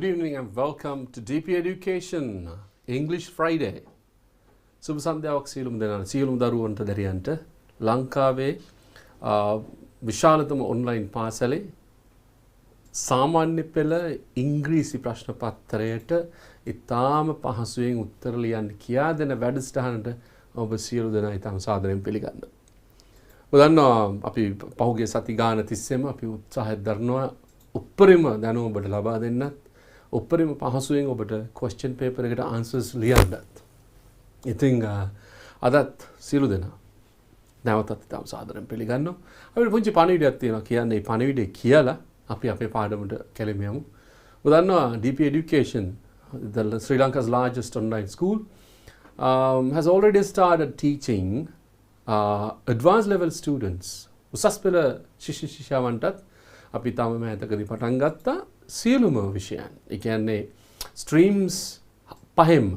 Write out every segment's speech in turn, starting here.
Good evening and welcome to DP Education English Friday. සුබ සන්ධ්‍යාවක් සියලුම දෙනාට සියලුම දරුවන්ට දැරියන්ට ලංකාවේ විශාලතම ඔන්ලයින් පාසලේ සාමාන්‍ය පෙළ ඉංග්‍රීසි ප්‍රශ්න පත්‍රයට ඉතාම පහසුවෙන් උත්තර ලියන්න කියා දෙන වැඩසටහනට ඔබ සියලු දෙනා ඉතාම සාදරයෙන් පිළිගන්නවා. ඔබ දන්නවා අපි පහුගිය සති ගාන තිස්සේම අපි උත්සාහය දරනවා උපරිම දැනුම ඔබට ලබා දෙන්නත් උපරිම පහසුවෙන් ඔබට question paper එකට answers ලියන්නත්. ඉතින් අදත් සියලු දෙනා නැවතත් ඉතාම සාදරයෙන් පිළිගන්නවා. අපිට පුංචි පණිවිඩයක් තියෙනවා කියන්නේ මේ පණිවිඩය කියලා අපි අපේ පාඩමට කැළඹ යමු. ඔබ දන්නවා DP Education, the Sri Lanka's largest online school, has already started teaching advanced level students. උසස් පෙළ ශිෂ්‍ය ශිෂ්‍යාවන්ටත් අපි තාම මෑතකදී පටන් ගත්තා සියලුම විෂයන්. ඒ කියන්නේ ස්ට්‍රීම්ස් පහෙම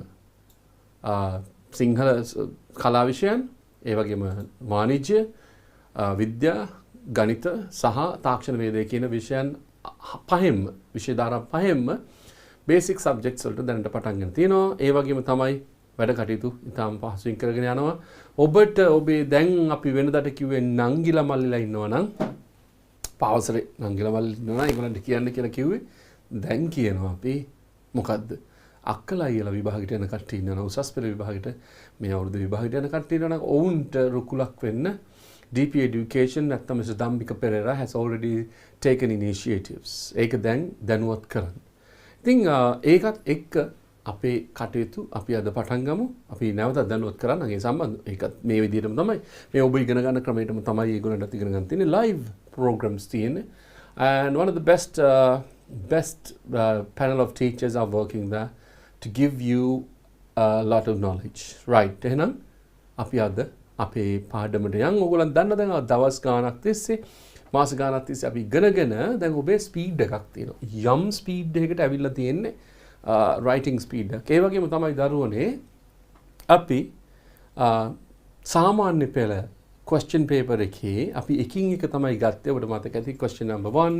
සිංහල කලා විෂයන්, ඒ වගේම වාණිජ්‍ය, විද්‍යා, ගණිත සහ තාක්ෂණ වේදය කියන විෂයන් පහෙම, විෂය ධාරා පහෙම බේසික් සබ්ජෙක්ට්ස් වලට දැනට පටන් ගන්න තියෙනවා. ඒ වගේම තමයි වැඩ කටයුතු ඉතාම පහසුවෙන් කරගෙන යනවා. ඔබට ඔබේ දැන් අපි වෙනදාට කිව්වේ නංගිලා මල්ලිලා ඉන්නවා නම් පාවසරේ නංගිලා මල්ලිලා ඉන්නවා නම් ඒගොල්ලන්ට කියන්න කියලා කිව්වේ. දැන් කියනවා අපි මොකද්ද? අක්කලා අයියලා විභාගයට යන කට්ටිය ඉන්නවා. උසස් පෙළ විභාගයට මේ අවුරුදු විභාගයට යන කට්ටිය ඉන්නවා නම් ඔවුන්ට රුකුලක් වෙන්න DP Education නැත්නම් Mr. Dambika Pereira has already taken initiatives. ඒක දැන් දැනුවත් කරන්න. ඉතින් ඒකත් එක්ක අපේ කටයුතු අපි අද පටන් ගමු. අපි නැවතත් දැනුවත් කරන්න. ඒ සම්බන්ධ ඒකත් මේ විදිහටම තමයි. මේ ඔබ ඉගෙන ගන්න ක්‍රමයටම තමයි ඒගොල්ලන්ට ඉගෙන ගන්න තියෙන්නේ. live programs තියෙන්නේ. And one of the best panel of teachers are working there to give you a lot of knowledge. Right. එහෙනම් අපි අද අපේ පාඩමට යන් ඕගොල්ලන් දන්න දැන් දවස් ගාණක් තිස්සේ මාස ගාණක් තිස්සේ අපි ඉගෙනගෙන දැන් ඔබේ ස්පීඩ් එකක් තියෙනවා. යම් ස්පීඩ් එකකට ඇවිල්ලා තියෙන්නේ writing speed එක. ඒ වගේම තමයි දරුවනේ අපි සාමාන්‍ය පෙළ question paper එකේ අපි එකින් එක තමයි ගත්තේ. ඔබට මතක ඇති question number 1,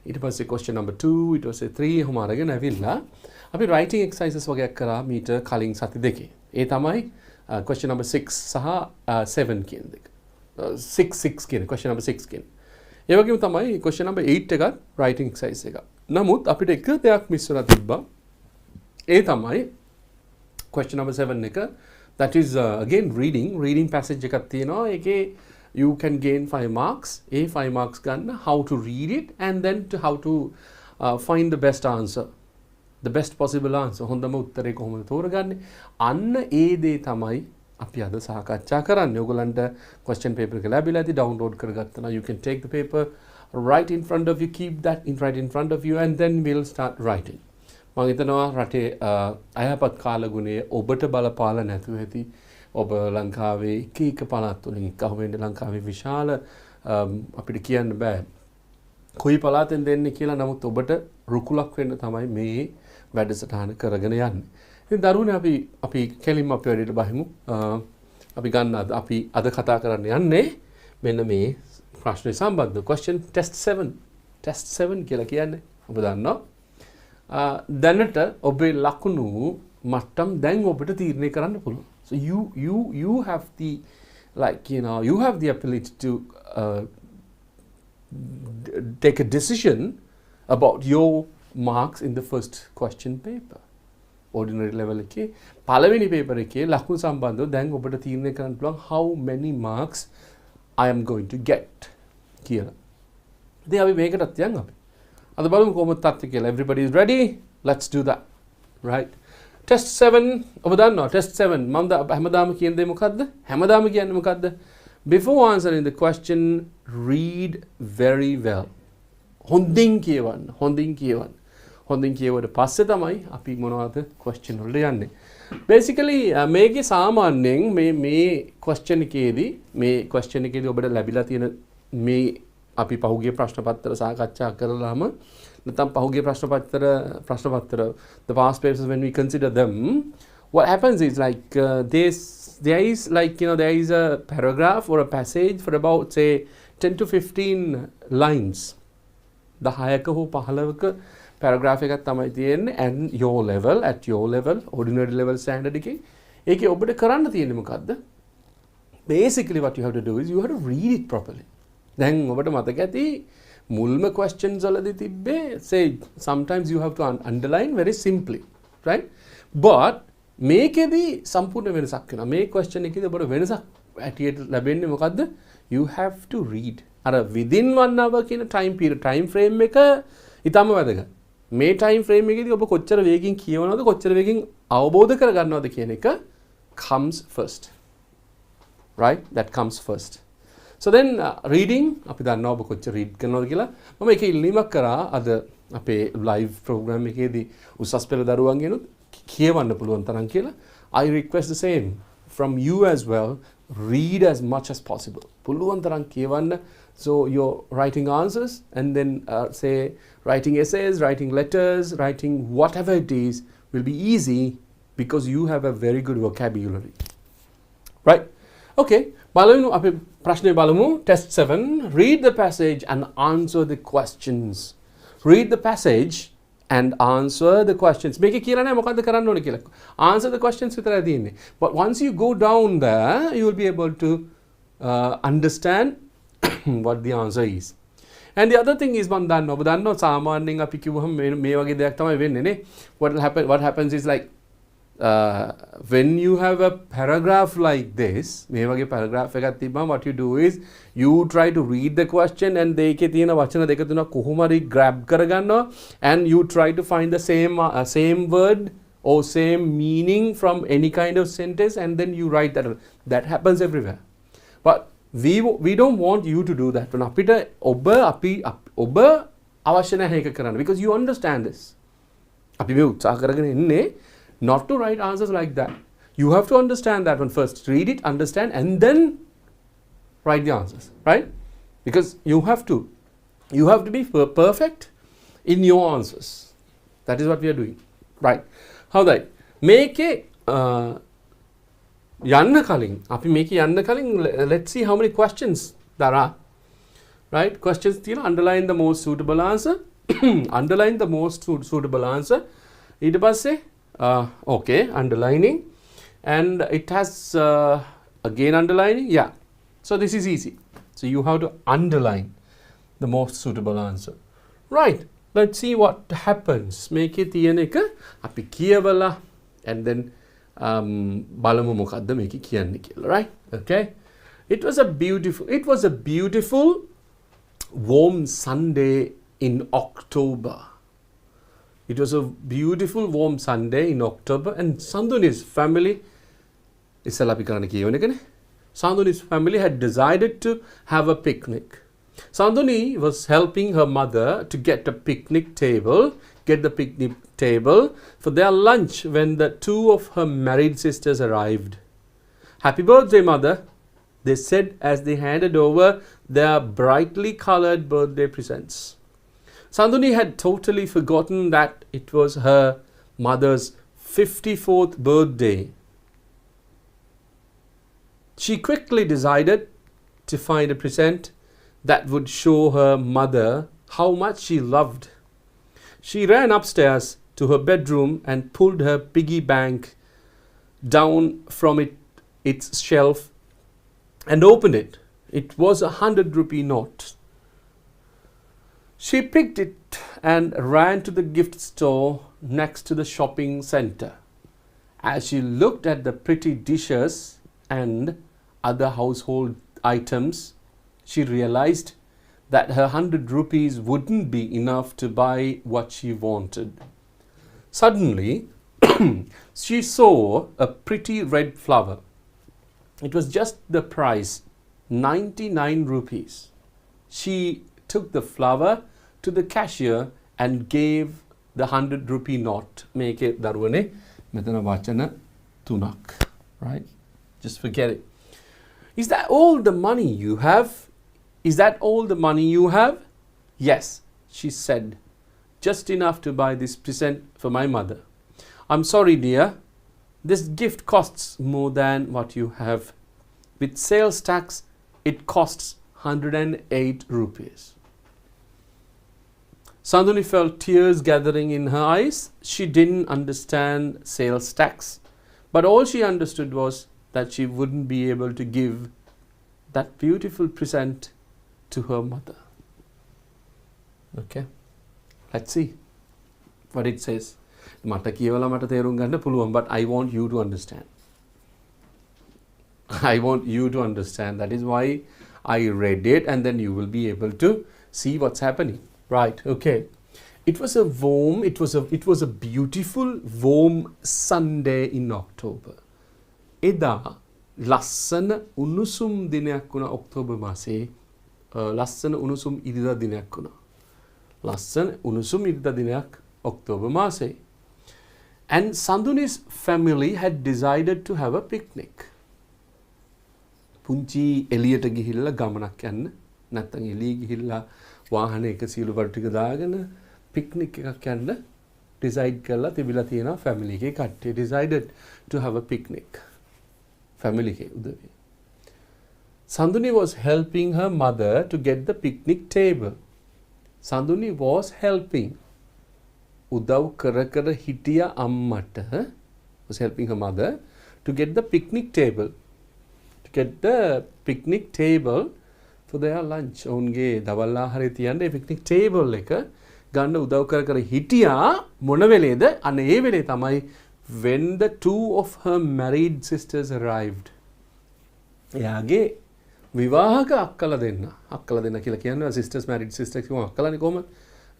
ඊට පස්සේ question number 2, ඊට පස්සේ 3 එහෙම අරගෙන ඇවිල්ලා අපි writing exercises වගේක් කරා මීට කලින් සති දෙකේ. ඒ තමයි question number 6 සහ 7 කියන දෙක. 6 කියන question number 6 කියන. ඒ වගේම තමයි question number 8 එකත් writing exercise එක. නමුත් අපිට එක දෙයක් මිස් වෙලා තිබ්බා. ඒ තමයි question number 7 එක. That is again reading passage එකක් තියෙනවා. ඒකේ you can gain 5 marks. A 5 marks ගන්න how to read it and then to how to find the best answer. The best possible answer. හොඳම උත්තරේ කොහොමද තෝරගන්නේ? අන්න ඒ දේ තමයි අපි අද සාකච්ඡා කරන්නේ. ඔයගලන්ට question paper එක ලැබිලා ඇති download කරගත්තා නම් you can take the paper right in front of you, keep that right in front of you and then we'll start writing. මම හිතනවා රටේ අයහපත් කාලගුණයේ ඔබට බලපාලා නැතුව ඇති. ඔබ ලංකාවේ එක පළාත් වලින් එකම වෙන්නේ ලංකාවේ විශාල අපිට කියන්න බෑ කොයි පළාතෙන් දෙන්නේ කියලා. නමුත් ඔබට රුකුලක් වෙන්න තමයි මේ වැඩසටහන කරගෙන යන්නේ. ඉතින් දරුවනේ අපි කෙලින්ම අපි වැඩේට බහිමු. අපි ගන්න අපි අද කතා කරන්න යන්නේ මෙන්න මේ ප්‍රශ්නේ සම්බන්ධ question test 7 කියලා කියන්නේ ඔබ දන්නවා. දැනට ඔබේ ලකුණු මට්ටම් දැන් ඔබට තීරණය කරන්න පුළුවන්. So you have the you have the ability to take a decision about your marks in the first question paper. Ordinary level එකේ පළවෙනි paper එකේ ලකුණු සම්බන්ධව දැන් ඔබට තීරණය කරන්න පුළුවන් how many marks I am going to get කියලා. ඉතින් අපි මේකටත් යන් අපි අද බලමු කොහොමද තත්ත්වය කියලා. Everybody is ready? Let's do that. Right. Test 7 ඔබ දන්නවා test 7 මම හැමදාම කියන දේ මොකද්ද? හැමදාම කියන්නේ මොකද්ද? Before answering the question, read very well. හොඳින් කියවන්න. හොඳින් කියවුවට පස්සේ තමයි අපි මොනවද question වලට යන්නේ. Basically මේකේ සාමාන්‍යයෙන් මේ question එකේදී ඔබට ලැබිලා තියෙන මේ අපි පහුගිය ප්‍රශ්න පත්‍ර සාකච්ඡා කරලාම නැත්නම් පහුගිය ප්‍රශ්න පත්‍ර the past papers when we consider them, what happens is there is a paragraph or a passage for about say 10 to 15 lines. 10ක හෝ 15ක paragraph එකක් තමයි තියෙන්නේ and your level at your level ordinary level standard එකේ. ඒකේ ඔබට කරන්න තියෙන්නේ මොකද්ද? Basically what you have to do is you have to read it properly. දැන් ඔබට මතක ඇති මුල්ම questions වලදී තිබ්බේ say sometimes you have to underline very simply, right? But මේකෙදී සම්පූර්ණ වෙනසක් වෙනවා. මේ question එකේදී ඔබට වෙනසක් ඇටියට ලැබෙන්නේ මොකද්ද? You have to read. අර within 1 hour කියන time frame එක ඊටම වැදගත්. මේ time frame එකේදී ඔබ කොච්චර වේගින් කියවනවද කොච්චර වේගින් අවබෝධ කරගන්නවද කියන එක comes first. Right? That comes first. So then reading අපි දන්නවා ඔබ කොච්චර read කරනවද කියලා. මම ඒක ඉල්ලීමක් කරා අද අපේ live program එකේදී උසස් පෙළ දරුවන්ගෙනුත් කියවන්න පුළුවන් තරම් කියලා. I request the same from you as well. Read as much as possible. පුළුවන් තරම් කියවන්න. So you're writing answers and then say writing essays, writing letters, writing whatever it is will be easy because you have a very good vocabulary. Right? Okay. බලමු අපි ප්‍රශ්නේ බලමු. Test 7. Read the passage and answer the questions. Read the passage and answer the questions. මේකේ කියලා නැහැ මොකද්ද කරන්න ඕනේ කියලා. Answer the questions විතරයි තියෙන්නේ. But once you go down there, you will be able to understand what the answer is. And the other thing is මම දන්නවා ඔබ දන්නවා සාමාන්‍යයෙන් අපි කිව්වහම මේ වගේ දෙයක් තමයි වෙන්නේ නේ. What happens is like when you have a paragraph like this, මේ වගේ paragraph එකක් තිබ්බම what you do is you try to read the question and දෙකේ තියෙන වචන දෙක තුනක් කොහොම හරි grab කරගන්නවා and you try to find the same word or same meaning from any kind of sentence and then you write that. That happens everywhere. But we don't want you to do that. අපිට ඔබ අවශ්‍ය නැහැ ඒක කරන්න because you understand this. අපි මේ උත්සාහ කරගෙන ඉන්නේ not to write answers like that. You have to understand that one first. Read it, understand, and then write the answers, right? Because you have to be perfect in your answers. That is what we are doing, right? How that? Make a යන්න කලින් අපි මේක යන්න කලින් let's see how many questions there are, right? Questions තියෙනවා. Underline the most suitable answer. Underline the most suitable answer. ඊට පස්සේ okay, underlining, and it has again underlining. Yeah, so this is easy. So you have to underline the most suitable answer, right? Let's see what happens. Make it තියෙන එක අපි කියවලා and then බලමු මොකද්ද මේක කියන්නේ කියලා, right? Okay, it was a beautiful warm Sunday in October. It was a beautiful warm Sunday in October and Sanduni's family Sanduni's family had decided to have a picnic. Sanduni was helping her mother to get the picnic table for their lunch when the two of her married sisters arrived. Happy birthday, mother, they said as they handed over their brightly colored birthday presents. Sanduni had totally forgotten that it was her mother's 54th birthday. She quickly decided to find a present that would show her mother how much she loved. She ran upstairs to her bedroom and pulled her piggy bank down from its shelf and opened it. It was a 100-rupee note. She picked it and ran to the gift store next to the shopping center. As she looked at the pretty dishes and other household items, she realized that her 100 rupees wouldn't be enough to buy what she wanted. Suddenly, she saw a pretty red flower. It was just the price, 99 rupees. She took the flower to the cashier and gave the 100-rupee note. Make it darwane metana vachana tunak, right? Just forget it. Is that all the money you have? Is that all the money you have? Yes, she said. Just enough to buy this present for my mother. I'm sorry, dear. This gift costs more than what you have. With sales tax, it costs 108 rupees. Sanduni felt tears gathering in her eyes. She didn't understand sales tax, but all she understood was that she wouldn't be able to give that beautiful present to her mother. Okay, let's see what it says. Mata kiyawala mata therun ganna puluwan, but I want you to understand. I want you to understand. That is why I read it, and then you will be able to see what's happening. Right, okay. It was a beautiful warm Sunday in October. Eda lassana unusum dinak kuna October mase lassana unusum irida dinak kuna. Lassana unusum irida dinak October mase. And Sanduni's family had decided to have a picnic. Punchi eliyata gihilla gamanak yanna නැත්තම් එළිය ගිහිල්ලා වාහන එක සීළු බඩු ටික දාගෙන picnic එකක් යන්න ඩිසයිඩ් කරලා තිබිලා තියෙනවා ෆැමිලි එකේ කට්ටිය decided to have a picnic. Family එකේ උදවිය. Sanduni was helping her mother to get the picnic table. Sanduni was helping. උදව් කර කර හිටිය අම්මට was helping her mother to get the picnic table. To get the picnic table for their lunch. ඔවුන්ගේ දවල් ආහාරය තියන්න ඒ picnic table එක ගන්න උදව් කර කර හිටියා මොන වෙලේද? අන්න ඒ වෙලේ තමයි when the two of her married sisters arrived. එයාගේ විවාහක අක්කලා දෙන්න කියලා කියන්නේ sisters married sisters කියමු අක්කලානේ කොහමද?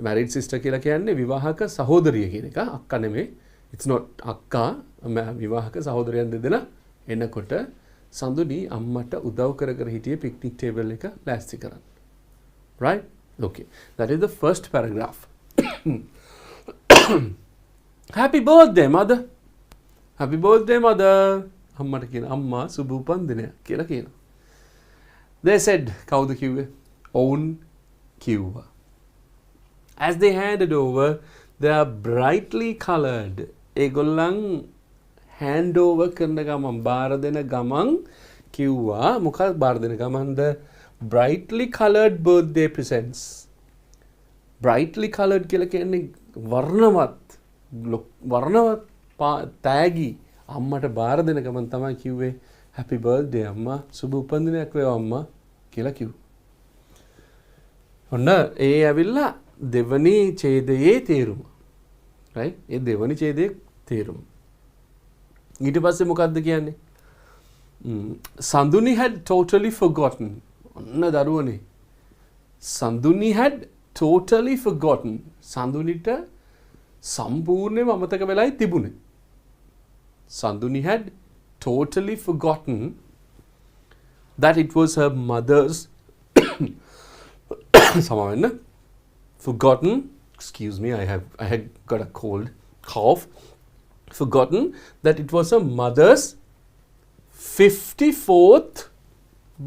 married sister කියලා කියන්නේ විවාහක සහෝදරිය කියන එක. අක්කා නෙමෙයි. It's not අක්කා. විවාහක සහෝදරයන් දෙදෙනා එනකොට Sanduni අම්මට උදව් කර කර හිටියේ picnic table එක ලෑස්ති කරන්න. Right? Okay. That is the first paragraph. Happy birthday, mother. Happy birthday, mother. අම්මට කියන අම්මා සුබ උපන්දිනය කියලා කියනවා. They said, කවුද කිව්වේ? ඔවුන් කිව්වා. As they handed over, they are brightly colored. ඒගොල්ලන් hand over කරන ගමන් බාර දෙන ගමන් කිව්වා මොකක්ද බාර දෙන ගමන්ද brightly colored birthday presents. brightly colored කියලා කියන්නේ වර්ණවත් තෑගි අම්මට බාර දෙන ගමන් තමයි කිව්වේ happy birthday අම්මා සුබ උපන්දිනයක් වේවා අම්මා කියලා කිව්වා. ඔන්න ඒ ඇවිල්ලා දෙවනි ඡේදයේ තේරුම. right? ඒ දෙවනි ඡේදයේ තේරුම. ඊට පස්සේ මොකක්ද කියන්නේ? Sanduni had totally forgotten. ඔන්න දරුවනේ. Sanduni had totally forgotten. Sanduniට සම්පූර්ණයෙන්ම අමතක වෙලායි තිබුණේ. Sanduni had totally forgotten that it was her mother's සමාවෙන්න. Forgotten, excuse me, I had got a cough. Forgotten that it was her mother's 54th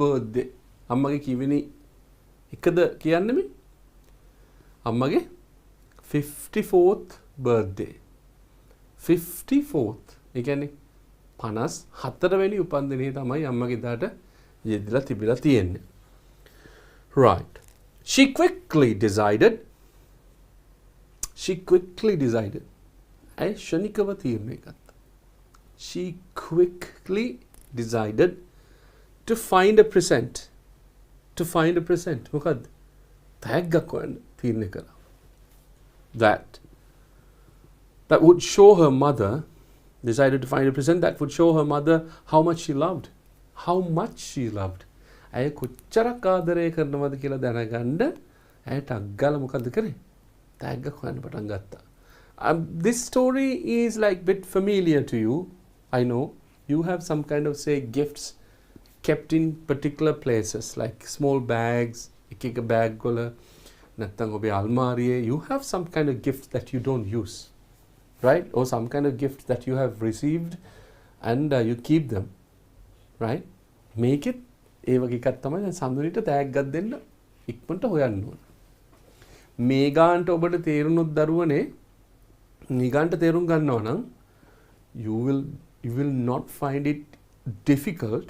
birthday. අම්මගේ කිවිනි එකද කියන්නේ මේ? අම්මගේ 54th birthday. 54th. ඒ කියන්නේ 54 වෙනි උපන්දිනේ තමයි අම්මගේ දාට යෙදලා තිබිලා තියෙන්නේ. Right. She quickly decided. ෂණිකව තීරණය ගත්තා. She quickly decided to find a present. මොකද්ද? තෑග්ගක් හොයන්න තීරණය කළා. That would show her mother, decided to find a present that would show her mother how much she loved. ඇය කොච්චරක් ආදරය කරනවද කියලා දැනගන්න ඇය ටක් ගාලා මොකද්ද කරේ? තෑග්ගක් හොයන්න පටන් ගත්තා. This story is like bit familiar to you. I know you have some kind of say gifts kept in particular places like small bags, එක bag වල නැත්නම් ඔබේ අල්මාරියේ you have some kind of gift that you don't use, right? Or some kind of gift that you have received and you keep them, right? Make it ඒ වගේ එකක් තමයි දැන් සම්දුනිට තෑග්ගක් දෙන්න ඉක්මනට හොයන්න ඕන. මේ ගානට ඔබට තේරුණොත් දරුවනේ නිගන්ට තේරුම් ගන්නවා නම් you will not find it difficult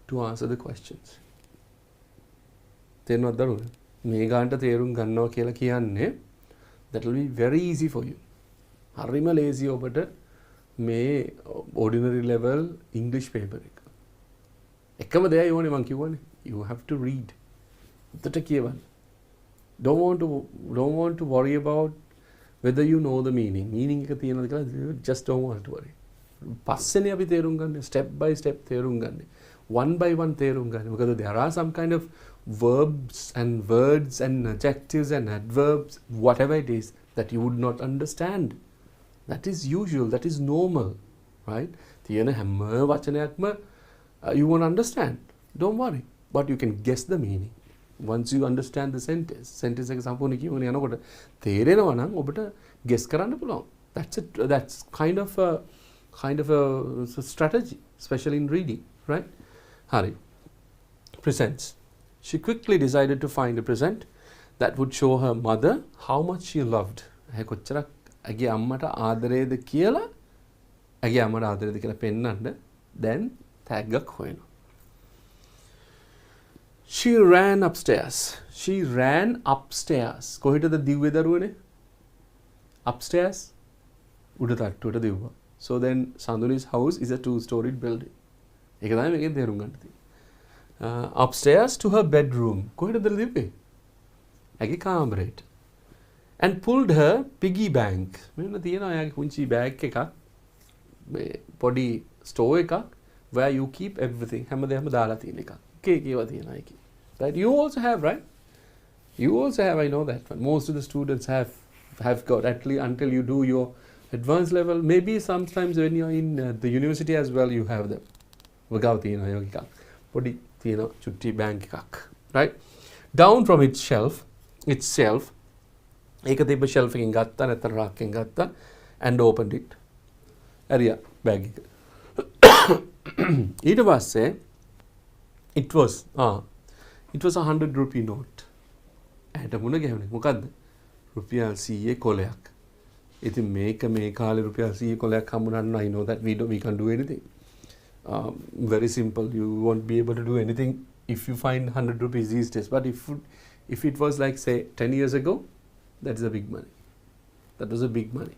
to answer the questions. තේරුණාද දරුවනේ? මේ ගානට තේරුම් ගන්නවා කියලා කියන්නේ that will be very easy for you. හරිම lazy ඔබට මේ ordinary level English paper එක. එකම දෙයයි ඕනේ මං කිව්වනේ. You have to read. උත්තර කියවන්න. Don't want to worry about whether you know the meaning. Meaning එක තියෙනවද කියලා you just don't want to worry. පස්සේනේ අපි තේරුම් ගන්න. Step by step තේරුම් ගන්න. One by one තේරුම් ගන්න. මොකද there are some kind of verbs and words and adjectives and adverbs, whatever it is, that you would not understand. That is usual, that is normal, right? තියෙන හැම වචනයක්ම you won't understand. Don't worry. But you can guess the meaning. Once you understand the sentence. Sentence එක සම්පූර්ණ කියවන යනකොට තේරෙනවා නම් ඔබට guess කරන්න පුළුවන්. That's kind of a strategy, especially in reading, right? Hari. Presents. She quickly decided to find a present that would show her mother how much she loved. කොච්චරක් ඇගේ අම්මට ආදරේද කියලා ඇගේ අම්මට ආදරේද කියලා පෙන්නන්න then තෑග්ගක් හොයනවා. She ran upstairs. She ran upstairs. කොහෙටද දිව්වේ දරුවනේ? Upstairs. උඩ තට්ටුවට දිව්වා. So then Sanduni's house is a 2-storied building. ඒක තමයි මේකෙන් තේරුම් ගන්න තියෙන්නේ. Upstairs to her bedroom. කොහෙටද දිව්වේ? ඇගේ කාමරේට. And pulled her piggy bank. මෙන්න තියෙනවා එයාගේ කුංචි බෑග් එකක්. මේ පොඩි store එකක් where you keep everything. හැමදේම දාලා තියෙන එකක්. ඒකේවා තියෙනවා ඒකේ. Right? You also have, right? You also have, I know that one. Most of the students have got, at least until you do your advanced level. Maybe sometimes when you're in the university as well, you have them. වගාව තියෙනවා ඒ වගේ එකක්. පොඩි තියෙනවා චුට්ටි bag එකක්. Right? Down from its shelf, ඒක තිබ්බ shelf එකෙන් ගත්තා නැත්නම් rack එකෙන් ගත්තා and opened it. ඇරියා බෑග් එක. ඊට පස්සේ it was a 100 rupee note. ඇයට මුණ ගැහුණේ මොකද්ද? රුපියල් 100 කොලයක්. ඉතින් මේක මේ කාලේ රුපියල් 100 කොලයක් හම්බුනන්න I know that we can't do anything. Very simple. You won't be able to do anything if you find 100 rupees these days. But if it was like say 10 years ago, that is a big money. That was a big money.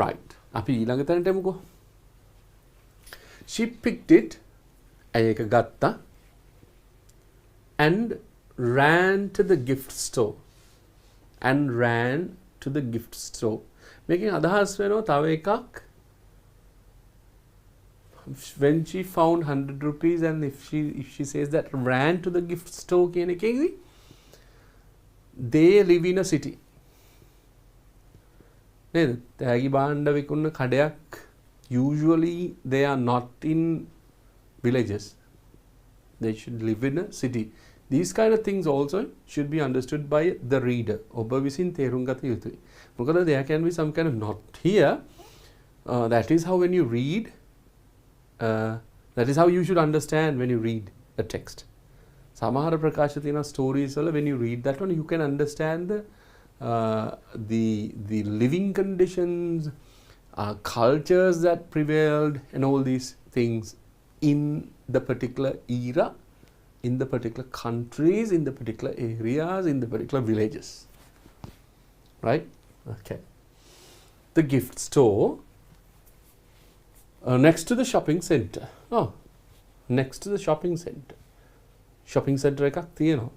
Right. අපි ඊළඟ තැනට යමුකෝ. She picked it. ඇය ඒක ගත්තා. And ran to the gift store. මේකෙන් අදහස් වෙනවා තව එකක්. When she found 100 rupees and if she says that ran to the gift store කියන එකේදී they live in a city. නේද? තෑගි භාණ්ඩ විකුණන කඩයක් usually they are not in villages. They should live in a city. These kind of things also should be understood by the reader. ඔබ විසින් තේරුම් ගත යුතුයි. මොකද there can be some kind of not here. That is how when you read, that is how you should understand when you read a text. සමහර ප්‍රකාශ තියෙන stories වල when you read that one you can understand the living conditions, cultures that prevailed and all these things in the particular era, in the particular countries, in the particular areas, in the particular villages. Right? Okay. The gift store next to the shopping center. Oh, next to the shopping center. Shopping center එකක් තියෙනවා.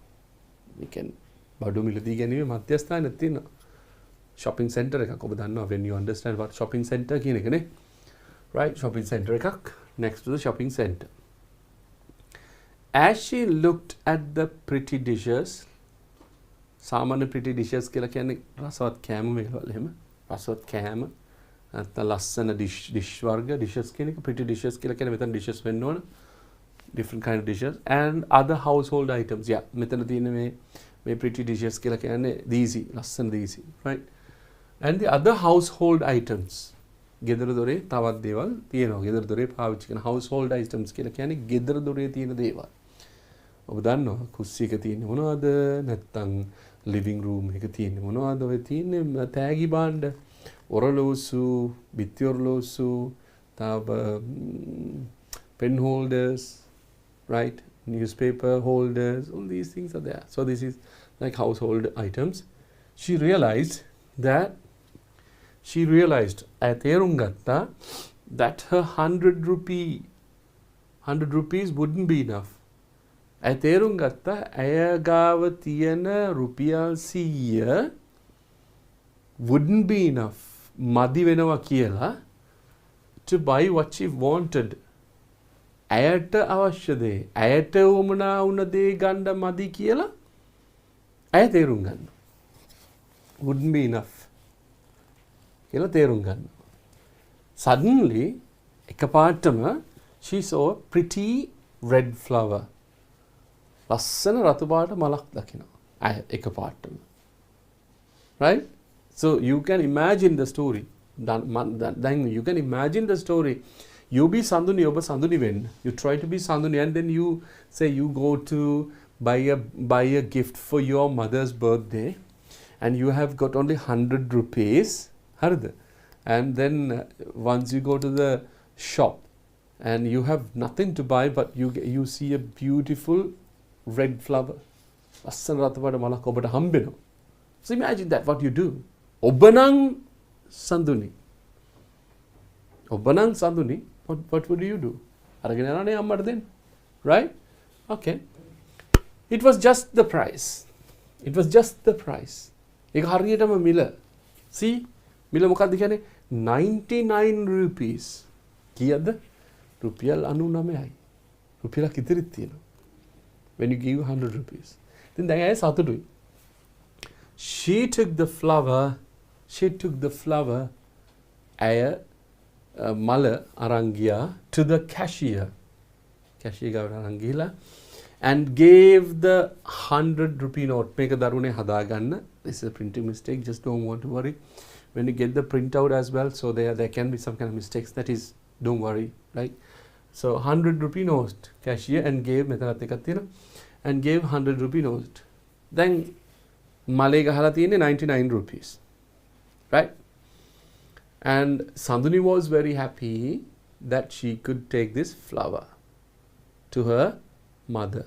We can බඩු මිලදී ගැනීමේ මධ්‍යස්ථානයක් තියෙනවා. Shopping center එකක් ඔබ දන්නවා when you understand what shopping center කියන එක නේ. Right? Shopping center එකක් next to the shopping center. As she looked at the pretty dishes, සාමාන්‍ය pretty dishes කියලා කියන්නේ රසවත් කෑම මේවල එහෙම. රසවත් කෑම නැත්නම් ලස්සන dish වර්ග dishes කියන එක pretty dishes කියලා කියන්නේ මෙතන dishes වෙන්න ඕන. Different kind of dishes and other household items. Yeah, මෙතන තියෙන මේ pretty dishes කියලා කියන්නේ these ලස්සන these, right? And the other household items. ගෙදර දොරේ තවත් දේවල් තියෙනවා. ගෙදර දොරේ පාවිච්චි කරන household items කියලා කියන්නේ ගෙදර දොරේ තියෙන දේවල්. ඔබ දන්නවා කුස්සිය එක තියෙන්නේ මොනවද? නැත්නම් living room එක තියෙන්නේ මොනවද? ඔය තියෙන්නේ තෑගි භාණ්ඩ, ඔරලෝසු, බිත්ති ඔරලෝසු, තව pen holders, right? Newspaper holders, all these things are there. So this is like household items. She realized that she realized ඇය තේරුම් ගත්තා that her 100 rupees wouldn't be enough. ඇය තේරුම් ගත්තා ඇය ගාව තියෙන රුපියල් 100 wouldn't be enough. මදි වෙනවා කියලා to buy what she wanted. ඇයට අවශ්‍ය දේ ඇයට උවමනා වුණ දේ ගන්න මදි කියලා ඇය තේරුම් ගන්නවා. wouldn't be enough කියලා තේරුම් ගන්නවා. Suddenly එකපාරටම she saw a pretty red flower. ලස්සන රතු පාට මලක් දකිනවා. ඇය එකපාරටම. Right? So you can imagine the story. Then you can imagine the story. You be Sanduni, oba Sanduni when you try to be Sanduni, and then you say you go to buy a gift for your mother's birthday, and you have got only 100 rupees. And then once you go to the shop and you have nothing to buy, but you see a beautiful red flower. So imagine that what you do. Obanang Sanduni. Obanang Sanduni. What would you do? Right? Okay. It was just the price. It was just the price. එක හරියටම මිල. See? මිල මොකක්ද කියන්නේ? 99 rupees. කීයද? රුපියල් 99යි. රුපියලක් ඉතිරිත් තියෙනවා. When you give 100 rupees. Then දැන් ඇය සතුටුයි. She took the flower. ඇය මල අරන් ගියා to the cashier. Cashier ගාවට අරන් ගිහලා and gave the 100 rupee note. මේක දරුණේ හදාගන්න. This is a printing mistake. Just don't want to worry. When you get the printout as well, so there can be some kind of mistakes. That is, don't worry, right? So 100 rupee note cashier and gave මෙතනත් එකක් තියෙනවා and gave 100 rupee note. Then මලේ ගහලා තියෙන්නේ 99 rupees. Right? And Sanduni was very happy that she could take this flower to her mother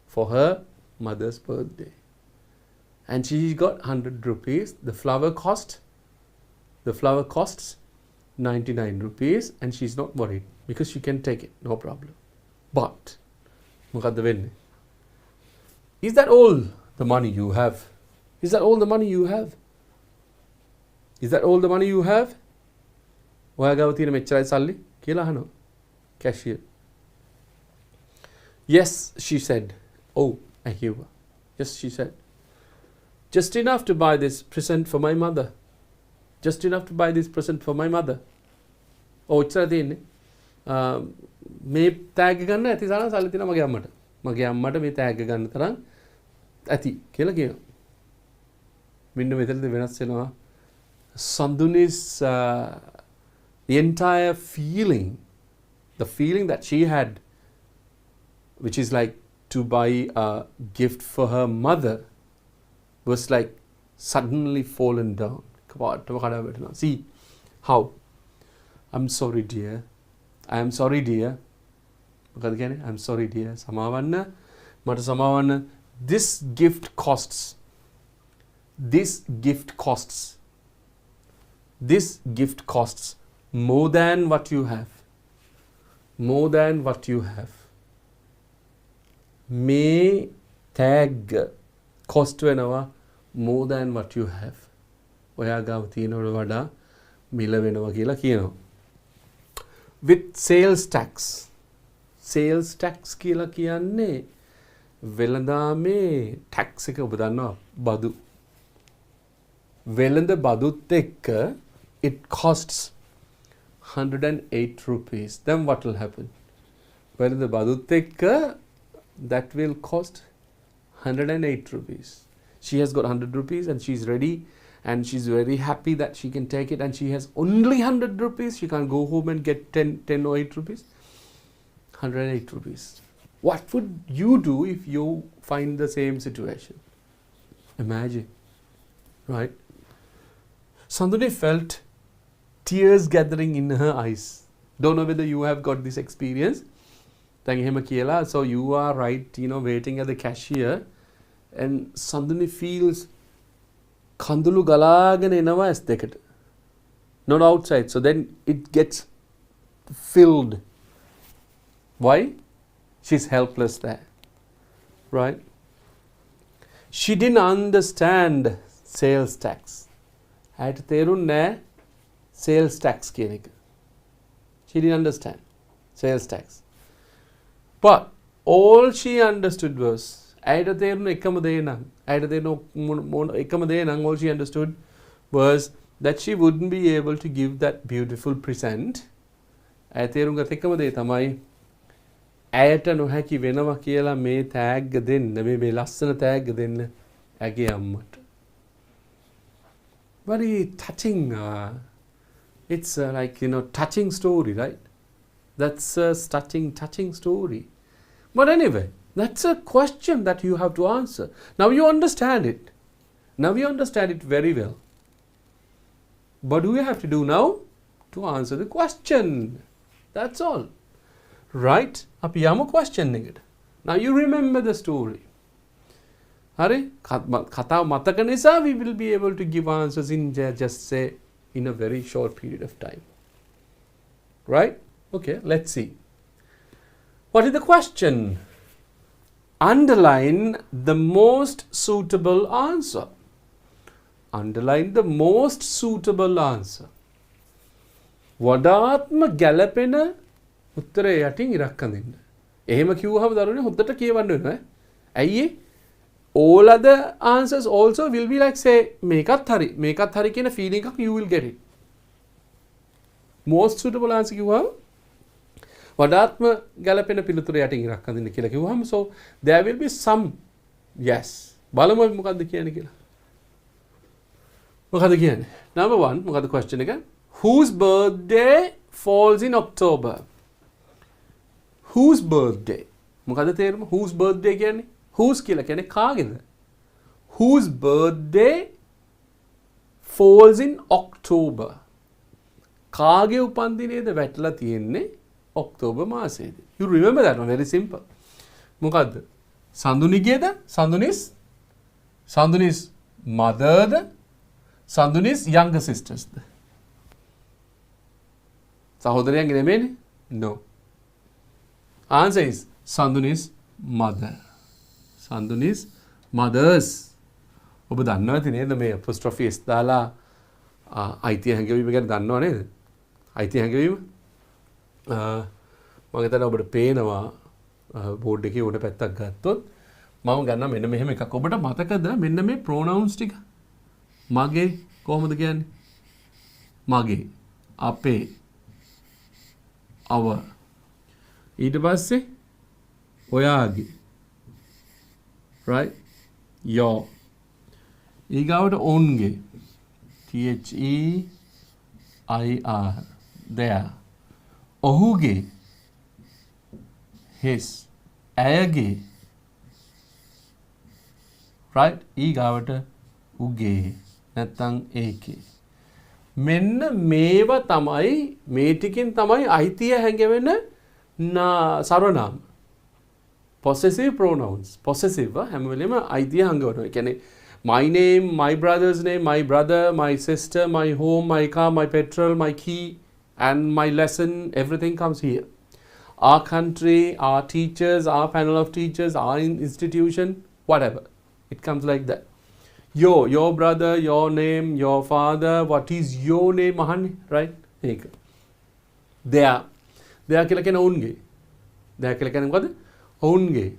for her mother's birthday. And she got 100 rupees. The flower costs 99 rupees, and she's not worried because she can take it, no problem. But මොකද්ද වෙන්නේ? Is that all the money you have? Is that all the money you have? Is that all the money you have? ඔයා ගාව තියෙන මෙච්චරයි සල්ලි කියලා අහනවා cashier. Yes, she said. Oh, I hear her. Yes, she said. Just enough to buy this present for my mother. Just enough to buy this present for my mother. Oh, එච්චර තියෙන්නේ. මේ tag ගන්න ඇති තරම් සල්ලි තියෙනවා මගේ අම්මට. මගේ අම්මට මේ tag ගන්න තරම් ඇති කියලා කියනවා. මෙන්න මෙතනදී වෙනස් වෙනවා. Sanduni's the entire feeling, the feeling that she had, which is like to buy a gift for her mother, was like suddenly fallen down. See how? I'm sorry, dear. I am sorry, dear. I'm sorry, dear. Samavanna, mata samavanna. This gift costs. This gift costs. This gift costs more than what you have. More than what you have. May tag cost වෙනවා more than what you have. ඔයා ගාව තියෙනවට වඩා මිල වෙනවා කියලා කියනවා. With sales tax. Sales tax කියලා කියන්නේ වෙළඳාමේ tax එක ඔබ දන්නවා බදු. වෙළඳ බදුත් එක්ක it costs 108 rupees. Then what will happen? වෙළඳ බදුත් එක්ක that will cost 108 rupees. She has got 100 rupees and she's ready and she's very happy that she can take it, and she has only 100 rupees. She can't go home and get 10 or 8 rupees. 108 rupees. What would you do if you find the same situation? Imagine, right? Sanduni felt tears gathering in her eyes. Don't know whether you have got this experience. So you are right, waiting at the cashier, and Sanduni feels කඳුළු ගලාගෙන එනවා ඇස් දෙකට. Not outside. So then it gets filled. Why? She's helpless there. Right? She didn't understand sales tax. ඇයට තේරුන්නේ නැහැ sales tax කියන එක. She didn't understand sales tax. But all she understood was ඇයට තේරුණ එකම දේ නම් ඇයට තේරුණ එකම දේ නම් all she understood was that she wouldn't be able to give that beautiful present. ඇය තේරුම් ගත එකම දේ තමයි ඇයට නොහැකි වෙනවා කියලා මේ තෑග්ග දෙන්න මේ ලස්සන තෑග්ග දෙන්න ඇගේ අම්මට. Very touching. It's like, touching story, right? That's a touching story. But anyway, that's a question that you have to answer. Now you understand it. Now you understand it very well. What do we have to do now? To answer the question. That's all. Right? අපි යමු question එකට. Now you remember the story. හරි? කතාව මතක නිසා we will be able to give answers in just say in a very short period of time. Right? Okay, let's see. What is the question? Underline the most suitable answer. Underline the most suitable answer. වඩාත්ම ගැළපෙන උත්තරය යටින් ඉරක් අඳින්න. එහෙම කිව්වහම දරුවනේ හොද්දට කියවන්න වෙනවා. ඇයි ඒ? All other answers also will be like say මේකත් හරි කියන feeling එකක් you will get it. Most suitable answer කිව්වහම වඩාත්ම ගැළපෙන පිළිතුර යටින් ඉරක් අඳින්න කියලා කිව්වහම so there will be some yes. බලමු අපි මොකද්ද කියන්නේ කියලා. මොකද්ද කියන්නේ? Number 1 මොකද්ද question එක? Whose birthday falls in October? Whose birthday? මොකද තේරුම? Whose birthday කියන්නේ? Whose කියලා කියන්නේ කාගේද? Whose birthday falls in October? කාගේ උපන්දිනේද වැටලා තියෙන්නේ October මාසයේදී. You remember that one, very simple. මොකද්ද? සඳුනිගේද? සඳුනිස් motherද? සඳුනිස් younger sistersද? සහෝදරයන්ගේ නෙමෙයිනේ? No. Answer is Sanduni's mother. Sanduni's mothers. ඔබ දන්නවා නේද මේ apostrophe s දාලා අයිතිය හැංගවීම ගැන දන්නව නේද? අයිතිය හැංගවීම මම හිතනවා ඔබට පේනවා බෝඩ් එකේ උඩ පැත්තක් ගත්තොත් මම ගන්නවා මෙන්න මෙහෙම එකක්. ඔබට මතකද මෙන්න මේ pronouns ටික? මගේ කොහොමද කියන්නේ? මගේ, අපේ, our. ඊට පස්සේ ඔයාගේ. Right? Your. ඊගාවට ඔවුන්ගේ. THEIR. Their. ඔහුගේ. His. ඇයගේ. Right? ඊගාවට උගේ. නැත්තම් ඒකේ. මෙන්න මේවා තමයි මේ ටිකෙන් තමයි අයිතිය හැංගෙවෙන සර්වනාම. possessive pronouns. possessive හැම වෙලෙම අයිතිය හංගවනවා. ඒ කියන්නේ my name, my brother's name, my brother, my sister, my home, my car, my petrol, my key and my lesson, everything comes here. Our country, our teachers, our panel of teachers, our institution, whatever. It comes like that. Your brother, your name, your father, what is your name, ahani, right? ඒක. Their කියලා කියන ඔවුන්ගේ. their කියලා කියන්නේ මොකද? ඔවුන්ගේ.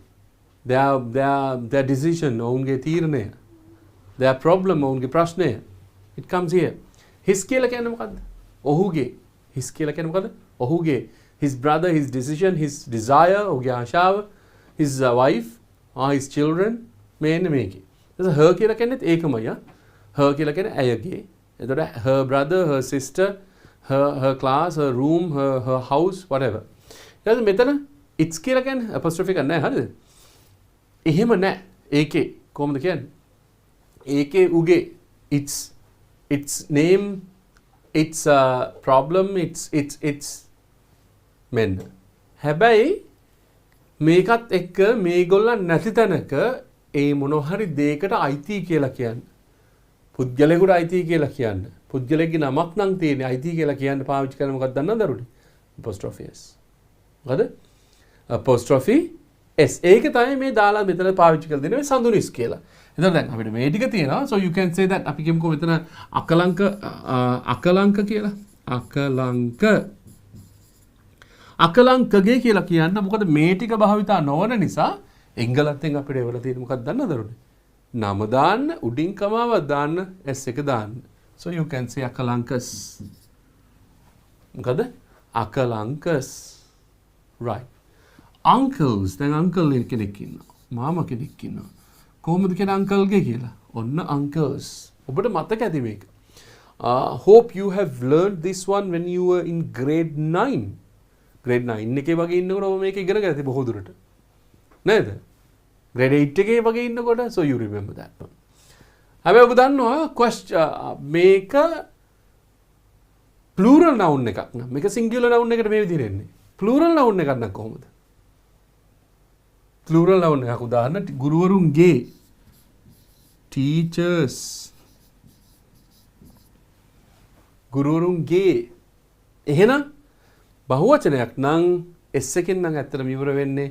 their decision, ඔවුන්ගේ තීරණය. their problem, ඔවුන්ගේ ප්‍රශ්නය. It comes here. his කියලා කියන්නේ මොකද්ද? ඔහුගේ. his කියලා කියන්නේ මොකද්ද? ඔහුගේ. his brother, his decision, his desire, ඔහුගේ ආශාව, his wife, his children, මේන්න මේකේ. her කියලා කියන්නේත් ඒකමයි. her කියලා කියන්නේ ඇයගේ. එතකොට her brother, her sister, her class, her room, her house, whatever. ඊට මෙතන it's කියලා කියන්නේ apostrophe එකක් නැහැ. හරිද? එහෙම නැහැ. ඒකේ කොහොමද කියන්නේ? ඒකේ උගේ it's name, it's problem, it's මෙන්න. හැබැයි මේකත් එක්ක මේගොල්ලන් නැති තැනක ඒ මොන හරි දෙයකට අයිති කියලා කියන්නේ. පුද්ගලයෙකුට අයිති කියලා කියන්න. පුද්ගලයෙක්ගේ නමක් නම් තියෙන අයිති කියලා කියන්න පාවිච්චි කරන මොකක්ද දන්නවද දරුවනේ? apostrophe s. මොකද? apostrophe s. ඒක තමයි මේ දාලා මෙතන පාවිච්චි කරලා දෙන්නේ සඳුනිස් කියලා. එතකොට දැන් අපිට මේ ටික තියෙනවා. so you can say that අපි කියමුකෝ මෙතන අකලංක කියලා. අකලංකගේ කියලා කියන්න. මොකද මේ ටික භාවිතා නොවන නිසා එංගලන්තෙන් අපිට එවලා තියෙන මොකක්ද දන්නවද දරුවනේ? නම දාන්න උඩින් කමාවක් දාන්න s එක දාන්න. so you can say akalankas. මොකද? akalankas. right. uncles. දැන් uncle කෙනෙක් ඉන්නවා. මාමා කෙනෙක් ඉන්නවා. කොහොමද කියන uncle ගේ කියලා? ඔන්න uncles. ඔබට මතක ඇති මේක. hope you have learned this one when you were in grade 9. grade 9 එකේ වගේ ඉන්නකොට ඔබ මේක ඉගෙන ගත්තා බොහෝ දුරට. නේද? grade 8 එකේ වගේ ඉන්නකොට so you remember that one. හැබැයි ඔබ දන්නවා මේක plural noun එකක් නම් මේක singular noun එකට මේ විදිහට එන්නේ. plural noun එකක් නම් කොහොමද? plural noun එකක් උදාහරණ ගුරුවරුන්ගේ teachers ගුරුවරුන්ගේ එහෙනම් බහුවචනයක් නම් s එකෙන් නම් ඇත්තටම ඉවර වෙන්නේ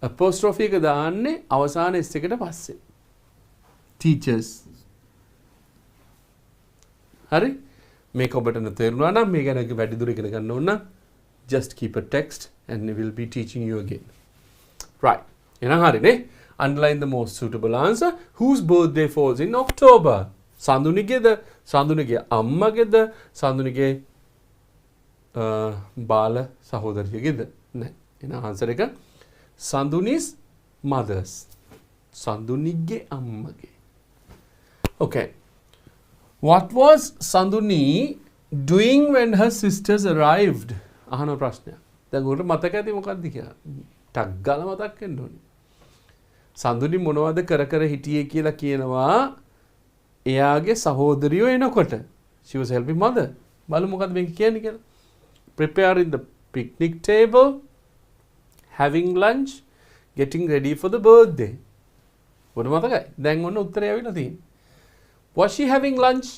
apostrophe එක දාන්නේ අවසාන s එකට පස්සේ. teachers. හරි? මේක ඔබට තේරුණා නම් මේ ගැන වැඩි දුර ඉගෙන ගන්න ඕන නම් just keep a text and we will be teaching you again. right. එහෙනම් හරිනේ. underline the most suitable answer. Whose birthday falls in October? සඳුනිගේද? සඳුනිගේ අම්මගේද? සඳුනිගේ බාල සහෝදරියගේද? නෑ. එහෙනම් answer එක Sanduni's mother's. Sandunige ammage. Okay. What was Sanduni doing when her sisters arrived? අහන ප්‍රශ්නයක්. දැන් උකට මතක ඇති මොකක්ද කියලා. ටක් ගාලා මතක් වෙන්න ඕනේ. සඳුනි මොනවද කර කර හිටියේ කියලා කියනවා එයාගේ සහෝදරියෝ එනකොට. She was helping mother. බලමු මොකක්ද මේක කියන්නේ කියලා. Preparing the picnic table. Having lunch, getting ready for the birthday. What මතකයි? දැන් ඔන්න උත්තරය ආවිලා තියෙන්නේ. Was she having lunch?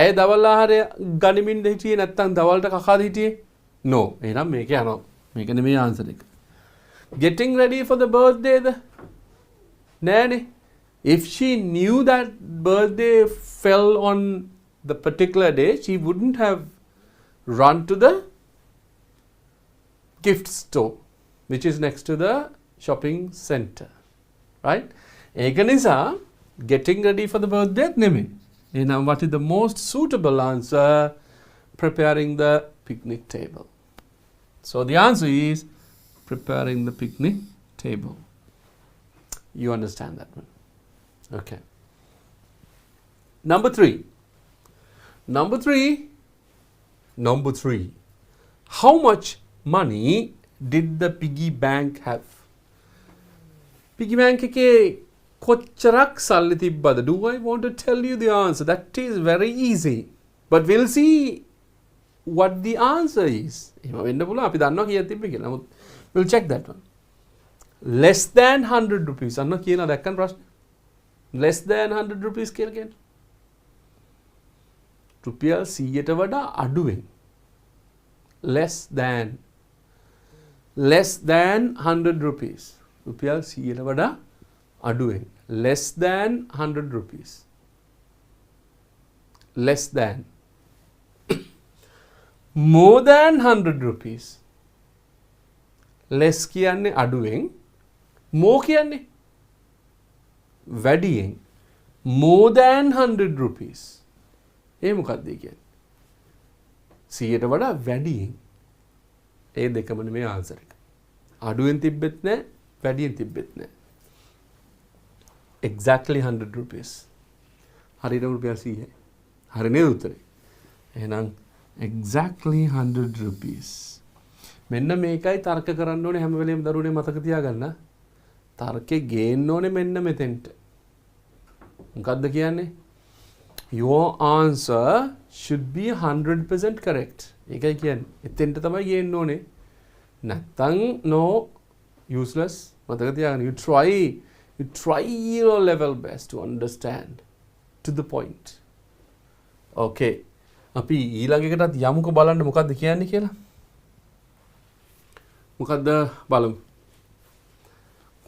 ඇය දවල් ආහාරය ගනිමින්ද හිටියේ නැත්නම් දවල්ට කකාද හිටියේ? No. එහෙනම් මේක යනවා. මේක නෙමෙයි ආන්සර් එක. Getting ready for the birthday ද? නෑනේ. If she knew that birthday fell on the particular day, she wouldn't have run to the gift store, which is next to the shopping center, right? ඒක නිසා getting ready for the birthday නෙමෙයි. එහෙනම් what is the most suitable answer? Preparing the picnic table. So the answer is preparing the picnic table. You understand that one? Okay. Number three. How much money did the piggy bank have? Piggy bank එකේ කොච්චරක් සල්ලි තිබ්බද? Do I want to tell you the answer? That is very easy. But we'll see what the answer is. එහෙම වෙන්න පුළුවන් අපි දන්නවා කීයක් තිබ්බේ කියලා. නමුත් we'll check that one. Less than 100 rupees. අන්න කියනවා දැක්කන් ප්‍රශ්න. Less than 100 rupees කියලා කියන්නේ. රුපියල් 100ට වඩා අඩුවෙන්. Less than 100 rupees. රුපියල් 100ට වඩා අඩුවෙන්. Less than 100 rupees. Less than. More than 100 rupees. Less කියන්නේ අඩුවෙන්. More කියන්නේ වැඩියෙන්. More than 100 rupees. ඒ මොකක්ද කියන්නේ? 100ට වඩා වැඩියෙන්. ඒ දෙකම නෙමෙයි ආන්සර් එක. අඩුවෙන් තිබ්බෙත් නැහැ, වැඩියෙන් තිබ්බෙත් නැහැ. Exactly 100 rupees. හරියට රුපියල් 100යි. හරි නේද උත්තරේ? එහෙනම් exactly 100 rupees. මෙන්න මේකයි තර්ක කරන්න ඕනේ හැම වෙලෙම දරුවනේ මතක තියාගන්න. තර්කේ ගේන්න ඕනේ මෙන්න මෙතෙන්ට. මොකද්ද කියන්නේ? Your answer should be 100% correct. ඒකයි කියන්නේ. එතෙන්ට තමයි ගේන්න ඕනේ. නැත්තම් no useless. මතක තියාගන්න. You try your level best to understand. to the point. Okay. අපි ඊළඟ එකටත් යමුකෝ බලන්න මොකක්ද කියන්නේ කියලා. මොකක්ද බලමු.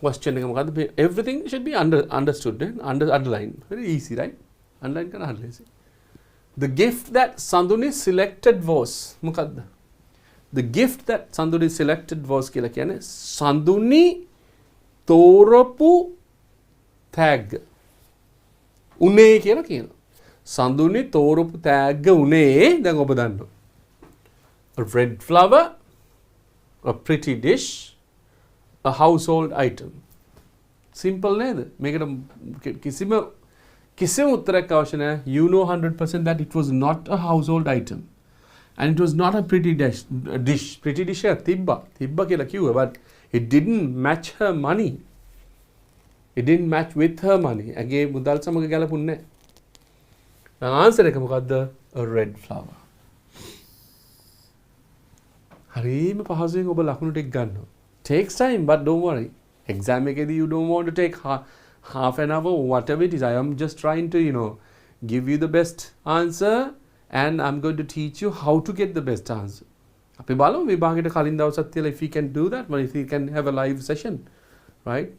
Question එක මොකක්ද? Everything should be understood, underlined. Very easy, right? Underline කරන හරිය easy. The gift that Sanduni selected was මොකක්ද? The gift that Sanduni selected was කියලා කියන්නේ Sanduni තෝරපු tag උනේ කියලා කියනවා. Sanduni තෝරපු tag උනේ දැන් ඔබ දන්නවා. A red flower, a pretty dish, a household item. Simple නේද? මේකට කිසිම උත්තරයක් අවශ්‍ය නැහැ. You know 100% that it was not a household item. And it was not a pretty dish. Pretty dish එක තිබ්බා කියලා කිව්වා, but it didn't match her money. It didn't match with her money. ඇගේ මුදල් සමග ගැලපුන්නේ නැහැ. ආන්සර් එක මොකද්ද? A red flower. හරිම පහසුවෙන් ඔබ ලකුණු ටික ගන්නවා. Takes time, but don't worry. Exam එකේදී you don't want to take half an hour or whatever it is. I am just trying to, give you the best answer, and I'm going to teach you how to get the best answer. අපි බලමු විභාගයට කලින් දවසක් තියලා if we can do that, or if we can have a live session, right?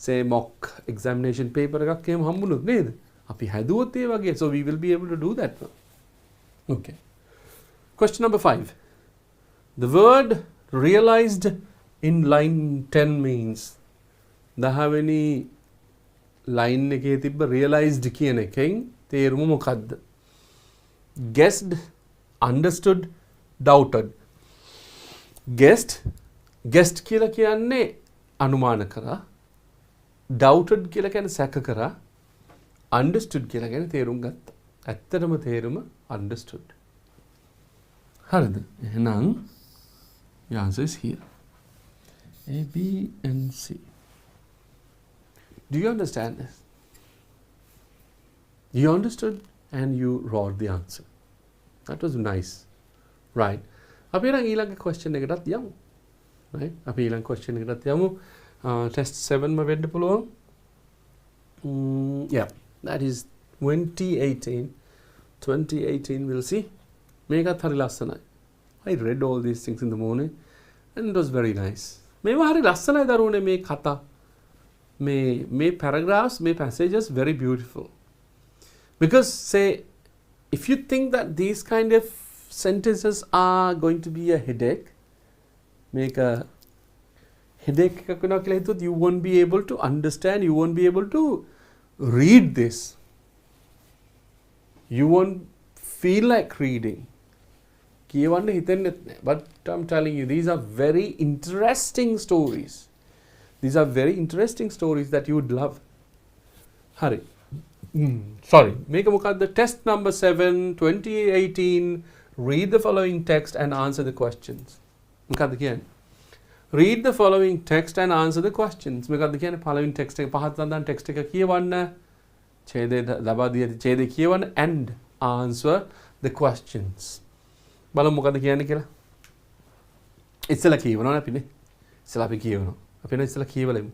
Say mock examination paper එකක් එහෙම හම්බුනොත් නේද? අපි හැදුවොත් ඒ වගේ, so we will be able to do that. Okay. Question number 5. The word realized in line 10 means. 10 වෙනි line එකේ තිබ්බ realized කියන එකෙන් තේරුම මොකද්ද? Guessed, understood, doubted. Guessed කියලා කියන්නේ අනුමාන කරා. Doubted කියලා කියන්නේ සැක කරා. Understood කියලා කියන්නේ තේරුම් ගත්තා. ඇත්තටම තේරුම understood. හරිද? එහෙනම් the answer is here. A, B and C. Do you understand this? You understood and you wrote the answer. That was nice. Right. අපි ඊළඟ question එකටත් යමු. Right? අපි ඊළඟ question එකටත් යමු. Test 7 ම වෙන්න පුළුවන්. Yeah. That is 2018. 2018 we'll see. මේකත් හරි ලස්සනයි. I read all these things in the morning and it was very nice. මේවා හරි ලස්සනයි දරුවනේ මේ කතා. මේ paragraphs, මේ passages very beautiful. Because say if you think that these kind of sentences are going to be a headache, make a headache එකක් වෙනවා කියලා හිතුවොත් you won't be able to understand, you won't be able to read this. You won't feel like reading. කියවන්න හිතෙන්නේ නැහැ. But I'm telling you, these are very interesting stories. These are very interesting stories that you would love. Hurry. Sorry. Make a mukadda. Test number 7, 2018. Read the following text and answer the questions. Mukadda again. Read the following text and answer the questions. Mukadda again. Following text. Pahatlandan text. Kiyawanna. Chede labadiya. Chede kiyawanna and answer the questions. බලමු මොකද කියන්නේ කියලා. ඉස්සලා කියවනවා අපිනේ. ඉස්සලා අපි කියවනවා. අපි ඉස්සලා කියවලෙමු.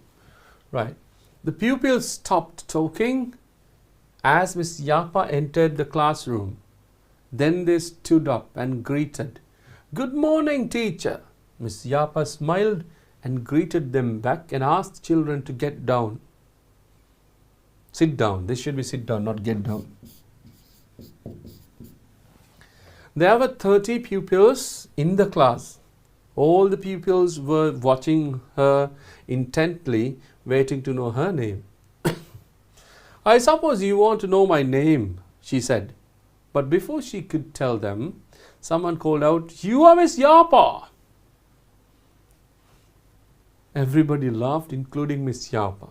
Right. The pupils stopped talking as Miss Yapa entered the classroom. Then they stood up and greeted. Good morning, teacher. Miss Yapa smiled and greeted them back and asked children to get down. Sit down. This should be sit down, not get down. There were 30 pupils in the class. All the pupils were watching her intently, waiting to know her name. I suppose you want to know my name, she said. But before she could tell them, someone called out, "You are Miss Yapa!" Everybody laughed, including Miss Yapa.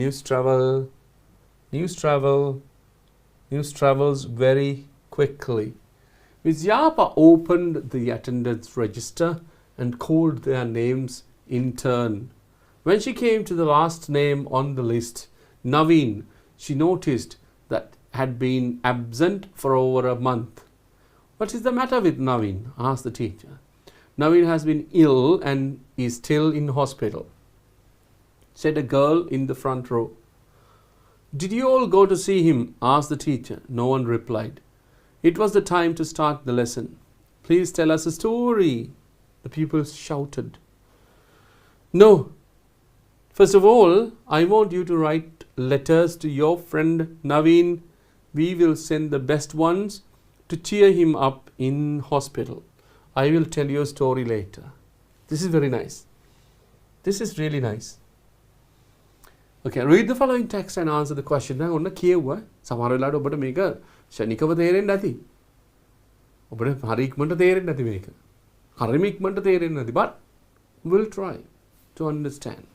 News travels very quickly. Miss Yapa opened the attendance register and called their names in turn. When she came to the last name on the list, Naveen, she noticed that had been absent for over a month. "What is the matter with Naveen?" asked the teacher. "Naveen has been ill and is still in hospital," said a girl in the front row. Did you all go to see him? Asked the teacher. No one replied. It was the time to start the lesson. Please tell us a story. The pupils shouted. No. First of all, I want you to write letters to your friend Naveen. We will send the best ones to cheer him up in hospital. I will tell you a story later. This is very nice. This is really nice. Okay, read the following text and answer the question. දැන් ඔන්න කියුවා. සමහර වෙලාවට ඔබට මේක ශනිකව තේරෙන්නේ නැති. ඔබට හරි ඉක්මනට තේරෙන්නේ නැති මේක. හරිම ඉක්මනට තේරෙන්නේ නැති. But we'll try to understand.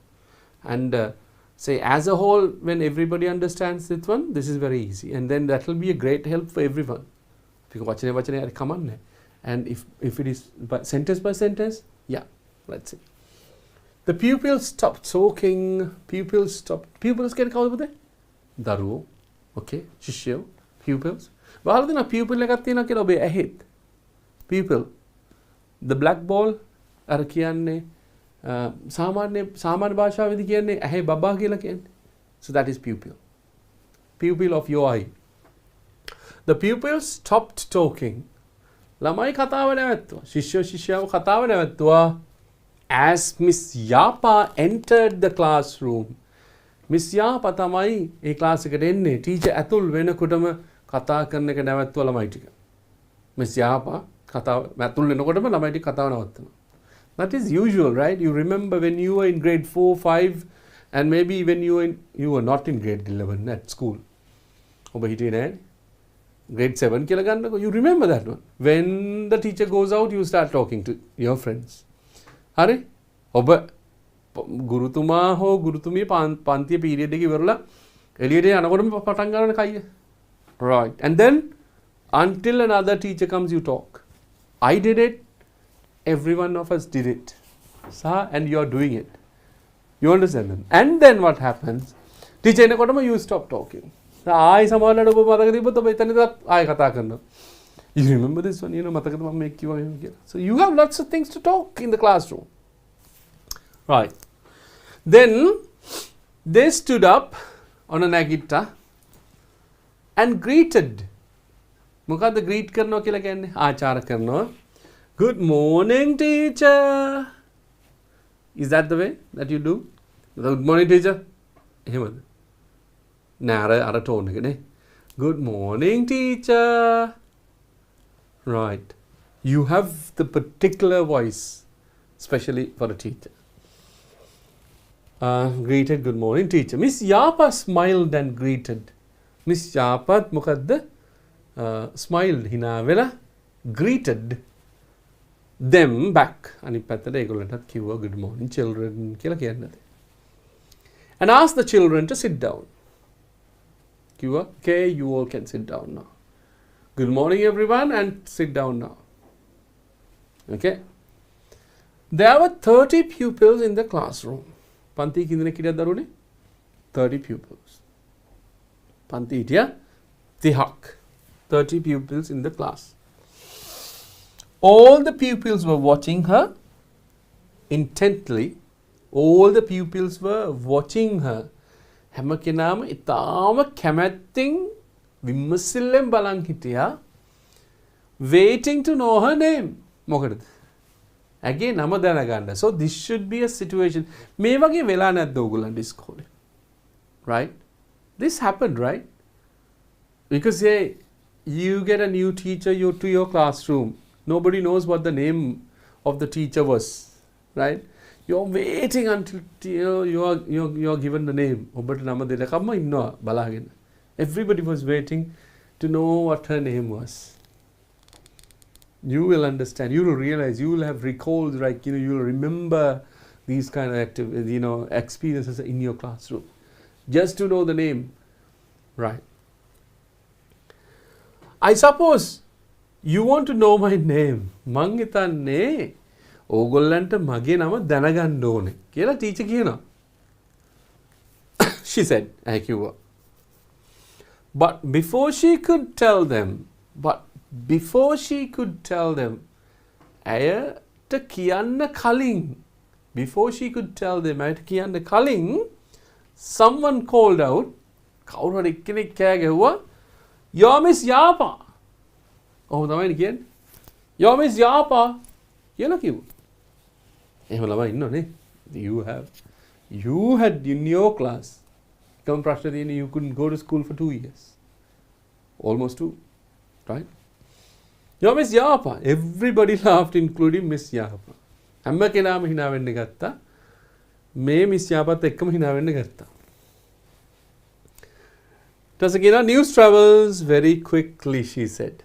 And say as a whole, when everybody understands this one, this is very easy. And then that will be a great help for everyone. Because වචනේ හරි කමන්නේ. And if it is sentence by sentence, yeah, let's see. The pupils stopped talking. Pupils කියන කවුද පුතේ? දරුවෝ. Okay, ශිෂ්‍යයෝ. Pupils. වහලා දෙනවා pupil එකක් තියෙනවා කියලා ඔබේ ඇහෙත්. Pupil. The black ball අර කියන්නේ සාමාන්‍ය භාෂාවේදී කියන්නේ ඇහි බබා කියලා කියන්නේ. So that is pupil. Pupil of your eye. The pupils stopped talking. ළමයි කතාව නැවැත්තුවා. ශිෂ්‍යෝ ශිෂ්‍යාව කතාව නැවැත්තුවා. As Miss Yapa entered the classroom. Miss Yapa තමයි ඒ ක්ලාස් එකට එන්නේ. ටීචර් ඇතුල් වෙනකොටම කතා කරන එක නැවැත්තුවා ළමයි ටික. Miss Yapa කතාව ඇතුල් වෙනකොටම ළමයි ටික කතාව නවත්තනවා. That is usual, right? You remember when you were in grade 4, 5 and maybe when you were not in grade 11 at school. ඔබ හිටියේ නැහැ. Grade 7 කියලා ගන්නකො. You remember that one. When the teacher goes out, you start talking to your friends. හරි ඔබ ගුරුතුමා හෝ ගුරුතුමිය පන්තිය period එක ඉවරලා එළියට යනකොටම පටන් ගන්න කයිය. Right. And then until another teacher comes, you talk. I did it. Every one of us did it. And you are doing it. You understand them? And then what happens? Teacher එනකොටම you stop talking. ආයි සමහරවිට ඔබ මතක තිබ්බොත් ඔබ එතනද ආයි කතා කරනවා. You remember this one? මතකද මම මේක කිව්වා එහෙම කියලා. So you have lots of things to talk in the classroom. Right. Then they stood up on a nagita and greeted. මොකද්ද greet කරනවා කියලා කියන්නේ? ආචාර කරනවා. Good morning, teacher. Is that the way that you do? Good morning, teacher. එහෙමද? නෑ අර tone එක නේ. Good morning, teacher. Right. You have the particular voice, especially for a teacher. Greeted, good morning, teacher. Miss Yapa smiled and greeted. Miss Yapa මොකද්ද? Smiled hina වෙලා greeted them back. අනිත් පැත්තට ඒගොල්ලන්ටත් කිව්වා good morning children කියලා කියන්නද. And asked the children to sit down. කිව්වා okay, you all can sit down now. Good morning everyone and sit down now. Okay. There were 30 pupils in the classroom. Panti කින්දෙනෙක් හිටියද දරුවනේ? 30 pupils. Panti හිටියා 30ක්. 30 pupils in the class. All the pupils were watching her intently. All the pupils were watching her. හැම කෙනාම ඉතාම කැමැත්තෙන් විමසිල්ලෙන් බලන් හිටියා. Waiting to know her name. මොකටද? ඇගේ නම දැනගන්න. So this should be a situation. මේ වගේ වෙලා නැද්ද ඔයගොල්ලන්ට ඉස්කෝලේ? Right? This happened, right? Because you get a new teacher to your classroom. Nobody knows what the name of the teacher was, right? You're waiting until you're given the name. ඔබට නම දෙලකම ඉන්නවා බලාගෙන. Everybody was waiting to know what her name was. You will understand. You will realize. You will have recalls, right? You will remember these kind of experiences in your classroom, just to know the name, right? I suppose you want to know my name. මං හිතන්නේ ඕගොල්ලන්ට මගේ නම දැනගන්න ඕනේ කියලා teacher කියනවා. She said, I කිව්වා. But before she could tell them, ඇයට කියන්න කලින්, before she could tell them, ඇයට කියන්න කලින්, someone called out, කවුරු හරි එක්කෙනෙක් කෑ ගැහුවා Yo Miss Yapa. ඔහොම තමයි කියන්නේ. Yo Miss Yapa කියලා කිව්වා. එහෙම ළමයි ඉන්නවනේ. You had in your class come ප්‍රශ්න තියෙන you couldn't go to school for 2 years. Almost 2, right? Yo Miss Yapa. Everybody laughed including Miss Yapa. හැම කෙනාම hina වෙන්න ගත්තා. මේ Miss Yapaත් එක්කම hina වෙන්න ගත්තා. News travels very quickly, she said.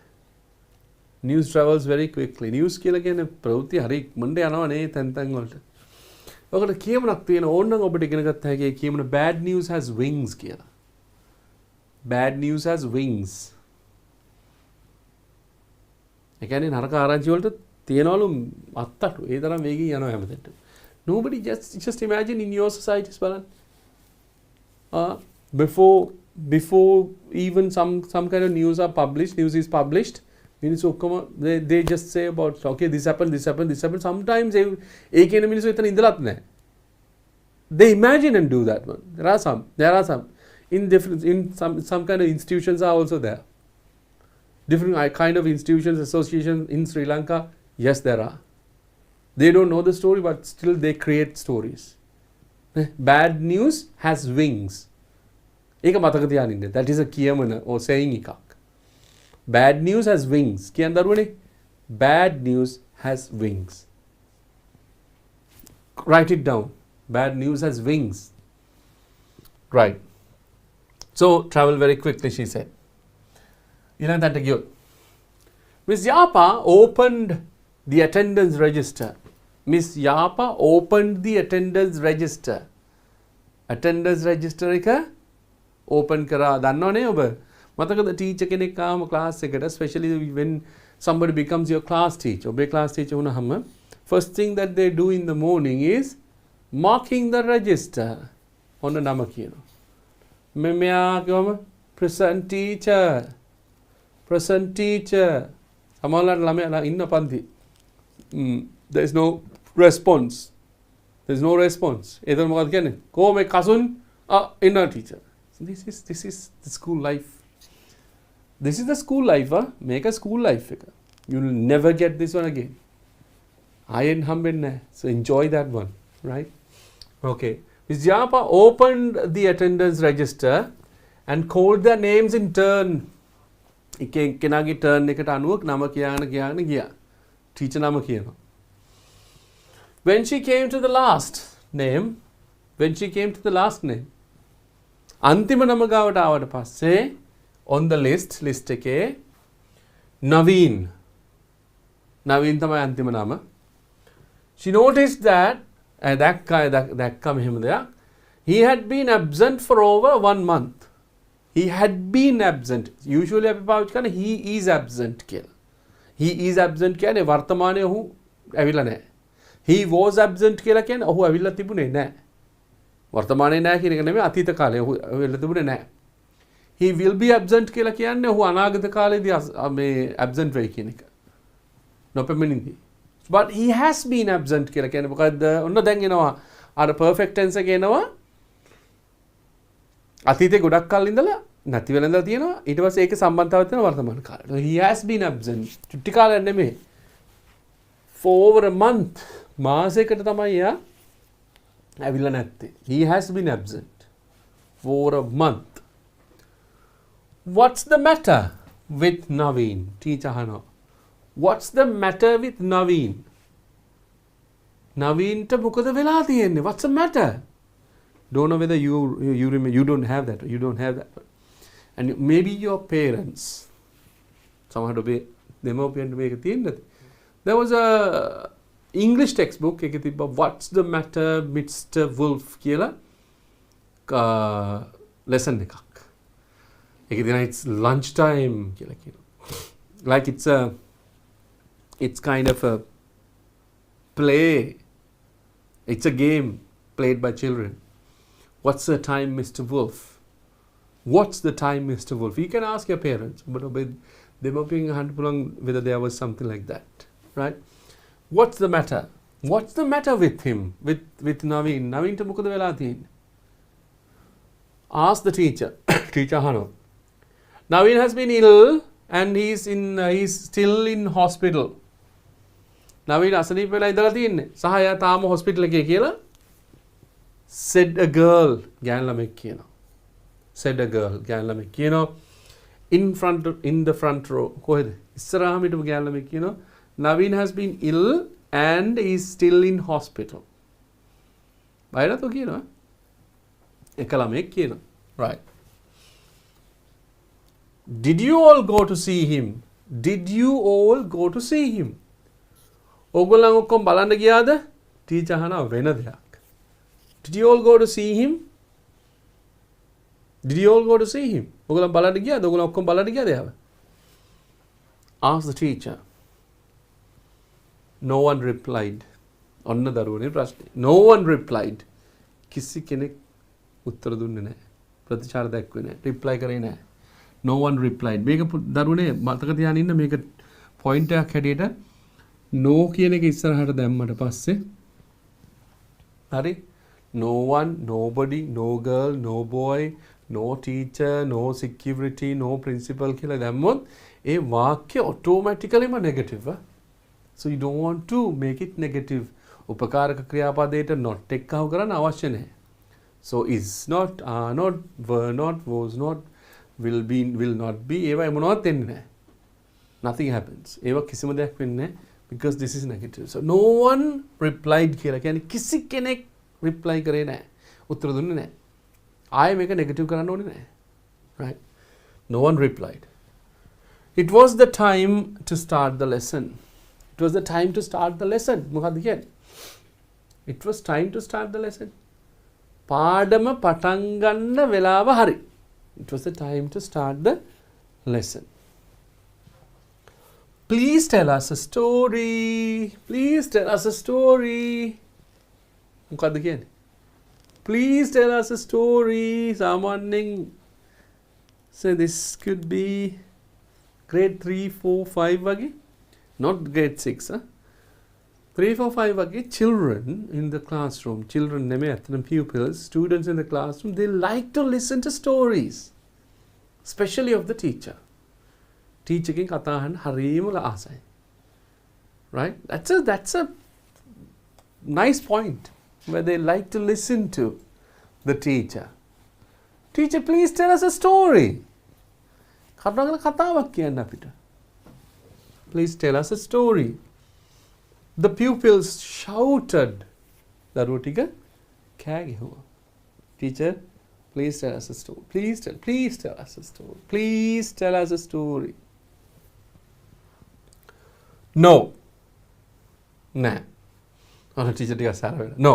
News travels very quickly. News කියලා කියන්නේ ප්‍රවෘත්ති හරි ඉක්මනට යනවා නේ තැන් වලට. ඔකට කියමනක් තියෙන ඕනනම් ඔබට ඉගෙන ගත්ත හැකි කියමන bad news has wings කියලා. Bad news has wings. ඒ කියන්නේ නරක ආරංචි වලට තියනවලු අත්තටු. ඒ තරම් වේගයෙන් යනවා හැමතැනට. Nobody just imagine in your societies බලන්න. Before even some kind of news is published, they just say about okay this happened. Sometimes they imagine and do that one. There are some in some kind of institutions are also there. Different kind of institutions, associations in Sri Lanka, yes there are. They don't know the story but still they create stories. Bad news has wings. ඒක මතක තියාගන්න ඉන්න. That is a කියමන or saying එකක්. Bad news has wings. කියන්න දරුවනේ. Bad news has wings. Write it down. Bad news has wings. Right. So travel very quickly, she said. ඊළඟට ගියොත්. Miss Yapa opened the attendance register. Miss Yapa opened the attendance register. Attendance register එක open කරා දන්නවනේ ඔබ මතකද teacher කෙනෙක් ආවම class එකට especially when somebody becomes your class teacher ඔබේ class teacher වුණාම first thing that they do in the morning is marking the register ඔන්න නම කියනවා මෙයා කිව්වම present teacher සමහරවිට ළමයා ඉන්න පන්ති there is no response එතන මොකක්ද කියන්නේ කොහොම කසුන් ඉන්න teacher. This is the school life. This is the school life, huh? Make a school life. You will never get this one again. I ain't humbin. So enjoy that one, right? Okay. Miss Yapa opened the attendance register and called their names in turn. කෙනාගේ turn එකට අනුව නම කියන්න ගියා. Teacher නම කියනවා. When she came to the last name, අන්තිම නම ගාවට ආවට පස්සේ on the list එකේ නවීන් තමයි අන්තිම නම. She noticed that දැක්කම එහෙම දෙයක්. He had been absent for over 1 month. He had been absent. Usually අපි පාවිච්චි කරන්නේ he is absent කියලා. He is absent කියන්නේ වර්තමානයේ ඔහු ඇවිල්ලා නැහැ. He was absent කියලා කියන්නේ ඔහු ඇවිල්ලා තිබුණේ නැහැ. වර්තමානයේ නැහැ කියන එක නෙමෙයි අතීත කාලේ ඔහු වෙලා තිබුණේ නැහැ. He will be absent කියලා කියන්නේ ඔහු අනාගත කාලේදී මේ absent වෙයි කියන එක. නොපෙමිණිදී. But he has been absent කියලා කියන්නේ මොකද්ද? ඔන්න දැන් එනවා අර perfect tense එක එනවා. අතීතේ ගොඩක් කල් ඉඳලා නැති වෙලා ඉඳලා තියෙනවා. ඊට පස්සේ ඒකේ සම්බන්ධතාවයක් තියෙනවා වර්තමාන කාලේට. He has been absent. චුට්ටි කාලයක් නෙමෙයි. For over a month. මාසයකට තමයි යා ඇවිල්ලා නැත්තේ. He has been absent for a month. What's the matter with Naveen? Teacher අහනවා. What's the matter with Naveen? නවීන්ට මොකද වෙලා තියෙන්නේ? What's the matter? Don't know whether you remember. You don't have that. And maybe your parents. සමහරවිට ඔබේ දෙමව්පියන්ට මේක තියෙන්නද? There was a English textbook එකේ තිබ්බා What's the matter Mr. Wolf කියලා lesson එකක්. ඒකේ තියෙනවා it's lunch time කියලා කියනවා. Like it's kind of a play. It's a game played by children. What's the time Mr. Wolf? What's the time Mr. Wolf? You can ask your parents, but they might be whether there was something like that, right? What's the matter? What's the matter with him? With Naveen? Naveen to මොකද වෙලා තියෙන්නේ? Ask the teacher. Teacher Hano. Naveen has been ill and he's still in hospital. Naveen අසනීප වෙලා ඉඳලා තින්නේ. සහ එයා තාම hospital එකේ කියලා said a girl ගෑනු ළමෙක් කියනවා. said a girl ගෑනු ළමෙක් කියනවා. in the front row කොහෙද? ඉස්සරහාම හිටපු ගෑනු ළමෙක් කියනවා Naveen has been ill and is still in hospital. බයරතෝ කියනවා. එක ළමෙක් කියනවා. Right. Did you all go to see him? Did you all go to see him? ඕගොල්ලන් ඔක්කොම බලන්න ගියාද? ටීචර් අහනවා වෙන දෙයක්. Did you all go to see him? Did you all go to see him? ඕගොල්ලන් බලන්න ගියාද? ඕගොල්ලන් ඔක්කොම බලන්න ගියාද එයාව? Ask the teacher. No one replied. ඔන්න දරුවනේ ප්‍රශ්නේ. No one replied. කිසි කෙනෙක් උත්තර දුන්නේ නැහැ. ප්‍රතිචාර දක්වන්නේ නැහැ. reply කරේ නැහැ. No one replied. මේක දරුවනේ මතක තියාගෙන ඉන්න මේක point එකක් හැටියට no කියන එක ඉස්සරහට දැම්මට පස්සේ හරි no one, nobody, no girl, no boy, no teacher, no security, no principal කියලා දැම්මොත් ඒ වාක්‍ය automaticallyම negative. So you don't want to make it negative. උපකාරක ක්‍රියාපදයට not එක්කව කරන්න අවශ්‍ය නැහැ. So is not, are not, were not, was not, will be, will not be. ඒවා මොනවත් වෙන්නේ නැහැ. Nothing happens. ඒවා කිසිම දෙයක් වෙන්නේ නැහැ because this is negative. So no one replied කියලා කියන්නේ කිසි කෙනෙක් reply කරේ නැහැ. උත්තර දුන්නේ නැහැ. ආයෙ මේක negative කරන්න ඕනේ නැහැ. Right? No one replied. It was the time to start the lesson. It was the time to start the lesson. මොකක්ද කියන්නේ? It was time to start the lesson. පාඩම පටන් ගන්න වෙලාව හරි. It was the time to start the lesson. Please tell us a story. Please tell us a story. මොකක්ද කියන්නේ? Please tell us a story. සාමාන්‍යයෙන් so this could be grade 3, 4, 5 වගේ. Not grade 6. 3, 4, 5 වගේ children in the classroom. Children නෙමෙයි අතන pupils. Students in the classroom. They like to listen to stories. Especially of the teacher. Teacher ගෙන් කතා අහන්න හරියම ආසයි. Right? That's a nice point where they like to listen to the teacher. Teacher, please tell us a story. කතාවක කතාවක් කියන්න අපිට. Please tell us a story. The pupils shouted. දරුවෝ ටික කෑ ගැහුවා. Teacher, please tell us a story. Please tell us a story. Please tell us a story. No. Nah. Oh, teacher ටික සාර වෙනවා. No.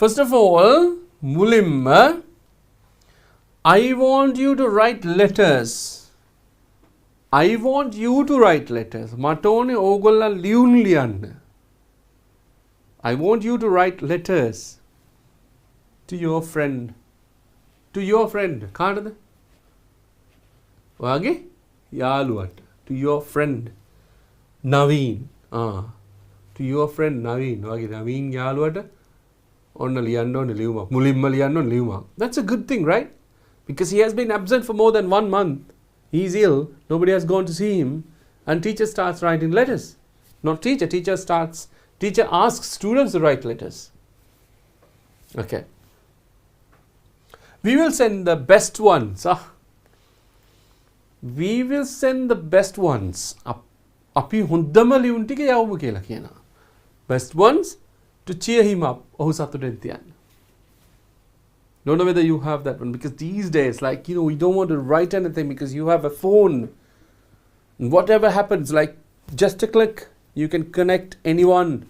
First of all, මුලින්ම I want you to write letters. I want you to write letters. මට ඕනේ ඕගොල්ලන් ලියුම් ලියන්න. I want you to write letters to your friend. To your friend. කාටද? ඔයාගේ යාළුවට. To your friend. Naveen. To your friend Naveen. ඔයාගේ Naveen යාළුවට ඔන්න ලියන්න ඕනේ ලියුමක්. මුලින්ම ලියන්න ඕනේ ලියුමක්. That's a good thing, right? Because he has been absent for more than 1 month. He is ill. Nobody has gone to see him. And teacher starts writing letters. Not teacher. Teacher asks students to write letters. Okay. We will send the best ones. We will send the best ones. අපි හොඳම ලියුම් ටික යවමු කියලා කියනවා. Best ones to cheer him up. ඔහු සතුටෙන් තියන්න. Don't know whether you have that one because these days, like, you know, we don't want to write anything because you have a phone. And whatever happens, like, just a click, you can connect anyone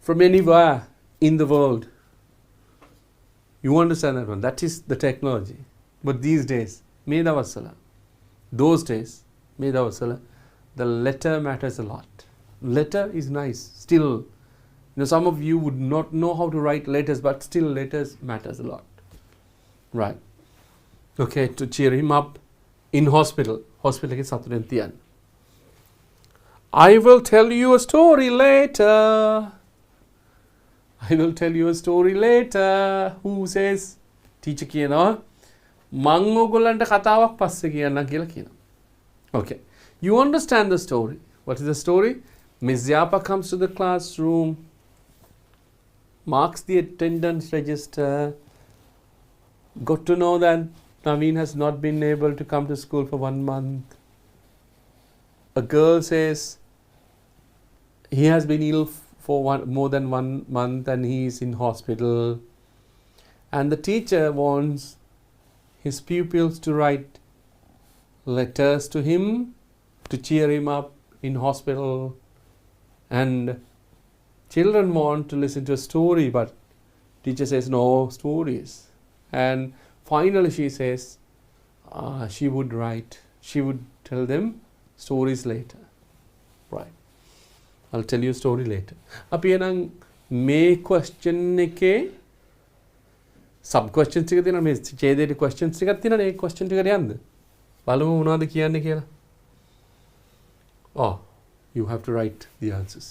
from anywhere in the world. You understand that one? That is the technology. But these days, those days, the letter matters a lot. Letter is nice. Still, you know, some of you would not know how to write letters, but still letters matters a lot. Right. Okay, to cheer him up in hospital. Hospital ke saturen tiyan. I will tell you a story later. I will tell you a story later. Who says? Teacher කියනවා මං ඔයගොල්ලන්ට කතාවක් පස්සේ කියන්නම් කියලා කියනවා. Okay. You understand the story. What is the story? Miss Yapa comes to the classroom, marks the attendance register, got to know that Naveen has not been able to come to school for 1 month. A girl says he has been ill for more than 1 month and he is in hospital. And the teacher wants his pupils to write letters to him to cheer him up in hospital. And children want to listen to a story, but teacher says no stories. And finally she says she would tell them stories later. Right. I'll tell you a story later. අපි එනම් මේ question එකේ sub questions ටික තියෙනවා. මේ ඡේදයේ questions ටිකක් තියෙනවා. ඒ question ටිකට යන්න. බලමු මොනවද කියන්නේ කියලා. Oh, you have to write the answers.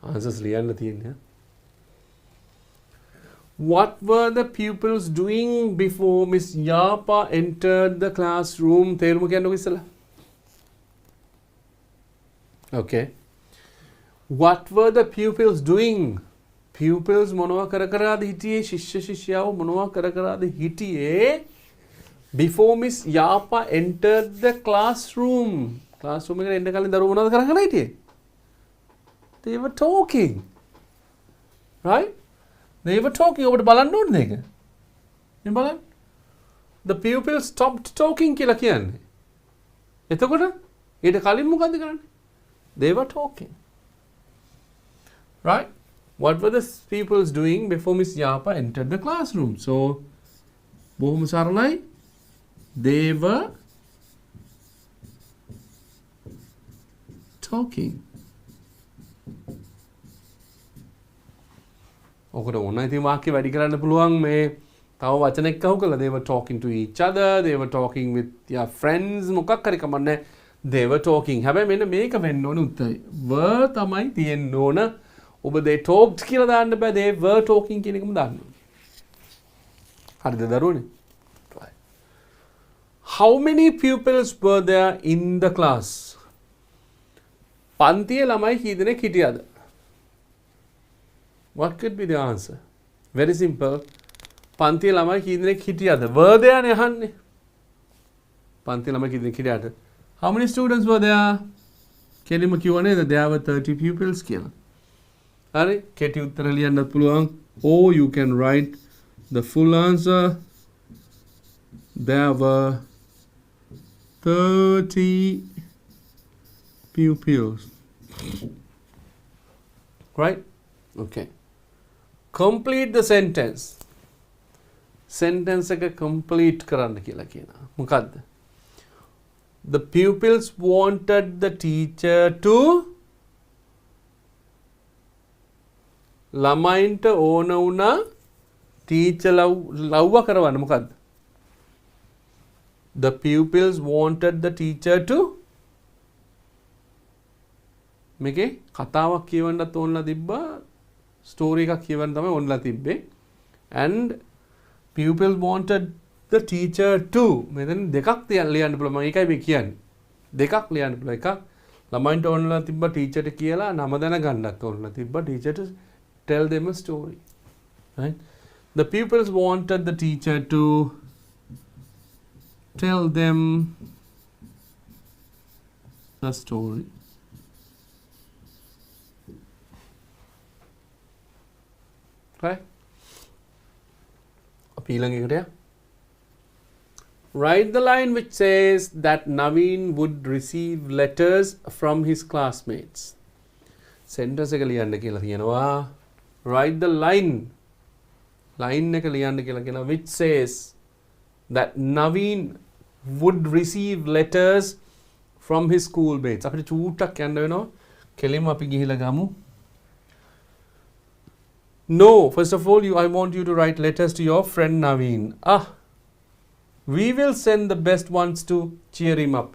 Answers ලියන්න තියෙන්නේ. What were the pupils doing before Miss Yapa entered the classroom? තේරුම කියන්නකෝ ඉස්සලා. Okay. What were the pupils doing? Pupils මොනවා කර කරාද හිටියේ? ශිෂ්‍ය ශිෂ්‍යාව මොනවා කර කරාද හිටියේ? Before Miss Yapa entered the classroom. Classroom එකට එන්න කලින් දරුවෝ මොනවද කරගෙන හිටියේ? They were talking. Right? They were talking. ඔබට බලන්න ඕනේ මේක. මේ බලන්න. The pupils stopped talking කියලා කියන්නේ. එතකොට ඊට කලින් මොකද්ද කරන්නේ? They were talking. Right? What were the pupils doing before Miss Yapa entered the classroom? So, බොහොම සරලයි. They were talking. ඔකට ඕන ඉතින් වාක්‍ය වැඩි කරන්න පුළුවන් මේ තව වචනයක් අහු කළා. They were talking to each other. They were talking with their friends. මොකක් හරි කමන්නේ. They were talking. හැබැයි මෙන්න මේක වෙන්න ඕන උත්තරේ. were තමයි තියෙන්න ඕන. ඔබ they talked කියලා දාන්න බෑ. They were talking කියන එකම දාන්න ඕන. හරිද දරුවනේ? Right. How many pupils were there in the class? පන්තියේ ළමයි කී දෙනෙක් හිටියද? What could be the answer? Very simple. පන්තියේ ළමයි කී දෙනෙක් හිටියද? were there නේ අහන්නේ. පන්තියේ ළමයි කී දෙනෙක් හිටියද? How many students were there? කෙලිම කිව්ව නේද? There were 30 pupils කියලා. හරි? කෙටි උත්තර ලියන්නත් පුළුවන්. Or you can write the full answer. There were 30 pupils. Right? Okay. Complete the sentence. Sentence එක complete කරන්න කියලා කියනවා. මොකද්ද? The pupils wanted the teacher to ළමයින්ට ඕන වුණා teacher ලව්ව කරවන්න මොකද්ද? The pupils wanted the teacher to මේකේ කතාවක් කියවන්නත් ඕනලා තිබ්බා ස්ටෝරි එකක් කියවන්න තමයි ඕනලා තිබ්බේ and pupils wanted the teacher to මෙතන දෙකක් ලියන්න පුළුවන් මම ඒකයි මේ කියන්නේ දෙකක් ලියන්න පුළුවන් එකක් ළමයින්ට ඕනලා තිබ්බා ටීචර්ට කියලා නම දැනගන්නත් ඕනලා තිබ්බා teacher to tell them a story, right? The pupils wanted the teacher to tell them a story. Right? Appealing area. Write the line which says that Naveen would receive letters from his classmates. Sentence එක ලියන්න කියලා කියනවා. Write the line. Line එක ලියන්න කියලා කියනවා which says that Naveen would receive letters from his schoolmates. අපිට චූට්ටක් යන්න වෙනවා. කෙලින්ම අපි ගිහිලා ගමු. No, first of all, I want you to write letters to your friend Naveen. We will send the best ones to cheer him up.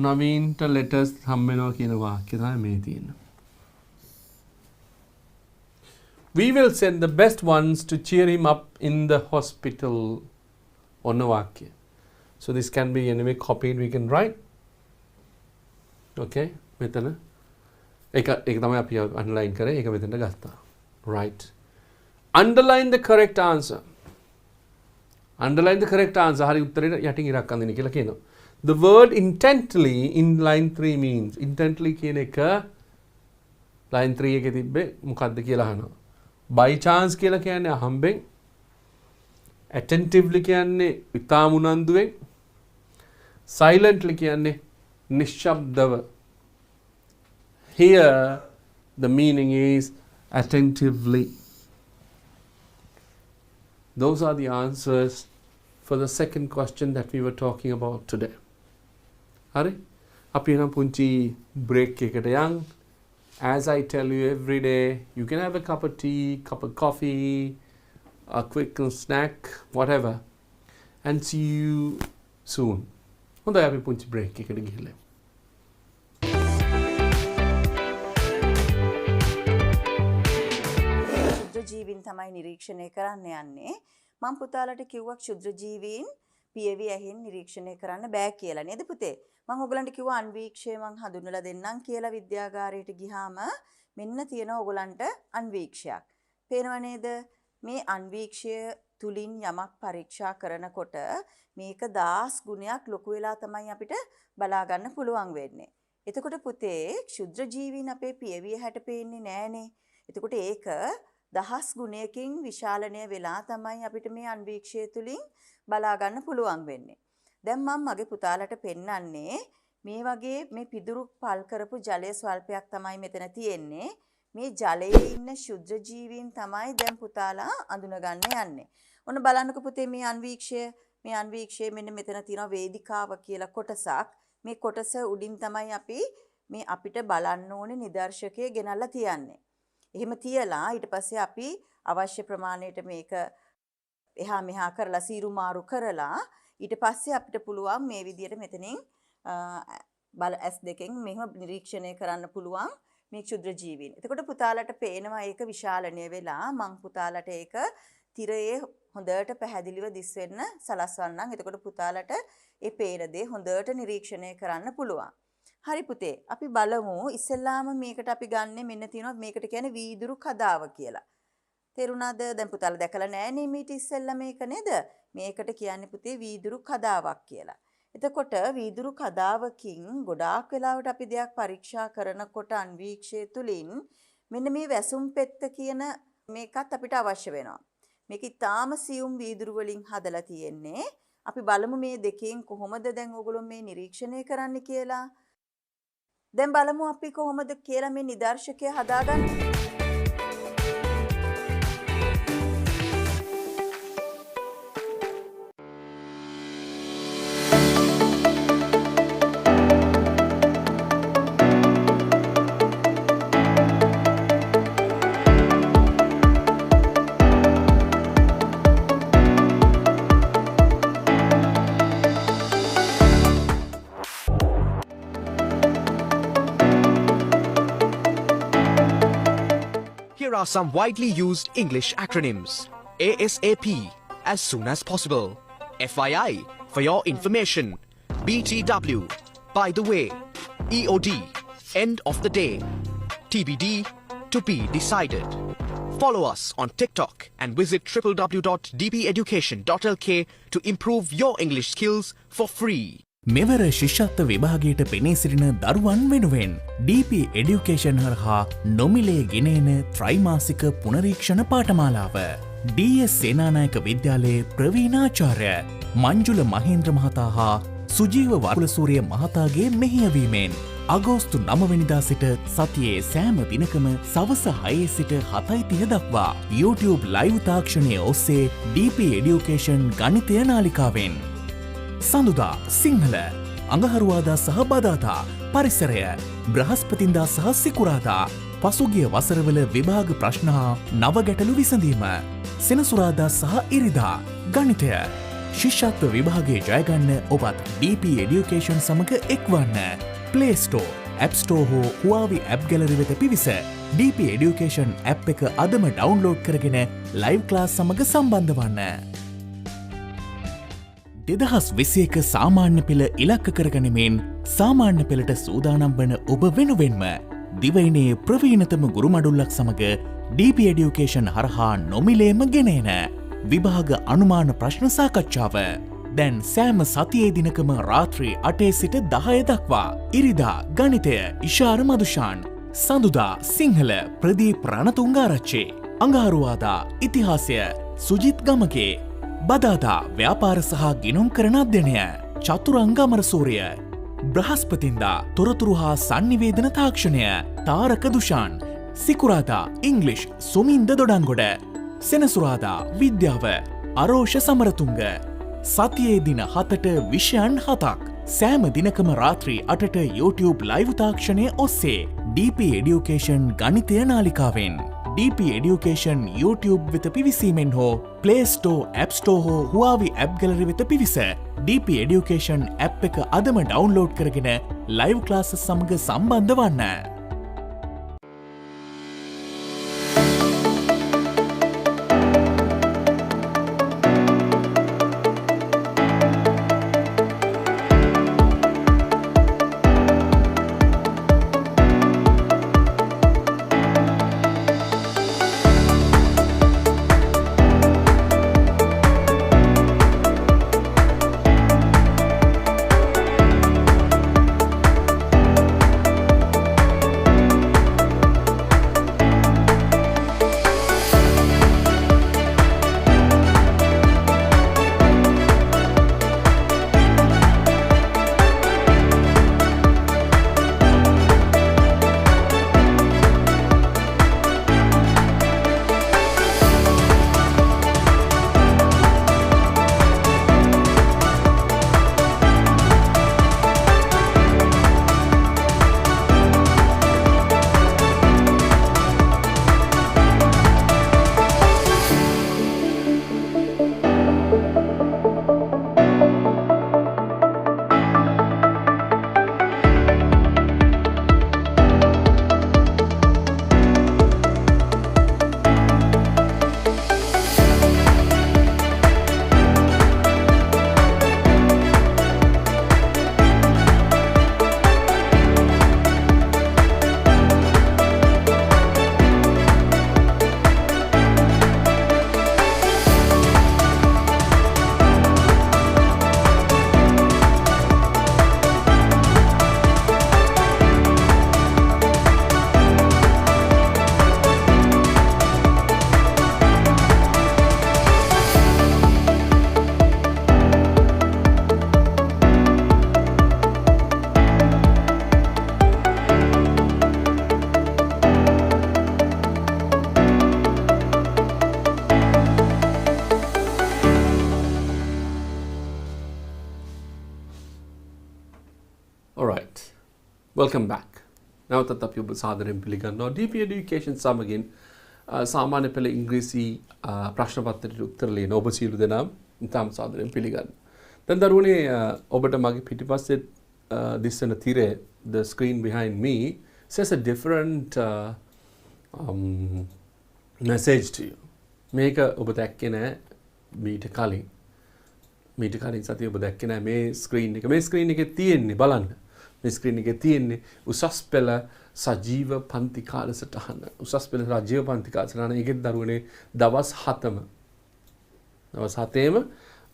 Naveen to letters හම්බ වෙනවා කියන වාක්‍යය තමයි මේ තියෙන්නේ. We will send the best ones to cheer him up in the hospital. ඔන්න වාක්‍ය. So this can be anyway copied, we can write. Okay, මෙතන ඒක තමයි අපි underline කරේ. ඒක මෙතනට ගත්තා. Right. Underline the correct answer. Underline the correct answer. හරි උත්තරේ යටින් ඉරක් අඳින්න කියලා කියනවා. The word intently in line 3 means. Intently කියන එක line 3 එකේ තිබ්බේ මොකක්ද කියලා අහනවා. By chance කියලා කියන්නේ අහම්බෙන්. Attentively කියන්නේ ඉතාම උනන්දුවෙන්. Silently කියන්නේ නිශ්ශබ්දව. Here the meaning is attentively. Those are the answers for the second question that we were talking about today. Hari? Api එනම් පුංචි break එකකට යන්. As I tell you every day, you can have a cup of tea, cup of coffee, a quick snack, whatever, and see you soon. හොඳයි අපි පුංචි break එකකට ගිහිල්ලා. ජීවීන් තමයි නිරීක්ෂණය කරන්න යන්නේ. මම පුතාලට කිව්වා ක්ෂුද්‍ර ජීවීන් පියවි ඇහින් නිරීක්ෂණය කරන්න බෑ කියලා නේද පුතේ? මම ඔයගලන්ට කිව්වා අන්වීක්ෂය මම හඳුන්වලා දෙන්නම් කියලා විද්‍යාගාරයට ගියාම මෙන්න තියෙන ඔයගලන්ට අන්වීක්ෂයක්. පේනව නේද? මේ අන්වීක්ෂය තුලින් යමක් පරීක්ෂා කරනකොට මේක 10 ගුණයක් ලොකු වෙලා තමයි අපිට බලා ගන්න පුළුවන් වෙන්නේ. එතකොට පුතේ ක්ෂුද්‍ර ජීවීන් අපේ පියවිය හැට පේන්නේ නෑනේ. එතකොට ඒක 10 ගුණයකින් විශාලණය වෙලා තමයි අපිට මේ අන්වීක්ෂය තුලින් බලා ගන්න පුළුවන් වෙන්නේ. දැන් මම මගේ පුතාලට පෙන්නන්නේ මේ වගේ මේ පිදුරු පල් කරපු ජලය ස්වල්පයක් තමයි මෙතන තියෙන්නේ. මේ ජලයේ ඉන්න ශුද්ධ ජීවීන් තමයි දැන් පුතාලා අඳුන ගන්න යන්නේ. ඔන්න බලන්නකෝ පුතේ මේ අන්වීක්ෂය මෙන්න මෙතන තියෙනවා වේදිකාව කියලා කොටසක්. මේ කොටස උඩින් තමයි අපි මේ අපිට බලන්න ඕනේ නිදර්ශකයේ ගෙනල්ලා තියන්නේ. එහෙම තියලා ඊට පස්සේ අපි අවශ්‍ය ප්‍රමාණයට මේක එහා මෙහා කරලා සීරු මාරු කරලා ඊට පස්සේ අපිට පුළුවන් මේ විදියට මෙතනින් S දෙකෙන් මෙහෙම නිරීක්ෂණය කරන්න පුළුවන් මේ ක්ෂුද්‍ර ජීවීන්. එතකොට පුතාලට පේනවා ඒක විශාලණය වෙලා මං පුතාලට ඒක තිරයේ හොඳට පැහැදිලිව දිස් වෙන්න සලස්වන්නම්. එතකොට පුතාලට ඒ පේන දේ හොඳට නිරීක්ෂණය කරන්න පුළුවන්. හරි පුතේ අපි බලමු ඉස්සෙල්ලාම මේකට අපි ගන්නෙ මෙන්න තියෙනවා මේකට කියන්නේ වීදුරු කදාව කියලා. තේරුණාද? දැන් පුතාලා දැකලා නෑනේ මීට ඉස්සෙල්ලා මේක නේද? මේකට කියන්නේ පුතේ වීදුරු කදාවක් කියලා. එතකොට වීදුරු කදාවකින් ගොඩාක් වෙලාවට අපි දෙයක් පරීක්ෂා කරනකොට අන්වීක්ෂය තුලින් මෙන්න මේ වැසුම් පෙත්ත කියන මේකත් අපිට අවශ්‍ය වෙනවා. මේක ඊටාම සියුම් වීදුරු වලින් හදලා තියෙන්නේ. අපි බලමු මේ දෙකෙන් කොහොමද දැන් ඕගොල්ලෝ මේ නිරීක්ෂණය කරන්න කියලා. දැන් බලමු අපි කොහොමද කියලා මේ නිදර්ශකය හදාගන්නේ. Here are some widely used English acronyms. ASAP, as soon as possible. FYI, for your information. BTW, by the way. EOD, end of the day. TBD, to be decided. Follow us on TikTok and visit www.dpeducation.lk to improve your English skills for free. මෙවර ශිෂ්‍යත්ව විභාගයට පෙනී සිටින දරුවන් වෙනුවෙන් DP Education හරහා නොමිලේ ගෙනෙන ත්‍රයිමාසික පුනරීක්ෂණ පාඨමාලාව DS Senanayake විද්‍යාලයේ ප්‍රවීණාචාර්ය මංජුල මහේන්ද්‍ර මහතා හා සුජීව වරුලසූරිය මහතාගේ මෙහෙයවීමෙන් අගෝස්තු 9 වෙනිදා සිට සතියේ සෑම දිනකම සවස 6 සිට 7:30 දක්වා YouTube live තාක්ෂණයේ ඔස්සේ DP Education ගණිතය නාලිකාවෙන් සඳුදා සිංහල අඟහරුවාදා සහ බදාදා පරිසරය බ්‍රහස්පතින්දා සහ සිකුරාදා පසුගිය වසරවල විභාග ප්‍රශ්න හා නව ගැටලු විසඳීම සෙනසුරාදා සහ ඉරිදා ගණිතය ශිෂ්‍යත්ව විභාගයේ ජයගන්න ඔබත් DP Education සමග එක්වන්න Play Store, App Store හෝ Huawei App Gallery වෙත පිවිස DP Education app එක අදම ඩවුන්ලෝඩ් කරගෙන ලයිව් ක්ලාස් සමග සම්බන්ධ වන්න. 2021 සාමාන්‍ය පෙළ ඉලක්ක කරගනිමින් සාමාන්‍ය පෙළට සූදානම් වන ඔබ වෙනුවෙන්ම දිවයිනේ ප්‍රවීණතම ගුරු මඩුල්ලක් සමග DP Education හරහා නොමිලේම ගෙනෙන විභාග අනුමාන ප්‍රශ්න සාකච්ඡාව දැන් සෑම සතියේ දිනකම රාත්‍රී 8 සිට 10 දක්වා ඉරිදා ගණිතය ඉෂාර මදුෂාන් සඳුදා සිංහල ප්‍රදීප් රණතුංගාරච්චි අඟහරුවාදා ඉතිහාසය සුජිත් ගමගේ බදාදා ව්‍යාපාර සහ ගිණුම් කරන අධ්‍යයනය චතුරංග අමරසූරිය බ්‍රහස්පතින්දා තොරතුරු හා සංනිවේදන තාක්ෂණය තාරක දුෂාන් සිකුරාදා ඉංග්ලිෂ් සුමින්ද දොඩංගොඩ සෙනසුරාදා විද්‍යාව අරෝෂ සමරතුංග සතියේ දින 7ට විෂයන් 7ක් සෑම දිනකම රාත්‍රී 8ට YouTube ලයිව් තාක්ෂණය ඔස්සේ DP Education ගණිතය නාලිකාවෙන් DP Education YouTube වෙත පිවිසීමෙන් හෝ Play Store App Store හෝ Huawei App Gallery වෙත පිවිස DP Education app එක අදම ඩවුන්ලෝඩ් කරගෙන ලයිව් ක්ලාසස් සමග සම්බන්ධ වන්න. Welcome back. නැවතත් අපි ඔබ සාදරයෙන් පිළිගන්නවා DP Education සමගින් සාමාන්‍ය පෙළ ඉංග්‍රීසි ප්‍රශ්න පත්‍රයට උත්තර ලියන ඔබ සියලු දෙනාම ඉතාම සාදරයෙන් පිළිගන්නවා. දැන් දරුවනේ ඔබට මගේ පිටිපස්සේ දිස්සන තිරේ the screen behind me says a different message to you. මේක ඔබ දැක්කේ නැහැ මීට කලින් සතිය ඔබ දැක්කේ නැහැ මේ ස්ක්‍රීන් එක. මේ ස්ක්‍රීන් එකේ තියෙන්නේ බලන්න. මේ ස්ක්‍රීන් එකේ තියෙන්නේ උසස් පෙළ සජීව පන්ති කාලසටහන. උසස් පෙළ සජීව පන්ති කාලසටහන. ඒකෙත් දරුවනේ දවස් 7ම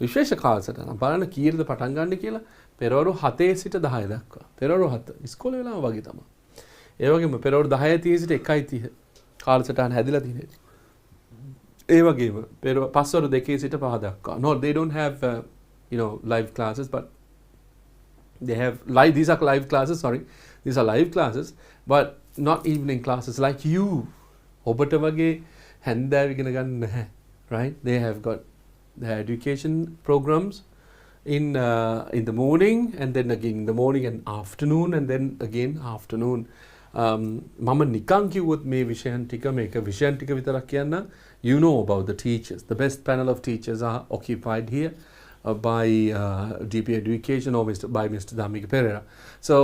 විශේෂ කාලසටහන. බලන්න කීයද පටන් ගන්න කියලා. පෙරවරු 7 සිට 10 දක්වා. පෙරවරු 7 ඉස්කෝලේ වෙලාව වගේ තමයි. ඒ වගේම පෙරවරු 10:30 සිට 1:30 කාලසටහන හැදිලා තියෙනවා. ඒ වගේම පස්වරු 2 සිට 5 දක්වා. No, they don't have live classes, but they have these are live classes, these are live classes, but not evening classes like you. ඔබට වගේ හැන්දෑව ඉගෙන ගන්න නැහැ, right? They have got their education programs in the morning, and then again in the morning and afternoon, and then again afternoon. මම නිකන් කිව්වොත් මේ විෂයන් ටික මේක විෂයන් ටික විතරක් කියන්න, you know about the teachers. The best panel of teachers are occupied here by DP Education or by Mr. Dhamika Pereira. So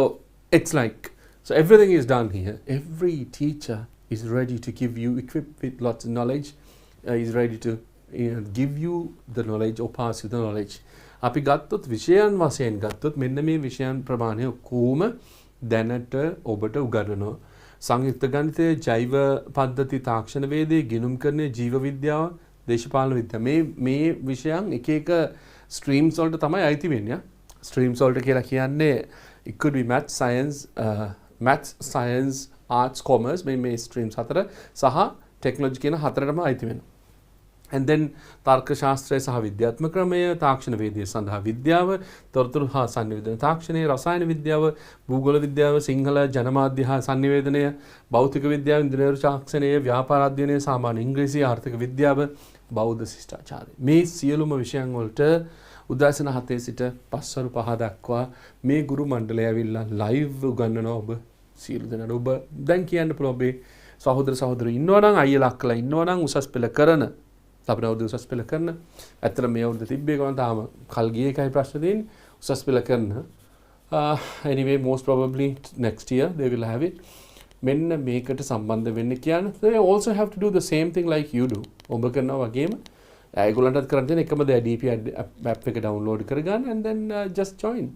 it's like, so everything is done here. Every teacher is ready to give you, equipped with lots of knowledge, is ready to give you the knowledge or pass you the knowledge. අපි ගත්තොත් විෂයන් වශයෙන් ගත්තොත් මෙන්න මේ විෂයන් ප්‍රමාණය ඔක්කොම දැනට ඔබට උගන්වනවා. සංයුක්ත ගණිතය, ජෛව පද්ධති තාක්ෂණ වේදය, ගිණුම් කරණය, ජීව විද්‍යාව, දේශපාලන විද්‍යාව, මේ විෂයන් එක එක ස්ට්‍රීම්ස් වලට තමයි අයිති වෙන්නේ. ස්ට්‍රීම්ස් වලට කියලා කියන්නේ it could be maths, science, arts, commerce, මේ ස්ට්‍රීම්ස් හතර සහ ටෙක්නොලොජි කියන හතරටම අයිති වෙනවා. and then තර්ක ශාස්ත්‍රය සහ විද්‍යාත්මක ක්‍රමය, තාක්ෂණ වේදය සඳහා විද්‍යාව, තොරතුරු හා සංනිවේදන තාක්ෂණය, රසායන විද්‍යාව, භූගෝල විද්‍යාව, සිංහල ජනමාධ්‍ය හා සංනිවේදනය, භෞතික විද්‍යාව, ඉන්ජිනේරු තාක්ෂණය, ව්‍යාපාර අධ්‍යයනය, සාමාන්‍ය ඉංග්‍රීසි, ආර්ථික විද්‍යාව, බෞද්ධ ශිෂ්ටාචාරය. මේ සියලුම විෂයන් වලට උදෑසන 7 සිට පස්වරු 5 දක්වා මේ ගුරු මණ්ඩලය ඇවිල්ලා ලයිව් උගන්වනවා ඔබ සියලු දෙනාට. ඔබ දැන් කියන්න පුළුවන් ඔබේ සහෝදර සහෝදරයෝ ඉන්නවා නම්, අයියලා අක්කලා ඉන්නවා නම්, උසස් පෙළ කරන ලබන උසස් පෙළ කරන, ඇත්තට මේ අවුරුද්ද තිබ්බේ ගමන් තාම කල් ගියේ එකයි ප්‍රශ්න තියෙන්නේ. උසස් පෙළ කරන anyway most probably next year they will have it. මෙන්න මේකට සම්බන්ධ වෙන්න කියන්නේ they also have to do the same thing like you do. ඔබ කරනවා වගේම ඒගොල්ලන්ටත් කරන්න තියෙන එකම දේ DP app එක download කරගන්න and then just join.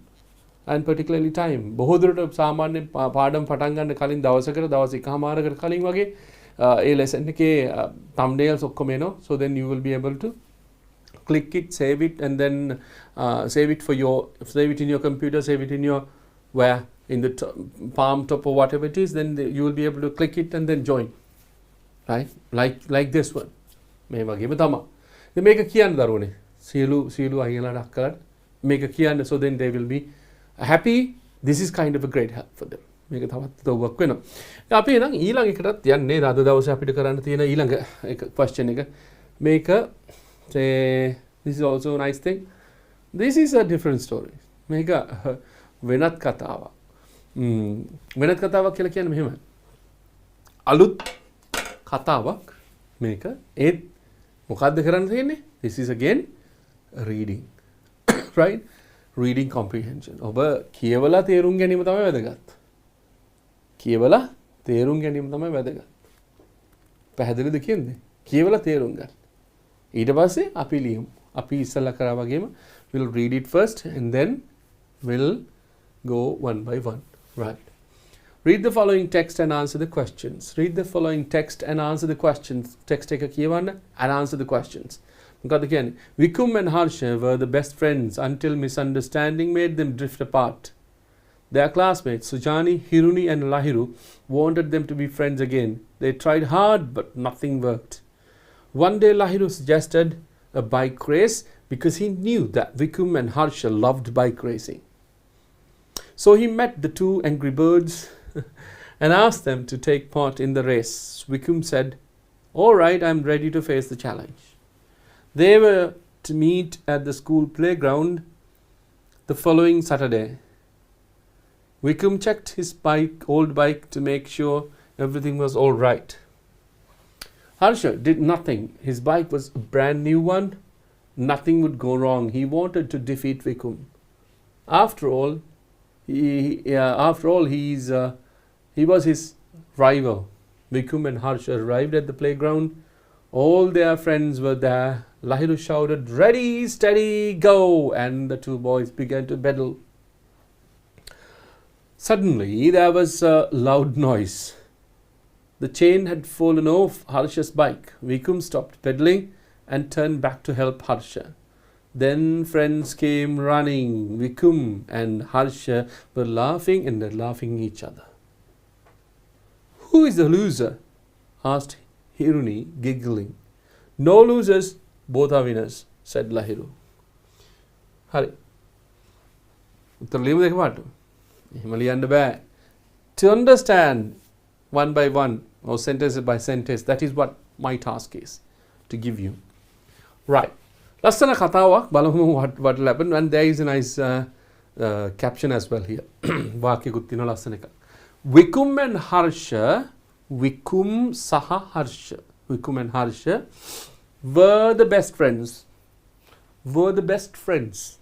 and particularly time. බොහෝ දුරට සාමාන්‍ය පාඩම් පටන් ගන්න කලින් දවස් එකමාරකට කලින් වගේ ඒ lesson එකේ thumbnails ඔක්කොම එනවා. So then you will be able to click it, save it, and then save it in your computer, save it in your in the palm top or whatever it is. Then you will be able to click it and then join, right? Like this one. මේ වගේම තමයි. ඉතින් මේක කියන්න දරුවනේ. සියලු අයියලාට අක්කලාට මේක කියන්න, so then they will be happy. This is kind of a great help for them. මේක තවත් උදව්වක් වෙනවා. අපි එහෙනම් ඊළඟ එකටත් යන්නේ. අද දවසේ අපිට කරන්න තියෙන ඊළඟ එක question එක. මේක this is also a nice thing. This is a different story. මේක වෙනත් කතාවක්. වෙනත් කතාවක් කියලා කියන්නේ මෙහෙමයි. අලුත් කතාවක් මේක. ඒත් මොකද්ද කරන්න තියෙන්නේ? This is again reading. right? Reading comprehension. ඔබ කියවලා තේරුම් ගැනීම තමයි වැදගත්. කියවලා තේරුම් ගැනීම තමයි වැදගත්. පැහැදිලිද කියන්නේ? කියවලා තේරුම් ගන්න. ඊට පස්සේ අපි ලියමු. අපි ඉස්සලා කරා වගේම we'll read it first and then we'll go one by one. Right. Read the following text and answer the questions. Read the following text and answer the questions. Text එක කියවන්න and answer the questions. මොකද කියන්නේ? Vikum and Harsha were the best friends until misunderstanding made them drift apart. Their classmates Sujani, Hiruni and Lahiru wanted them to be friends again. They tried hard but nothing worked. One day Lahiru suggested a bike race because he knew that Vikum and Harsha loved bike racing. So he met the two angry birds and asked them to take part in the race. Vikum said, "All right, I'm ready to face the challenge." They were to meet at the school playground the following Saturday. Vikum checked his old bike to make sure everything was all right. Harsha did nothing. His bike was a brand new one. Nothing would go wrong. He wanted to defeat Vikum. After all, he was his rival. Vikum and Harsha arrived at the playground. All their friends were there. Lahiru shouted, "Ready, steady, go!" and the two boys began to pedal. Suddenly, there was a loud noise. The chain had fallen off Harsha's bike. Vikum stopped pedaling and turned back to help Harsha. Then friends came running. Vikum and Harsha were laughing and laughing at each other. "Who is the loser?" asked Hiruni, giggling. "No losers, both are winners," said Lahiru. Hari. උත්තර ලියමු දෙක පාට. එහෙම ලියන්න බෑ. To understand one by one or sentence by sentence, that is what my task is to give you. Right. ලස්සන කතාවක් බලමු what will happen, and there is a nice caption as well here. වාක්‍යකුත් තියෙනවා ලස්සන එකක්. Vikum and Harsha, Vikum saha Harsha, Vikum and Harsha were the best friends. Were the best friends.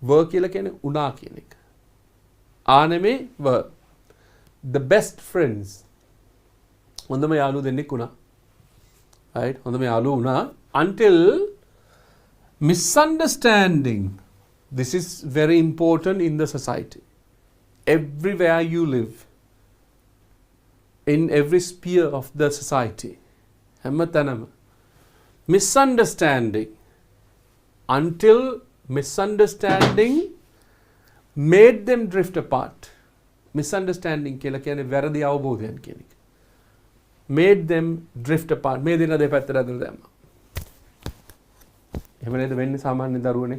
Were කියලා කියන්නේ උනා කියන එක. ආ නෙමෙයි were. The best friends. හොඳම යාළුවෝ දෙන්නෙක් වුණා. right හොඳම යාළුවෝ වුණා until misunderstanding. This is very important in the society. Everywhere you live, in every sphere of the society, හැමතැනම misunderstanding, until misunderstanding made them drift apart. Misunderstanding කියලා කියන්නේ වැරදි අවබෝධයන් කියන එක. Made them drift apart. මේ දෙන දෙපැත්තට ඇදලා දැම්මා. එහෙම නේද වෙන්නේ සාමාන්‍ය දරුවනේ?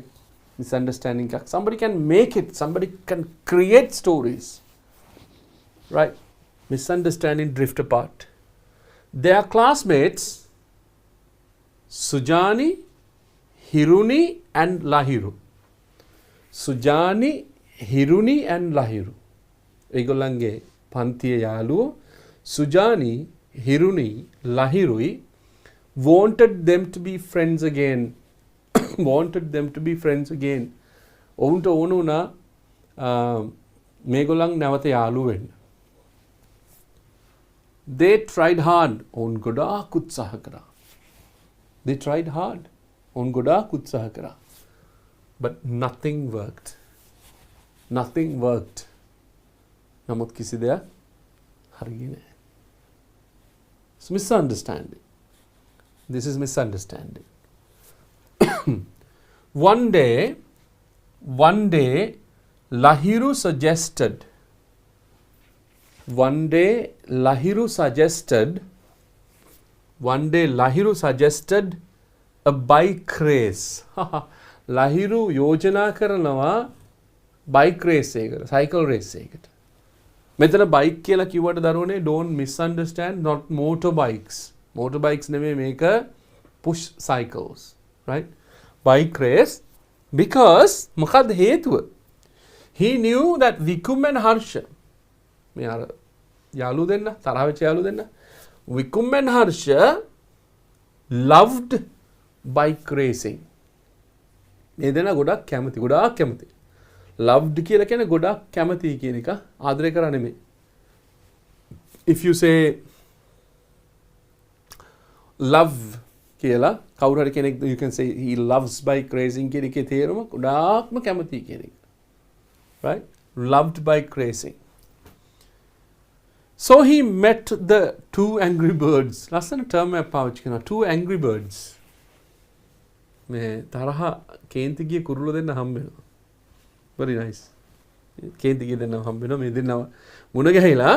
Misunderstanding එකක්. Somebody can make it. Somebody can create stories. Right? Misunderstanding drift apart. Their classmates, Sujani, Hiruni and Lahiru. Sujani, Hiruni and Lahiru. ඒගොල්ලන්ගේ පන්තියේ යාළුවෝ Sujani, Hiruni, Lahirui wanted them to be friends again. Wanted them to be friends again. ඔවුන්ට ඕන වුණා මේගොල්ලන් නැවත යාළුවෝ වෙන්න. They tried hard. ඔවුන් ගොඩාක් උත්සාහ කරා. They tried hard. ඔවුන් ගොඩාක් උත්සාහ කරා. But nothing worked. Nothing worked. නමුත් කිසි දෙයක් හරියන්නේ නැහැ. It's misunderstanding. This is misunderstanding. One day, Lahiru suggested a bike race. Lahiru යෝජනා කරනවා bike race එකකට, cycle race එකකට. මෙතන bike කියලා කිව්වට දරුවනේ don't misunderstand, not motorbikes. Motorbikes නෙමෙයි මේක push cycles, right? Bike race because මොකද හේතුව? He knew that Vikum and Harsha මේ අර යාළුවෝ දෙන්න තරහ වෙච්ච යාළුවෝ දෙන්න Vikum and Harsha loved bike racing. මේ දෙන්න ගොඩක් කැමති. Loved කියලා කියන්නේ ගොඩක් කැමති කියන එක ආදරය කරා නෙමෙයි. If you say love කියලා කවුරු හරි කෙනෙක් you can say he loves bike racing කියන එකේ තේරුම ගොඩාක්ම කැමති කියන එක. Right? Loved bike racing. So he met the two angry birds. ලස්සන term එකක් පාවිච්චි කරනවා. Two angry birds. මේ තරහ කේන්ති ගිය කුරුල්ලෝ දෙන්න හම්බ වෙනවා. Very nice. කේන්ති ගිය දෙන්නව හම්බ වෙනවා. මේ දෙන්නව මුණ ගැහිලා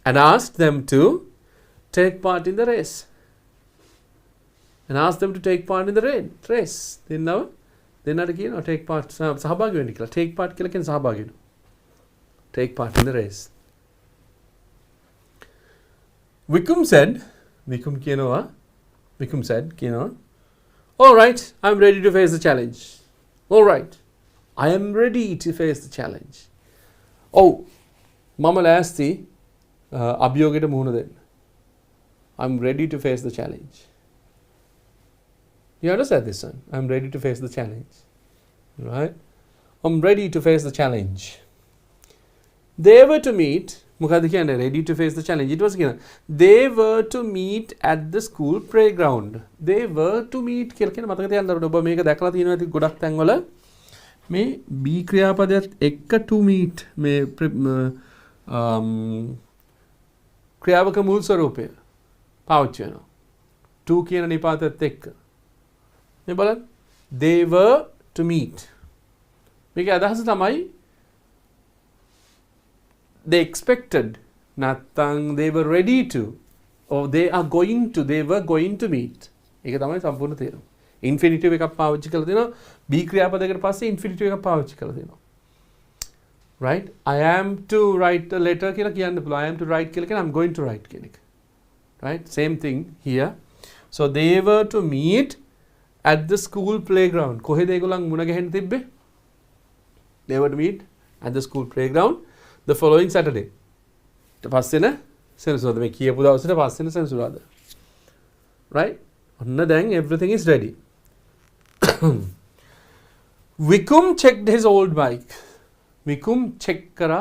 and asked them to take part in the race. And asked them to take part in the race. දෙන්නට කියනවා take part සහභාගී වෙන්න කියලා. Take part කියලා කියන්නේ සහභාගී වෙනවා. Take part in the race. Vikum said, all right, I'm ready to face the challenge. All right, I am ready to face the challenge. Oh, mama ලෑස්ති අභියෝගයට මුහුණ දෙන්න. I'm ready to face the challenge. You understand this one? I'm ready to face the challenge. Right? I'm ready to face the challenge. They were to meet, මොකද කියන්නේ ready to face the challenge. It was කියන they were to meet at the school playground. They were to meet කියලා කියන මතක තියාගන්න ඕනේ. ඔබ මේක දැකලා තියෙනවා ඉතින් ගොඩක් තැන්වල මේ be ක්‍රියාපදයට එක්ක to meet මේ ක්‍රියාවක මුල් ස්වරූපය පාවිච්චි වෙනවා. to කියන නිපාතයත් එක්ක. මේ බලන්න they were to meet. මේකේ අදහස තමයි they expected නැත්නම් they were ready to or they were going to meet. ඒක තමයි සම්පූර්ණ තේරුම. infinitive එකක් පාවිච්චි කරලා දෙනවා. be ක්‍රියාපදයකට පස්සේ infinitive එකක් පාවිච්චි කරලා දෙනවා. Right? I am to write a letter කියලා කියන්න පුළුවන්. I am to write කියලා කියන්නේ I'm going to write කියන එක. Right? Same thing here. So they were to meet at the school playground. කොහෙද ඒගොල්ලන් මුණ ගැහෙන්න තිබ්බේ? They were to meet at the school playground the following Saturday. පස්සෙන සෙනසුරාදා මේ කියපු දවසට පස්සෙන සෙනසුරාදා. Right? ඔන්න දැන් everything is ready. Vikum checked his old bike. Vikum check කරා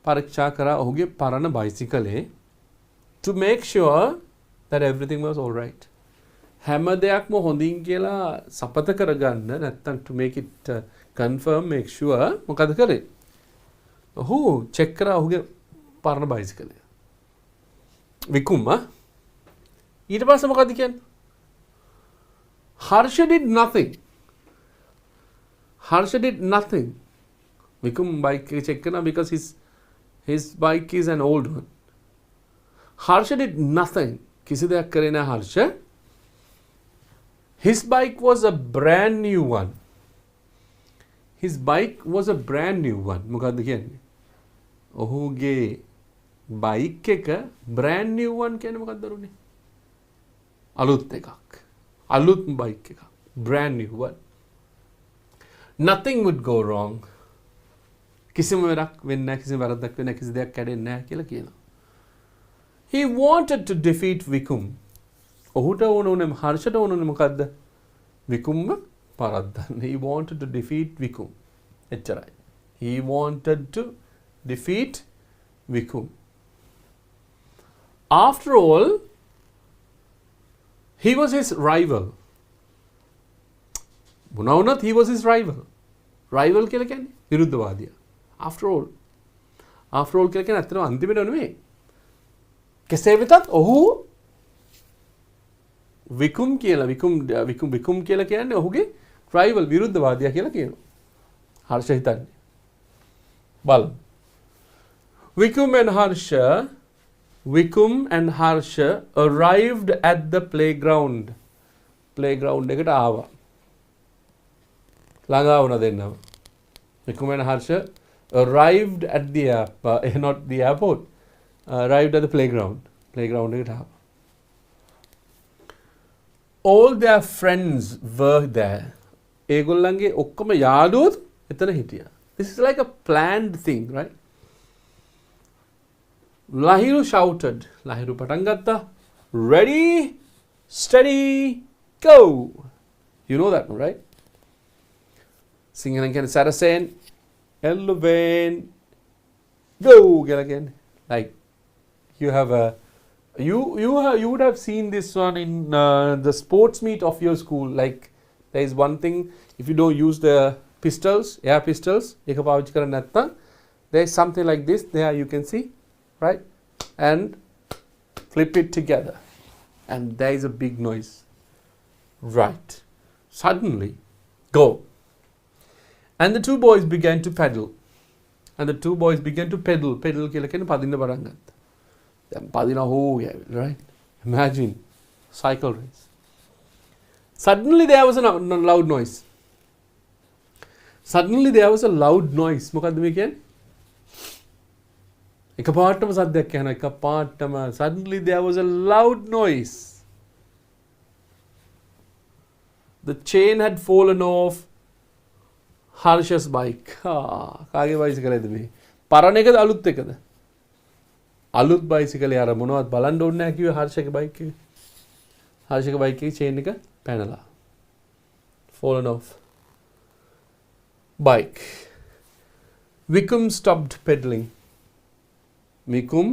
පරීක්ෂා කරා ඔහුගේ පරණ බයිසිකලේ to make sure that everything was all right. හැම දෙයක්ම හොඳින් කියලා සපත කරගන්න නැත්තම් to make it confirm make sure මොකද කරේ? ඔහු චෙක් කරා ඔහුගේ පරණ බයිසිකලය. විකුම් ඊට පස්සේ මොකද කියන්නේ? Harsha did nothing. Harsha did nothing. Vikum bike check karna because his bike is an old one. Harsha did nothing. Kisi deyak kare na Harsha. His bike was a brand new one. His bike was a brand new one. Mokadda kiyanne? Ohuge bike එක brand new one කියන්නේ මොකක්ද දරුනේ? අලුත් එකක්. අලුත් bike එකක්. Brand new one. Nothing would go wrong. කිසිම වැඩක් වෙන්නේ නැහැ, කිසිම වැරද්දක් වෙන්නේ නැහැ, කිසි දෙයක් කැඩෙන්නේ නැහැ කියලා කියනවා. He wanted to defeat Vikum. ඔහුට ඕනේ හර්ෂට ඕනේ මොකද්ද? විකුම්ම පරද්දන්න. He wanted to defeat Vikum. එච්චරයි. He wanted to defeat Vikum. After all, he was his rival. මොනවා වුණත් he was his rival. Rival කියලා කියන්නේ විරුද්ධවාදියා. After all කියලා කියන්නේ අත්‍තරම අන්තිමට නෙමෙයි. කෙසේ වෙතත් ඔහු විකුම් කියලා කියන්නේ ඔහුගේ rival විරුද්ධවාදියා කියලා කියනවා. හර්ෂ හිතන්නේ. බලමු. Vikum and Harsha arrived at the playground. Playground එකට ආවා. ළඟා වුණා දෙන්නම. Vikum and Harsha arrived at the not the airport. Arrived at the playground. Playground එකට ආවා. All their friends were there. ඒගොල්ලන්ගේ ඔක්කොම යාළුවෝ එතන හිටියා. This is like a planned thing, right? Lahiru shouted. Lahiru පටන් ගත්තා. Ready, steady, go. You know that one, right? Singing again, Saracen, Elven, go. Get again. Like you have a you would have seen this one in the sports meet of your school. Like there is one thing, if you don't use the pistols, air pistols, එක පාවිච්චි කරන්නේ නැත්නම් there is something like this. There you can see, right? And flip it together, and there is a big noise. Right. Suddenly, go. And the two boys began to pedal. Pedal කියලා කියන්නේ පදින්න පටන් ගත්තා. දැන් පදින හොය, right? Imagine cycle race. Suddenly there was a loud noise. මොකද්ද මේ කියන්නේ? එකපාරටම සද්දයක් යනවා. එකපාරටම suddenly there was a loud noise. The chain had fallen off Harsha's bike. කාගේ බයිසිකලද මේ? පරණ එකද අලුත් එකද? අලුත් බයිසිකලේ අර මොනවද බලන්න ඕනේ නැහැ කිව්වේ හර්ෂගේ බයික් එකේ. හර්ෂගේ බයික් එකේ චේන් එක පැනලා. Fallen off. Bike. Vikum stopped pedaling. Vikum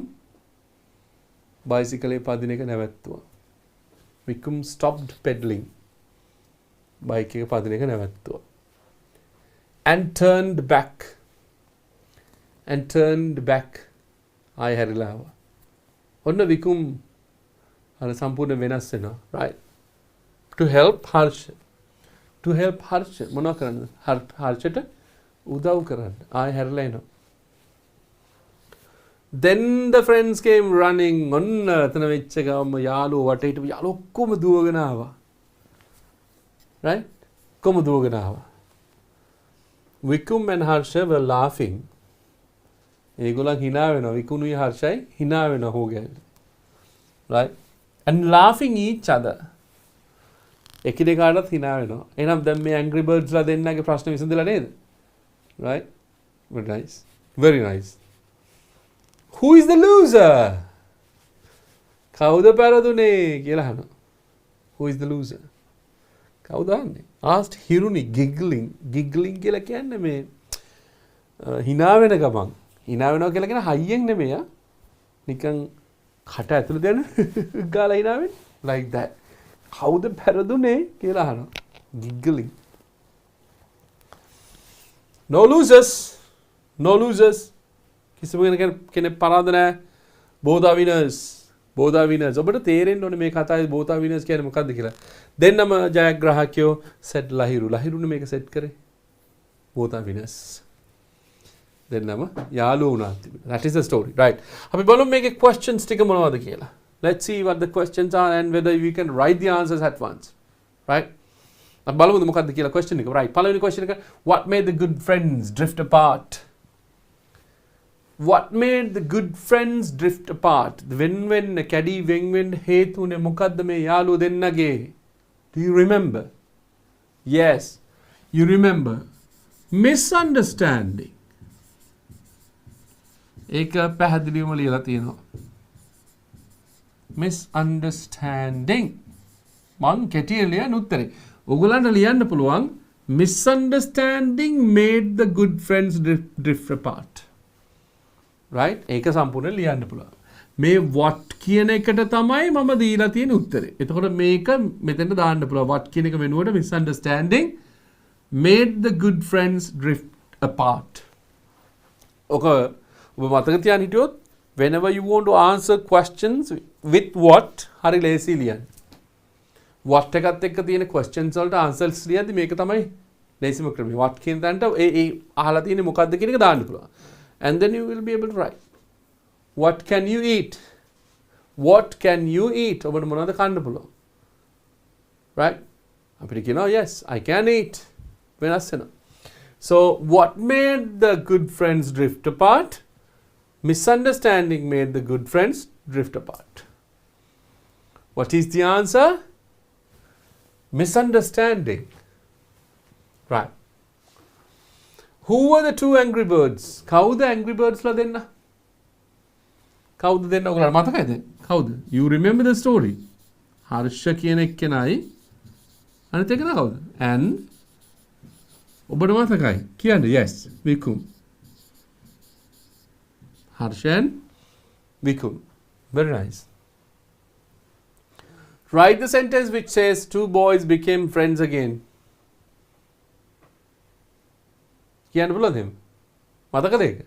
බයිසිකලේ පදින එක නැවැත්තුවා. Vikum stopped pedaling. බයික් එක පදින එක නැවැත්තුවා. And turned back. ආය හැරිලා ආවා. ඔන්න විකුම් අර සම්පූර්ණ වෙනස් වෙනවා. Right? To help Harsha. මොනවා කරන්නද? හර්ෂට උදව් කරන්න. ආය හැරිලා එනවා. Then the friends came running. ඔන්න එතන වෙච්ච ගමන් යාළුවෝ වටේට යාළුවෝ ඔක්කොම දුවගෙන ආවා. Right? කොහොම දුවගෙන ආවා. Vikum and Harsha were laughing. ඒගොල්ලන් hina වෙනවා. විකුණුයි හර්ෂයි hina වෙනවා හොගෑවිලා. Right? And laughing each other. එකිනෙකාටත් hina වෙනවා. එහෙනම් දැන් මේ Angry Birds ලා දෙන්නගේ ප්‍රශ්න විසඳලා නේද? Right? Very nice. Very nice. Who is the loser? කවුද පෙරදුනේ කියලා අහනවා. Who is the loser? කවුද අහන්නේ? Asked Hiruni giggling කියලා කියන්නේ මේ hina වෙන ගමන්. hina වෙනවා කියලා කියන හයියෙන් නෙමෙයි. නිකන් කට ඇතුළේ දෙන ගාලා ඉනාවෙන් like that. කවුද පෙරදුනේ කියලා අහනවා. giggling. No losers. No losers. කිසිම කෙනෙක් පරාද නැහැ. Both are winners. Both are winners. ඔබට තේරෙන්න ඕනේ මේ කතාවේ both are winners කියන්නේ මොකක්ද කියලා. දෙන්නම ජයග්‍රාහකයෝ set ලහිරු. ලහිරුනේ මේක set කරේ. Both are winners. දෙන්නම යාළුවෝ වුණා තිබුණා. That is the story. Right. අපි බලමු මේකේ questions ටික මොනවද කියලා. Let's see what the questions are and whether we can write the answers at once. Right? අපි බලමුද මොකක්ද කියලා question එක. Right. පළවෙනි question එක what made the good friends drift apart? What made the good friends drift apart? When කැඩි වෙන් හේතුනේ මොකද්ද මේ යාළුවෝ දෙන්නගේ? Do you remember? Yes. You remember. Misunderstanding. ඒක පැහැදිලිවම ලියලා තියෙනවා. Misunderstanding. මං කෙටියෙන් ලියන උත්තරේ. ඔයගලන්ට ලියන්න පුළුවන් misunderstanding made the good friends drift apart. Right? ඒක සම්පූර්ණයෙන් ලියන්න පුළුවන්. මේ what කියන එකට තමයි මම දීලා තියෙන උත්තරේ. එතකොට මේක මෙතෙන්ට දාන්න පුළුවන්. what කියන එක වෙනුවට misunderstanding made the good friends drift apart. ඔක ඔබ මතක තියාගෙන හිටියොත් whenever you want to answer questions with what හරි ලේසි ලියන්න. what එකත් එක්ක තියෙන questions වලට answers ලියද්දි මේක තමයි ලේසිම ක්‍රමය. what කියන තැනට ඒ අහලා තියෙන්නේ මොකද්ද කියන එක දාන්න පුළුවන්. And then you will be able to write. What can you eat? What can you eat? ඔබට මොනවද කන්න පුළුවන්? Right? අපිට කියනවා yes, I can eat. වෙනස් වෙනවා. So what made the good friends drift apart? Misunderstanding made the good friends drift apart. What is the answer? Misunderstanding. Right. Who were the two angry birds? කවුද angry birds ලා දෙන්න? කවුද දෙන්න ඔයගොල්ලෝ මතකයිද? කවුද? You remember the story? Harsha කියන එක්කෙනයි අනිත් එක කවුද? And ඔබට මතකයි? කියන්න. Yes, Vikum. Harshan, Vikul. Very nice. Write the sentence which says two boys became friends again. Kiyan bola them. Mataka dekha.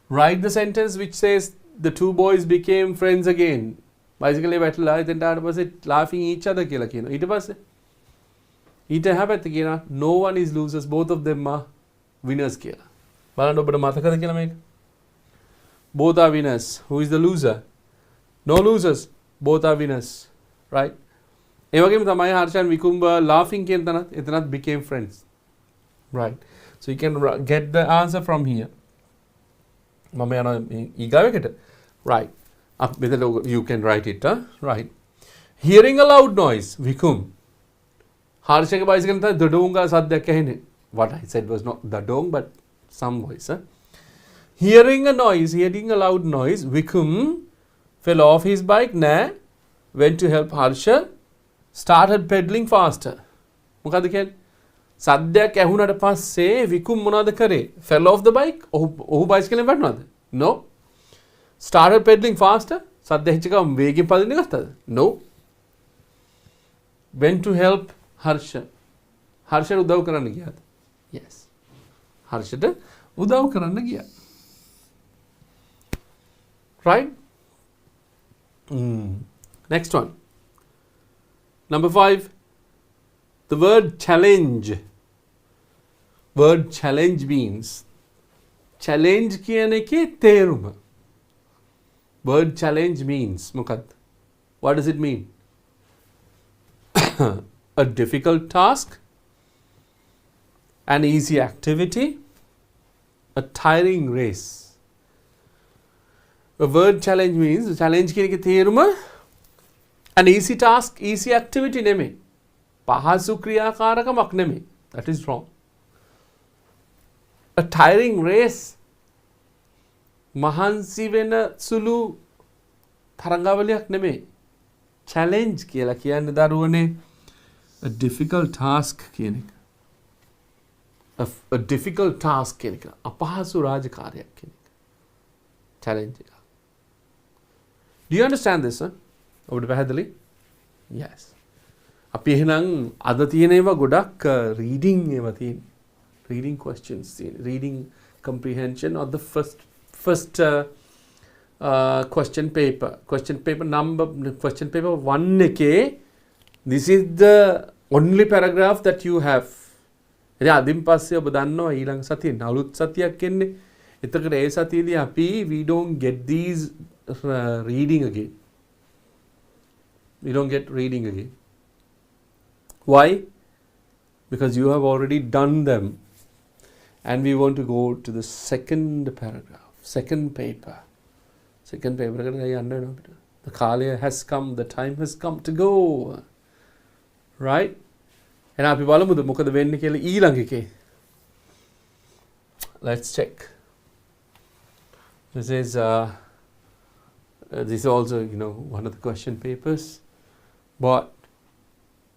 Write the sentence which says the two boys became friends again. Basically, battle then that was it laughing each other kila kiyana. ඊට පස්සේ ඊට හැබැයි කියනවා no one is losers, both of them are winners කියලා. බලන්න ඔබට මතකද කියලා මේක? Both are winners. Who is the loser? No losers. Both are winners. Right? ඒ වගේම තමයි හර්ෂන් විකුම්බ laughing කියන තැනත් එතනත් became friends. Right. So you can get the answer from here. මම යනවා ඊගාව එකට. Right. You can write it. Right. Hearing a loud noise. විකුම්. හර්ෂගේ බයිසිකලෙන් තමයි දඩෝංගා සද්දයක් ඇහෙන්නේ. What I said was not දඩෝං but some voice. Hearing a loud noise, Vikum fell off his bike, went to help Harsha, started pedaling faster. මොකද කියන්නේ? සද්දයක් ඇහුණාට පස්සේ විකුම් මොනවද කරේ? Fell off the bike? ඔහු බයිසිකලෙන් වැටුණාද? No. Started pedaling faster? සද්ද ඇහිච්ච ගමන් වේගෙන් පදින්න ගත්තද? No. Went to help Harsha. හර්ෂට උදව් කරන්න ගියාද? Yes. හර්ෂට උදව් කරන්න ගියා. Right? Next one. Number 5. The word challenge. Word challenge means challenge කියන එකේ තේරුම. Word challenge means මොකක්ද? What does it mean? A difficult task, an easy activity, a tiring race. A word challenge means challenge කියන එකේ තේරුම an easy task, easy activity නෙමෙයි. පහසු ක්‍රියාකාරකමක් නෙමෙයි. That is wrong. A tiring race මහන්සි වෙන සුළු තරඟාවලියක් නෙමෙයි. challenge කියලා කියන්නේ දරුවනේ a difficult task කියන එක. A difficult task කියන එක. අපහසු රාජකාරියක් කියන එක. challenge එක. Do you understand this? ඔබට පැහැදිලි? Yes. අපි එහෙනම් අද තියෙන ඒවා ගොඩක් reading ඒවා තියෙන්නේ. Reading questions තියෙන්නේ. Reading comprehension of the first question paper. Question paper 1 එකේ this is the only paragraph that you have. ඉතින් අදින් පස්සේ ඔබ දන්නවා ඊළඟ සතියේ අලුත් සතියක් එන්නේ. එතකොට ඒ සතියේදී අපි we don't get these reading again. We don't get reading again. Why? Because you have already done them. And we want to go to the second paragraph, second paper. Second paper. The කාලය has come, the time has come to go. Right? And අපි බලමුද මොකද වෙන්නේ කියලා ඊළඟ එකේ. Let's check. This is also, one of the question papers. But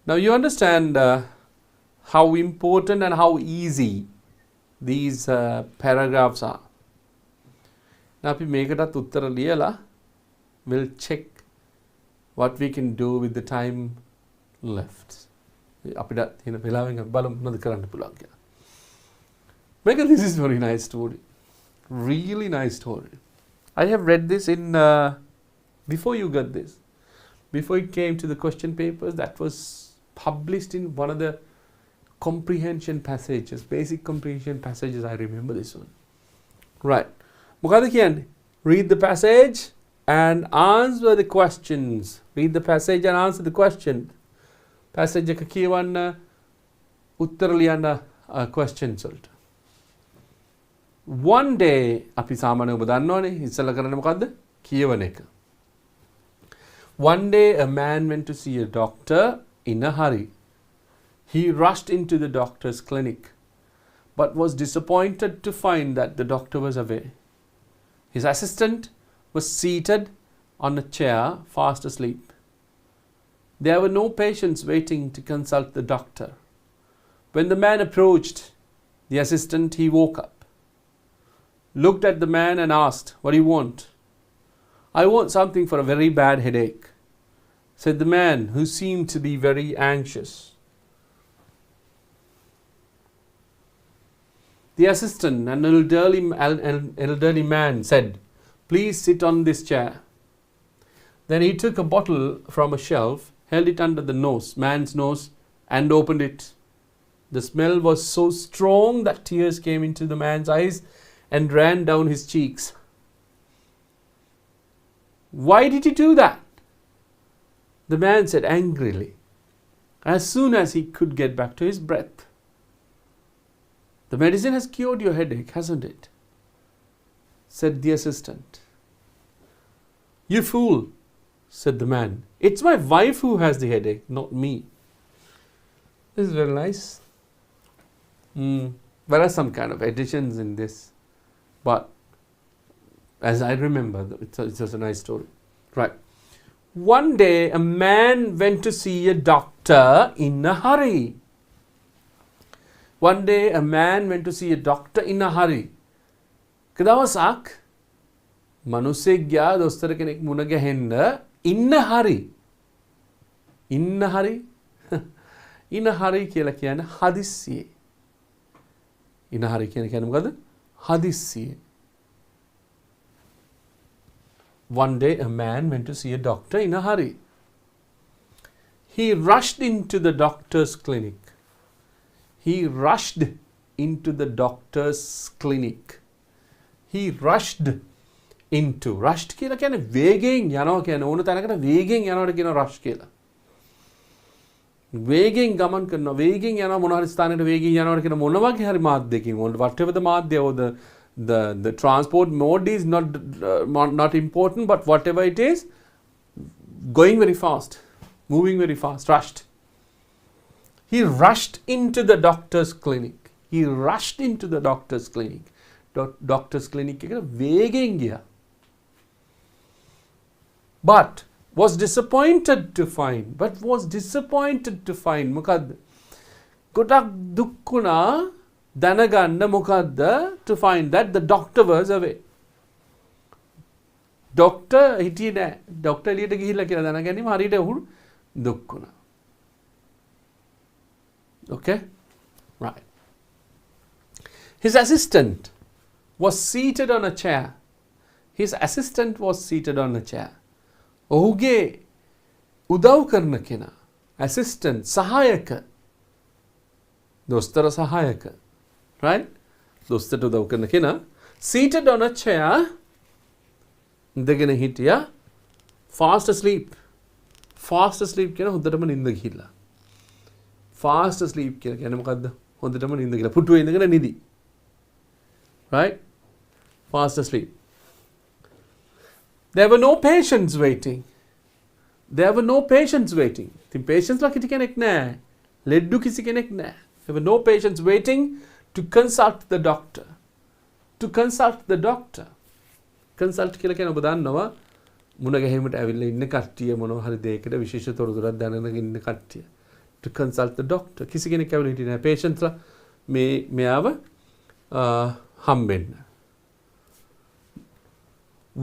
now you understand how important and how easy these paragraphs are. Now අපි මේකටත් උත්තර ලියලා we'll check what we can do with the time left. අපිට තියෙන වෙලාවෙන් බලමු මොනවද කරන්න පුළුවන් කියලා. Make this is very nice story. Really nice story. I have read this in before you got this. Before it came to the question papers, that was published in one of the comprehension passages, basic comprehension passages. I remember this one. Right. මොකද කියන්නේ? Read the passage and answer the questions. Read the passage and answer the question. Passage එක කියවන්න උත්තර ලියන්න questions වලට. One day අපි සාමාන්‍යයෙන් ඔබ දන්නවනේ ඉස්සෙල්ලා කරන්නේ මොකද්ද? කියවන එක. One day a man went to see a doctor in a hurry. He rushed into the doctor's clinic but was disappointed to find that the doctor was away. His assistant was seated on a chair fast asleep. There were no patients waiting to consult the doctor. When the man approached the assistant, he woke up, looked at the man and asked, "What do you want?" "I want something for a very bad headache," said the man, who seemed to be very anxious. The assistant, an elderly man, said, "Please sit on this chair." Then he took a bottle from a shelf, held it under the man's nose, and opened it. The smell was so strong that tears came into the man's eyes and ran down his cheeks. "Why did you do that?" the man said angrily, as soon as he could get back to his breath. "The medicine has cured your headache, hasn't it?" said the assistant. "You fool," said the man. "It's my wife who has the headache, not me." This is very nice. There are some kind of additions in this, but as I remember, it's just a nice story. Right. One day a man went to see a doctor in a hurry. One day a man went to see a doctor in a hurry. කදවසක් මිනිස්සෙක් ගියා දොස්තර කෙනෙක් මුණ ගැහෙන්න in a hurry. In a hurry? In a hurry කියලා කියන්නේ හදිස්සියේ. In a hurry කියන්නේ මොකද්ද? හදිස්සියේ. One day a man went to see a doctor in a hurry. He rushed into the doctor's clinic. He rushed into the doctor's clinic. He rushed into. Rushed කියලා කියන්නේ වේගයෙන් යනවා කියන්නේ ඕන තැනකට වේගයෙන් යනවට කියන rush කියලා. වේගයෙන් ගමන් කරනවා වේගයෙන් යනවා මොන හරි ස්ථානයකට වේගයෙන් යනවට කියන මොන වගේ හරි මාධ්‍යකින් whatever the මාධ්‍ය or the transport mode is not important, but whatever it is, going very fast, moving very fast, rushed. He rushed into the doctor's clinic. He rushed into the doctor's clinic. Doctor's clinic එක වේගෙන් ගියා. But was disappointed to find. මොකද්ද? ගොඩක් දුක් වුණා දැනගන්න මොකද්ද? To find that the doctor was away. Doctor හිටියේ නෑ. ඩොක්ටර් එළියට ගිහිල්ලා කියලා දැනගැනීම හරියට ඔහු දුක් වුණා. Okay? Right. His assistant was seated on a chair. His assistant was seated on a chair. ඔහුගේ උදව් කරන කෙනා assistant සහායක දොස්තර සහායක right දොස්තරට උදව් කරන කෙනා seated on a chair ඉඳගෙන හිටියා fast asleep කියන හොඳටම නිින්ද ගිහිල්ලා fast asleep කියලා කියන්නේ මොකද්ද හොඳටම නිින්ද ගිහිල්ලා පුටුවේ ඉඳගෙන නිදි right fast asleep. There were no patients waiting. There were no patients waiting. ඉතින් patients ලා කිසි කෙනෙක් නැහැ. ලෙඩ්ඩු කිසි කෙනෙක් නැහැ. There were no patients waiting to consult the doctor. To consult the doctor. Consult කියලා කියන්නේ ඔබ දන්නවා මුණ ගැහිමට ඇවිල්ලා ඉන්න කට්ටිය මොනවා හරි දෙයකට විශේෂ තොරතුරක් දැනගෙන ඉන්න කට්ටිය. To consult the doctor. කිසි කෙනෙක් ඇවිල්ලා හිටියේ නැහැ. patients ලා මෙයාව හම්බෙන්න.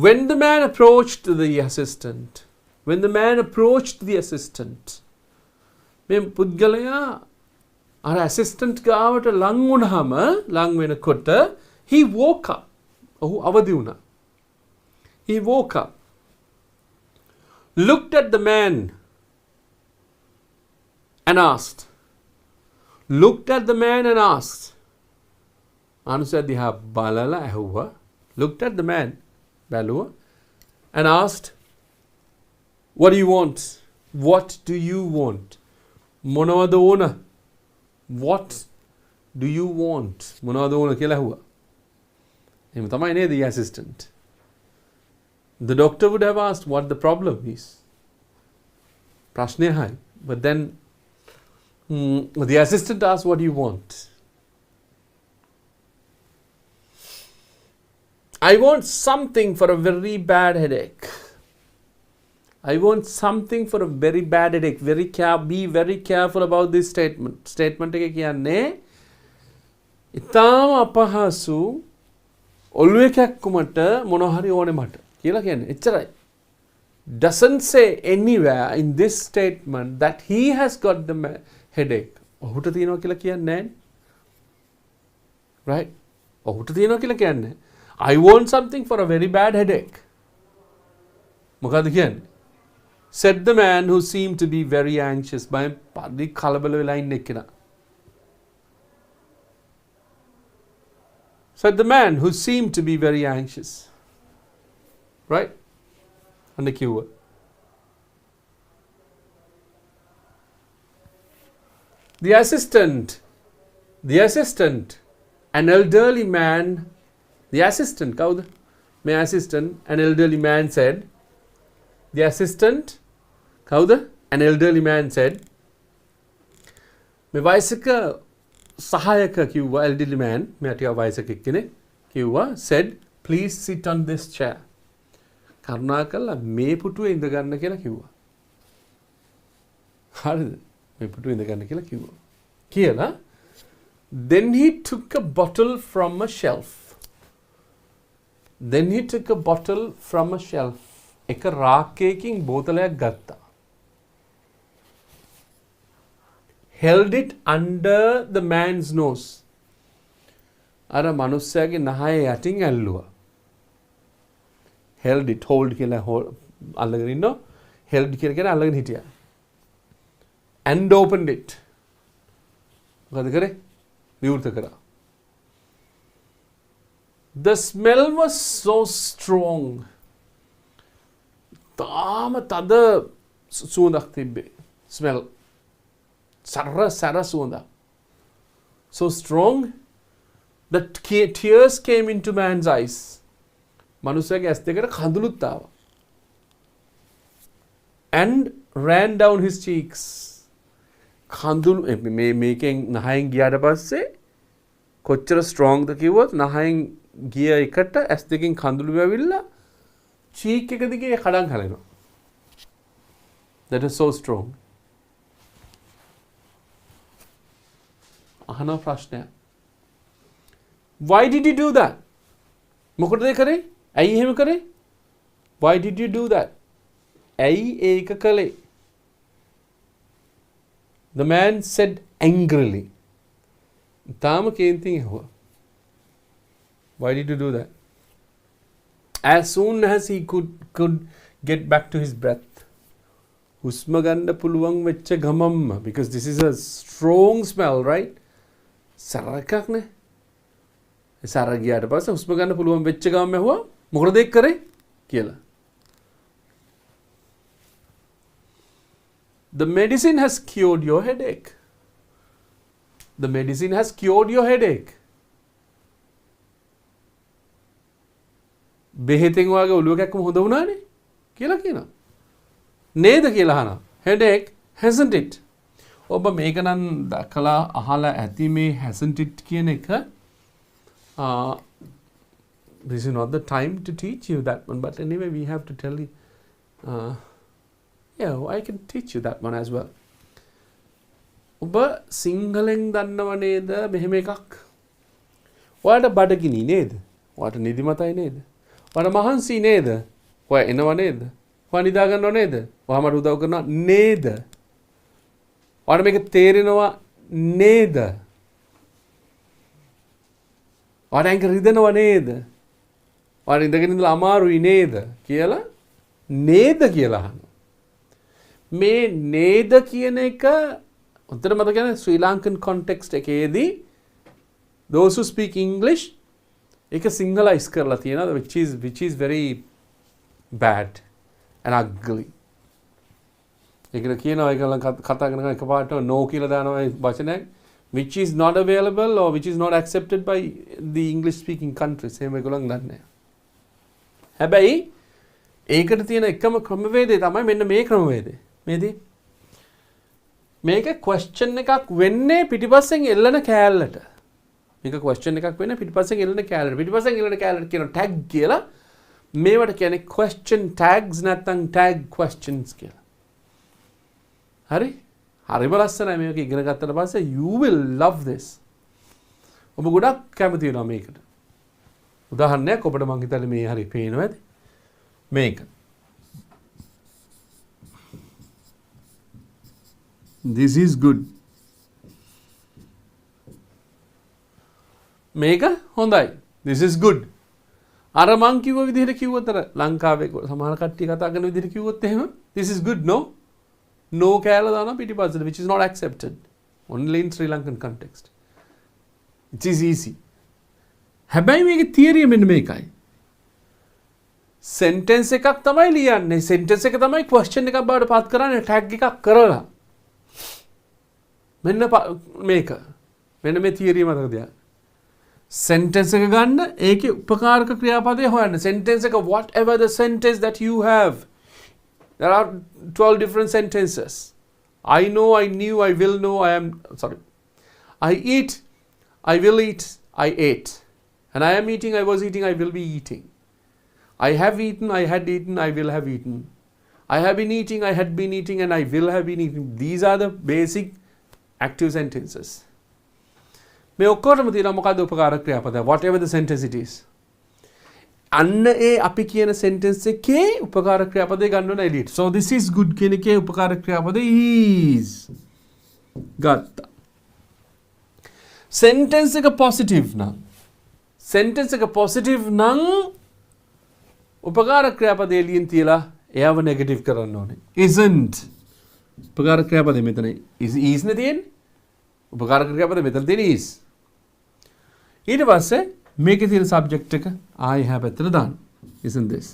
When the man approached the assistant, මේ පුද්ගලයා අර assistant ගාවට ලං වුණාම ලං වෙනකොට he woke up. ඔහු අවදි වුණා. He woke up. Looked at the man and asked. අනුසය දිහා බලලා ඇහුවා. Looked at the man. බැලුවා and asked, what do you want? What do you want? මොනවද ඕන? What do you want? මොනවද ඕන කියලා ඇහුවා. එහෙම තමයි නේද the assistant. The doctor would have asked what the problem is. ප්‍රශ්නය හයි. But then the assistant asked what do you want? I want something for a very bad headache. I want something for a very bad headache. Be very careful about this statement. Statement එක කියන්නේ ඉතාම අපහසු ඔළුව කැක්කුමට මොනවා හරි ඕනේ මට කියලා කියන්නේ. එච්චරයි. Doesn't say anywhere in this statement that he has got the headache. ඔහුට තියෙනවා කියලා කියන්නේ නැහැ. Right? ඔහුට තියෙනවා කියලා කියන්නේ I want something for a very bad headache. මොකද්ද කියන්නේ? Said the man who seemed to be very anxious. by පරි කලබල වෙලා ඉන්න එක්කෙනා. Said the man who seemed to be very anxious. Right? And the cure. The assistant, an elderly man. The assistant, කවුද? My assistant, an elderly man said. The assistant, කවුද? An elderly man said. මේ වයසක සහායක කිව්වා elderly man, මෙයා ටික වයසක කෙනෙක් කිව්වා said, please sit on this chair. කරුණාකරලා මේ පුටුවේ ඉඳ ගන්න කියලා කිව්වා. හරිද? මේ පුටුවේ ඉඳ ගන්න කියලා කිව්වා. කියලා then he took a bottle from a shelf. එක රාක්කයකින් බෝතලයක් ගත්තා. held it under the man's nose. අර මනුස්සයාගේ නහය යටින් ඇල්ලුවා. held it, hold කියලා අල්ලගෙන ඉන්නවා. held කියලා කියන අල්ලගෙන හිටියා. and opened it. මොකද කරේ? විවෘත කරා. The smell was so strong. තාම තද සුවඳක් තිබ්බේ. Smell. සැර සුවඳක්. So strong that tears came into man's eyes. මනුස්සයාගේ ඇස් දෙකට කඳුළුත් ආවා. And ran down his cheeks. කඳුළු මේකෙන් නහයෙන් ගියාට පස්සේ කොච්චර ස්ට්‍රෝංග්ද කිව්වොත් නහයෙන් ගිය එකට ඇස් දෙකෙන් කඳුළු වැවිලා චීක් එක දිගේ කඩන් හලනවා. That is so strong. අහන ප්‍රශ්නය. Why did he do that? මොකටද ඒ කරේ? ඇයි එහෙම කරේ? Why did you do that? ඇයි ඒක කළේ? The man said angrily. තාම කේන්තියෙන් ඇහුවා. Why did you do that? As soon as he could get back to his breath. හුස්ම ගන්න පුළුවන් වෙච්ච ගමම්ම, because this is a strong smell, right? සැර එකක් නේ. සැර ගියාට පස්සේ හුස්ම ගන්න පුළුවන් වෙච්ච ගමන් ඇහුවා මොකටද ඒක කරේ කියලා. The medicine has cured your headache. The medicine has cured your headache. බෙහෙතෙන් වාගේ ඔළුව කැක්කම හොඳ වුණානේ කියලා කියනවා. නේද කියලා අහනවා. Headache, hasn't it? ඔබ මේක නම් දැකලා අහලා ඇති මේ hasn't it කියන එක. This is not the time to teach you that one, but anyway we have to tell you. Yeah, I can teach you that one as well. ඔබ සිංහලෙන් දන්නව නේද මෙහෙම එකක්? ඔයාලට බඩගිනි නේද? ඔයාලට නිදිමතයි නේද? ඔයාලට මහන්සි නේද? ඔයා එනව නේද? ඔයා නිදා ගන්නව නේද? ඔයා මට උදව් කරනවා නේද? ඔයාලට මේක තේරෙනවා නේද? ඔයාලට ඇඟ රිදෙනව නේද? ඔයාලට ඉඳගෙන ඉඳලා අමාරුයි නේද කියලා නේද කියලා අහනවා. මේ නේද කියන එක උත්තර මත කියන්නේ ශ්‍රී ලංකන් context එකේදී those who speak English ඒක සිංහලයිස් කරලා තියෙනවා, which is very bad and ugly. ඒකට කියනවා ඒගොල්ලන් කතා කරන එකපාරට no කියලා දානවා වචනයක් which is not available or which is not accepted by the English speaking countries. එහෙම ඒගොල්ලන් දන්නේ. හැබැයි ඒකට තියෙන එකම ක්‍රමවේදය තමයි මෙන්න මේ ක්‍රමවේදය. මේදී මේක question එකක් වෙන්නේ පිටිපස්සෙන් එල්ලන කෑල්ලට. මේක question එකක් වෙන්නේ පිටිපස්සෙන් එල්ලන කෑල්ලට. පිටිපස්සෙන් එල්ලන කෑල්ලට කියන tag කියලා. මේවට කියන්නේ question tags නැත්නම් tag questions කියලා. හරි? හරිම ලස්සනයි මේක ඉගෙන ගත්තට පස්සේ you will love this. ඔබ ගොඩක් කැමති වෙනවා මේකට. උදාහරණයක් ඔබට මම හිතන්නේ මේ හරි පේනවා ඇති. මේක. This is good. මේක හොඳයි. This is good. අර මං කිව්ව විදිහට කිව්වොත් අර ලංකාවේ සමහර කට්ටිය කතා කරන විදිහට කිව්වොත් එහෙම this is good no. No කෑල්ල දානවා පිටිපස්සට, which is not accepted. Only in Sri Lankan context. It is easy. හැබැයි මේකේ theory මෙන්න මේකයි. sentence එකක් තමයි ලියන්නේ. sentence එක තමයි question එකක් බවට පත් කරන්නේ tag එකක් කරලා. මෙන්න මේක. මෙන්න මේ theory මතක තියාගන්න. sentence එක ගන්න, ඒකේ උපකාරක ක්‍රියාපදය හොයන්න. sentence එක whatever the sentence that you have. There are 12 different sentences. I know, I knew, I will know, I am sorry. I eat, I will eat, I ate. And I am eating, I was eating, I will be eating. I have eaten, I had eaten, I will have eaten. I have been eating, I had been eating, and I will have been eating. These are the basic active sentences. මේ ඔක්කොටම තියෙනවා මොකද්ද උපකාරක ක්‍රියාපදය? Whatever the sentence it is. අන්න ඒ අපි කියන sentence එකේ උපකාරක ක්‍රියාපදය ගන්න ඕන එළියට. So this is good කියන එකේ උපකාරක ක්‍රියාපදය is ගත්තා. sentence එක positive නම් උපකාරක ක්‍රියාපදය එළියෙන් තියලා එයාව negative කරන්න ඕනේ. isn't උපකාරක ක්‍රියාපදය මෙතන is නේ තියෙන්නේ. උපකාරක ක්‍රියාපදය මෙතන තියෙන is. ඊට පස්සේ මේකේ තියෙන subject එක I have ඇත්තට දාන්න. isn't this?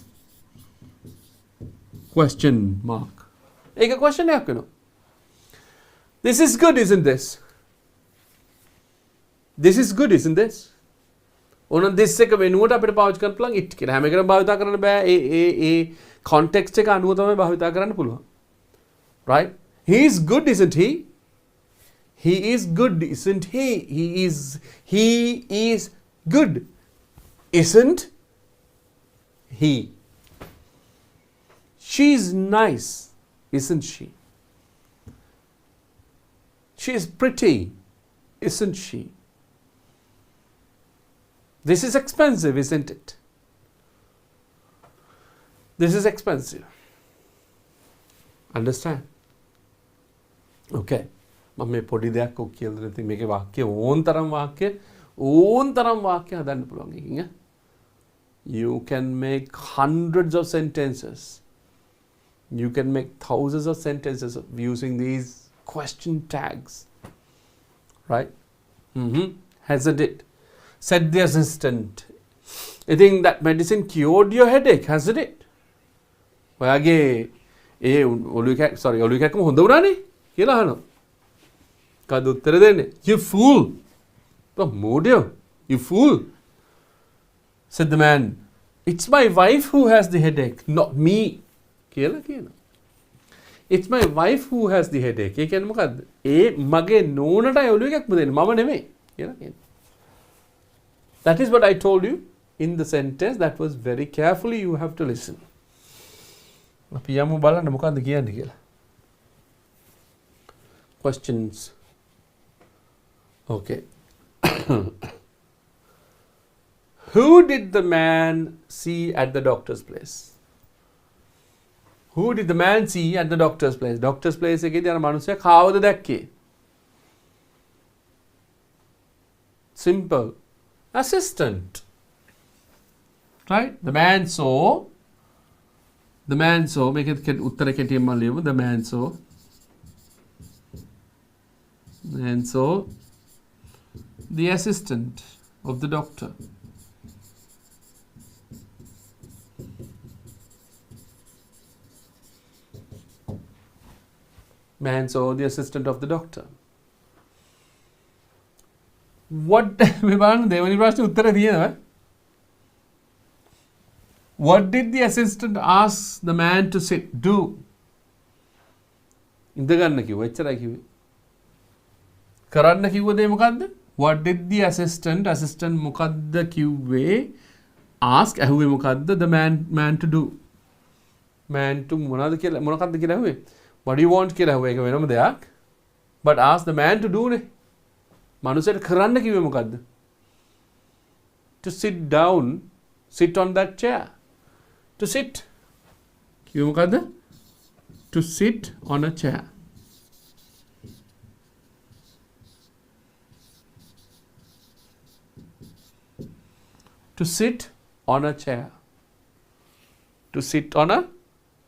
question mark. ඒක question එකක් වෙනවා. This is good, isn't this? This is good, isn't this? ඕන this එක වෙනුවට අපිට පාවිච්චි කරන්න පුළුවන් it කියලා. හැම එකම භාවිත කරන්න බෑ. ඒ context එක අනුව තමයි භාවිත කරන්න පුළුවන්. Right? He is good, isn't he? He is good, isn't he? He is good, isn't he? She's nice, isn't she? She's pretty, isn't she? This is expensive, isn't it? This is expensive. Understand? Okay. මම මේ පොඩි දෙයක් ඔක් කියලා දෙන්න. මේකේ වාක්‍ය ඕන් තරම් වාක්‍ය හදන්න පුළුවන් එකකින්. You can make hundreds of sentences. You can make thousands of sentences using these question tags. Right? Hasn't it? Said the assistant. I think that medicine cured your headache, hasn't it? ඔයාගේ ඔළුව කැක්කම හොඳ වුණානේ කියලා අහනවා. කවුද උත්තර දෙන්නේ? You fool. The modio. You fool. Said the man, it's my wife who has the headache, not me. කියලා කියනවා. It's my wife who has the headache. ඒ කියන්නේ මොකද්ද? ඒ මගේ නෝනටයි ඔළුව එකක්ම දෙන්නේ. මම නෙමෙයි කියලා කියනවා. That is what I told you in the sentence. That was very carefully you have to listen. අපි යමු බලන්න මොකද්ද කියන්නේ කියලා. Questions. Okay. Who did the man see at the doctor's place? Who did the man see at the doctor's place? Doctor's place එකේදී අර මිනිස්සයා කාවද දැක්කේ? Simple. Assistant. Right? The man saw. Make it උත්තර කෙටියෙන්ම ලියමු. The man saw the assistant of the doctor. Man saw the assistant of the doctor. What දෙවනි ප්‍රශ්නේ උත්තර තියෙනවා. What did the assistant ask the man to do? ඉඳ ගන්න කිව්වා. එච්චරයි කිව්වේ. කරන්න කිව්ව දේ මොකද්ද? What did the assistant මොකද්ද කිව්වේ? Ask ඇහුවේ මොකද්ද? The man to do. Man to මොකද්ද කියලා ඇහුවේ? What do you want කියලා ඇහුවා. ඒක වෙනම දෙයක්. But ask the man to do නේ. මනුස්සයට කරන්න කිව්වේ මොකද්ද? To sit down, sit on that chair. To sit. කිව්වේ මොකද්ද? To sit on a chair. To sit on a chair. To sit on a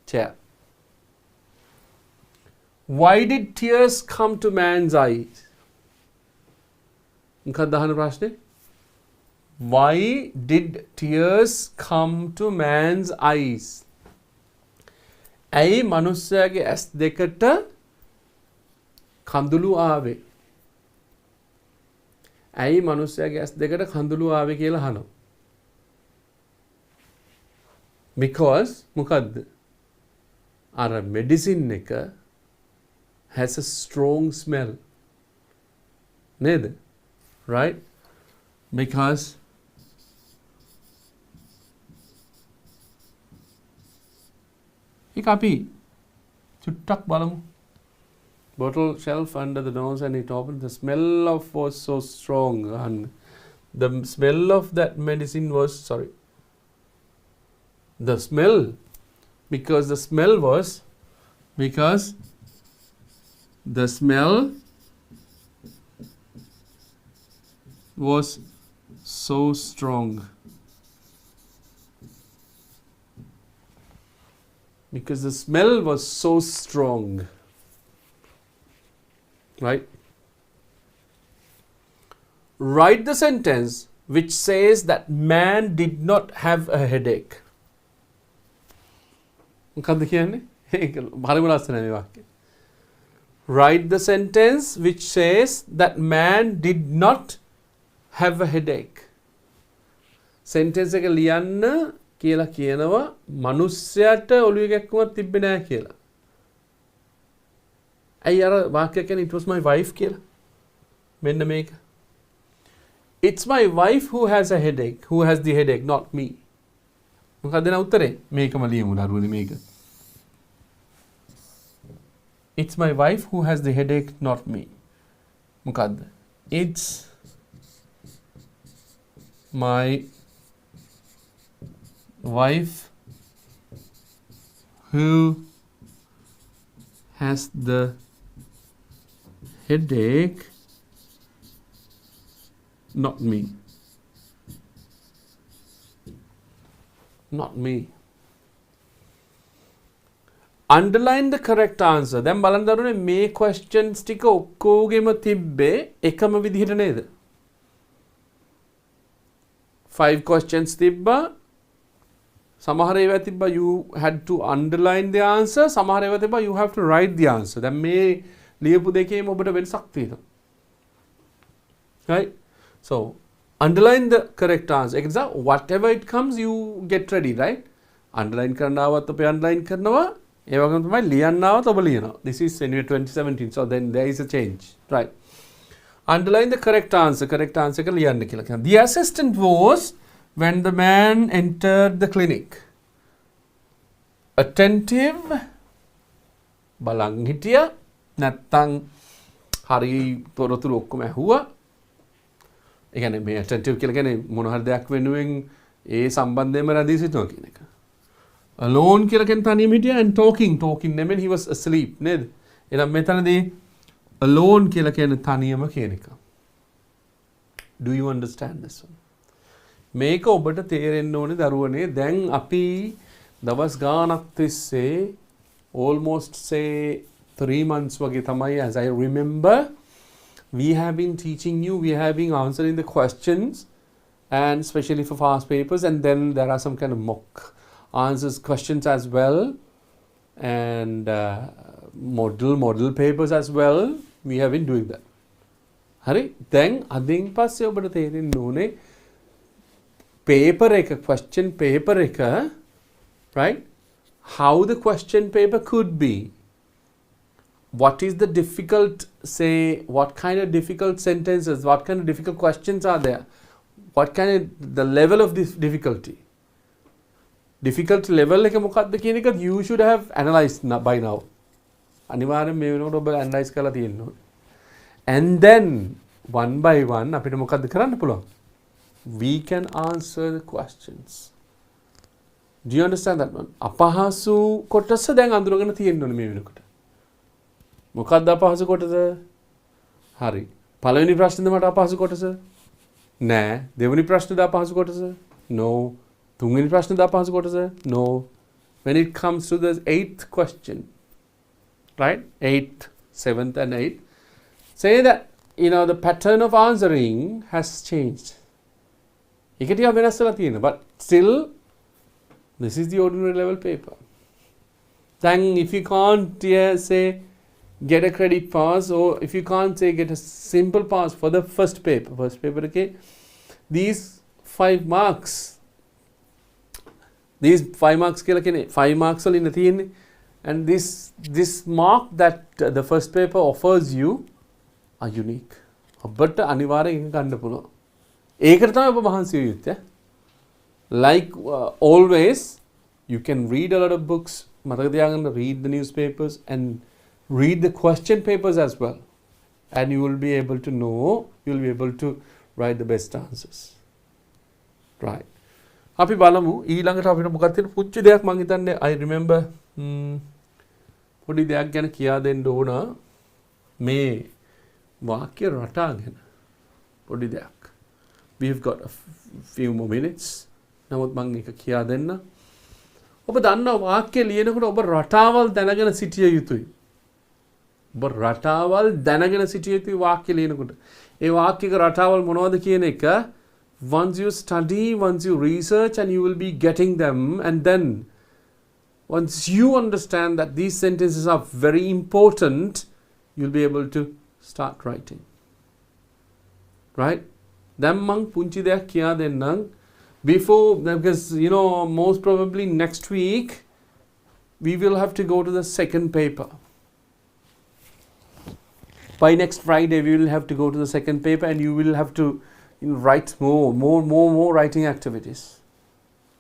chair. Why did tears come to man's eyes? මොකක්ද අහන ප්‍රශ්නේ? Why did tears come to man's eyes? ඇයි මනුස්සයාගේ ඇස් දෙකට කඳුළු ආවේ? ඇයි මනුස්සයාගේ ඇස් දෙකට කඳුළු ආවේ කියලා අහනවා. Because මොකද්ද? අර medicine එක has a strong smell. නේද? Right? Because එක අපි චුට්ටක් බලමු. Bottle shelf under the nose and it opened. The smell of was so strong. And the smell of that medicine was, the smell, because the smell was so strong. Because the smell was so strong. Right? Write the sentence which says that man did not have a headache. මොකක්ද කියන්නේ? ඒක හරිම ලස්සනයි මේ වාක්‍යය. Write the sentence which says that man did not have a headache. Sentence එක ලියන්න කියලා කියනවා මිනිස්සයාට ඔළුවේ කැක්කුමක් තිබ්බේ නැහැ කියලා. ඇයි අර වාක්‍යය කියන්නේ it was my wife කියලා? මෙන්න මේක. It's my wife who has a headache, who has the headache, not me. මොකක්ද නා උත්තරේ? මේකම ලියමු දරුවනේ මේක. It's my wife who has the headache, not me. මොකක්ද? It's my wife Who has the headache? Not me. Not me. Underline the correct answer. දැන් බලන්න දරුවනේ මේ questions ටික ඔක්කොගෙම තිබ්බේ එකම විදිහට නේද? 5 questions තිබ්බා. සමහර ඒවා තිබ්බා you had to underline the answer. සමහර ඒවා තිබ්බා you have to write the answer. දැන් මේ ලියපු දෙකේම ඔබට වෙනසක් තියෙනවා. Right? So, underline the correct answer. Example, whatever it comes, you get ready, right? Underline කරනවත් ඔබ underline කරනවා. ඒ වගේම තමයි ලියන්නවත් ඔබ ලියනවා. This is anyway 2017. So then there is a change, right? Underline the correct answer. Correct answer එක ලියන්න කියලා කියනවා. The assistant was when the man entered the clinic. Attentive බලන් හිටියා නැත්තම් හරි තොරතුරු ඔක්කොම ඇහුවා. ඒ කියන්නේ මේ attentive කියලා කියන්නේ මොන හරි දෙයක් වෙනුවෙන් ඒ සම්බන්ධයෙන්ම රැඳී සිටිනවා කියන එක. Alone කියලා කියන තනියම හිටියා and talking නෙමෙයි he was asleep නේද? එහෙනම් මෙතනදී alone කියලා කියන තනියම කියන එක. Do you understand this one? මේක ඔබට තේරෙන්න ඕනේ දරුවනේ දැන් අපි දවස් ගාණක් තිස්සේ almost say 3 months වගේ තමයි as I remember we have been teaching you, we have been answering the questions and especially for fast papers and then there are some kind of mock answers questions as well and model papers as well. We have been doing that. Hari then අදින් පස්සේ ඔබට තේරෙන්න ඕනේ paper එක question paper එක right how the question paper could be, what is the difficult say what kind of difficult sentences, what kind of difficult questions are there, what kind of the level of this difficulty level එක මොකක්ද කියන එක you should have analyzed by now. අනිවාර්යෙන් මේ වෙනකොට ඔබ analyze කරලා තියෙන්න ඕනේ. And then one by one අපිට මොකක්ද කරන්න පුළුවන්? We can answer the questions. Do you understand that one? අපහසු කොටස දැන් අඳුරගෙන තියෙන්න ඕනේ මේ වෙනකොට. මොකක්ද අපහසු කොටස? හරි. පළවෙනි ප්‍රශ්නේද මට අපහසු කොටස? නෑ. දෙවෙනි ප්‍රශ්නේද අපහසු කොටස? No. තුන්වෙනි ප්‍රශ්නේද අපහසු කොටස? No. When it comes to the 8th question, right? 8th, 7th and 8th, say that the pattern of answering has changed. ඒක ටිකක් වෙනස් වෙලා තියෙනවා. But still this is the ordinary level paper. Then if you can't say get a credit pass or if you can't say get a simple pass for the first paper okay, these 5 marks කියලා කියන්නේ 5 marks වලින් තියෙන්නේ and this mark that the first paper offers you are unique. ඔබට අනිවාර්යෙන් එක ගන්න පුළුවන්. ඒකට තමයි ඔබ මහන්සි වෙ යුත්තේ. Like always you can read a lot of books. මතක තියාගන්න read the newspapers and read the question papers as well and you will be able to know, you will be able to write the best answers. Right. අපි බලමු ඊළඟට අපිට මොකක්ද තියෙන පුංචි දෙයක් මම හිතන්නේ I remember පොඩි දෙයක් ගැන කියා දෙන්න ඕන මේ වාක්‍ය රටා ගැන පොඩි දෙයක්. We have got a few more minutes. නමුත් මම ඒක කියා දෙන්න. ඔබ දන්නවා වාක්‍ය ලියනකොට ඔබ රටාවල් දැනගෙන සිටිය යුතුයි. ඔබ රටාවල් දැනගෙන සිටිය යුතුයි වාක්‍ය ලියනකොට. ඒ වාක්‍යක රටාවල් මොනවද කියන එක once you study, once you research and you will be getting them and then once you understand that these sentences are very important, you'll be able to start writing. Right? දැන් මං පුංචි දෙයක් කියා දෙන්නම්. Before, because most probably next week we will have to go to the second paper. By next Friday we will have to go to the second paper and you will have to write more writing activities.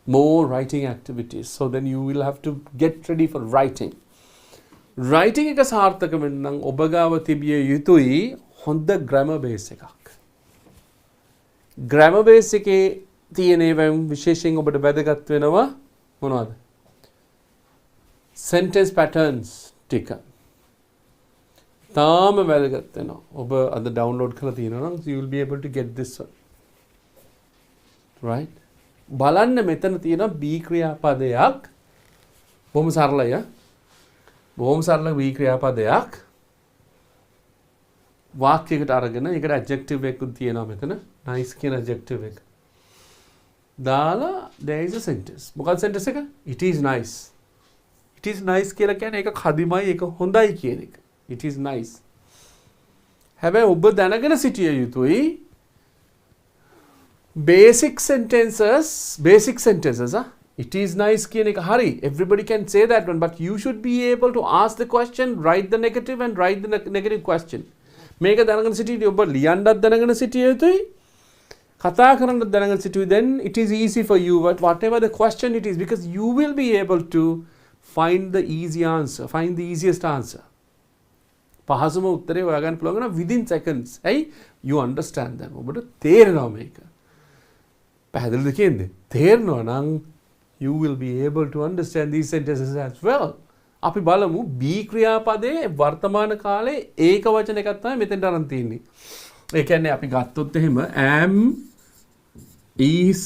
More writing activities. So then you will have to get ready for writing. Writing එක සාර්ථක වෙන්න නම් ඔබ ගාව තිබිය යුතුයි හොඳ grammar base එකක්. Grammar base එකේ තියෙන ඒවායින් විශේෂයෙන් ඔබට වැදගත් වෙනවා මොනවද? sentence patterns ටික තාම වැදගත් වෙනවා. ඔබ අද download කරලා තියෙනවා නම් you will be able to get this one. Right? බලන්න මෙතන තියෙනවා be ක්‍රියාපදයක්. බොහොම සරලයි. බොහොම සරල be ක්‍රියාපදයක්. වාක්‍යයකට අරගෙන ඒකට adjective එකකුත් තියෙනවා මෙතන. nice කියන adjective එක. දාලා there is a sentence. මොකක්ද sentence එක? It is nice. It is nice කියලා කියන්නේ ඒක කදිමයි ඒක හොඳයි කියන එක. It is nice. හැබැයි ඔබ දැනගෙන සිටිය යුතුයි basic sentences it is nice කියන එක හරි. Everybody can say that one, but you should be able to ask the question, write the negative and write the negative question. මේක දැනගෙන සිටියදී ඔබ ලියන්නත් දැනගෙන සිටිය යුතුයි. කතා කරන්නත් දැනගෙන සිටියු. Then it is easy for you, but whatever the question it is, because you will be able to find the easy answer, find the easiest answer. පහසුම උත්තරේ හොයාගන්න පුළුවන් නම් within seconds. Hey, you understand them. ඔබට තේරෙනවා මේක. පැහැදිලිද කියන්නේ? තේරෙනවා නම් you will be able to understand these sentences as well. අපි බලමු be ක්‍රියාපදයේ වර්තමාන කාලේ ඒක වචන එකක් තමයි මෙතෙන්ට අරන් තියෙන්නේ. ඒ කියන්නේ අපි ගත්තොත් එහෙම am is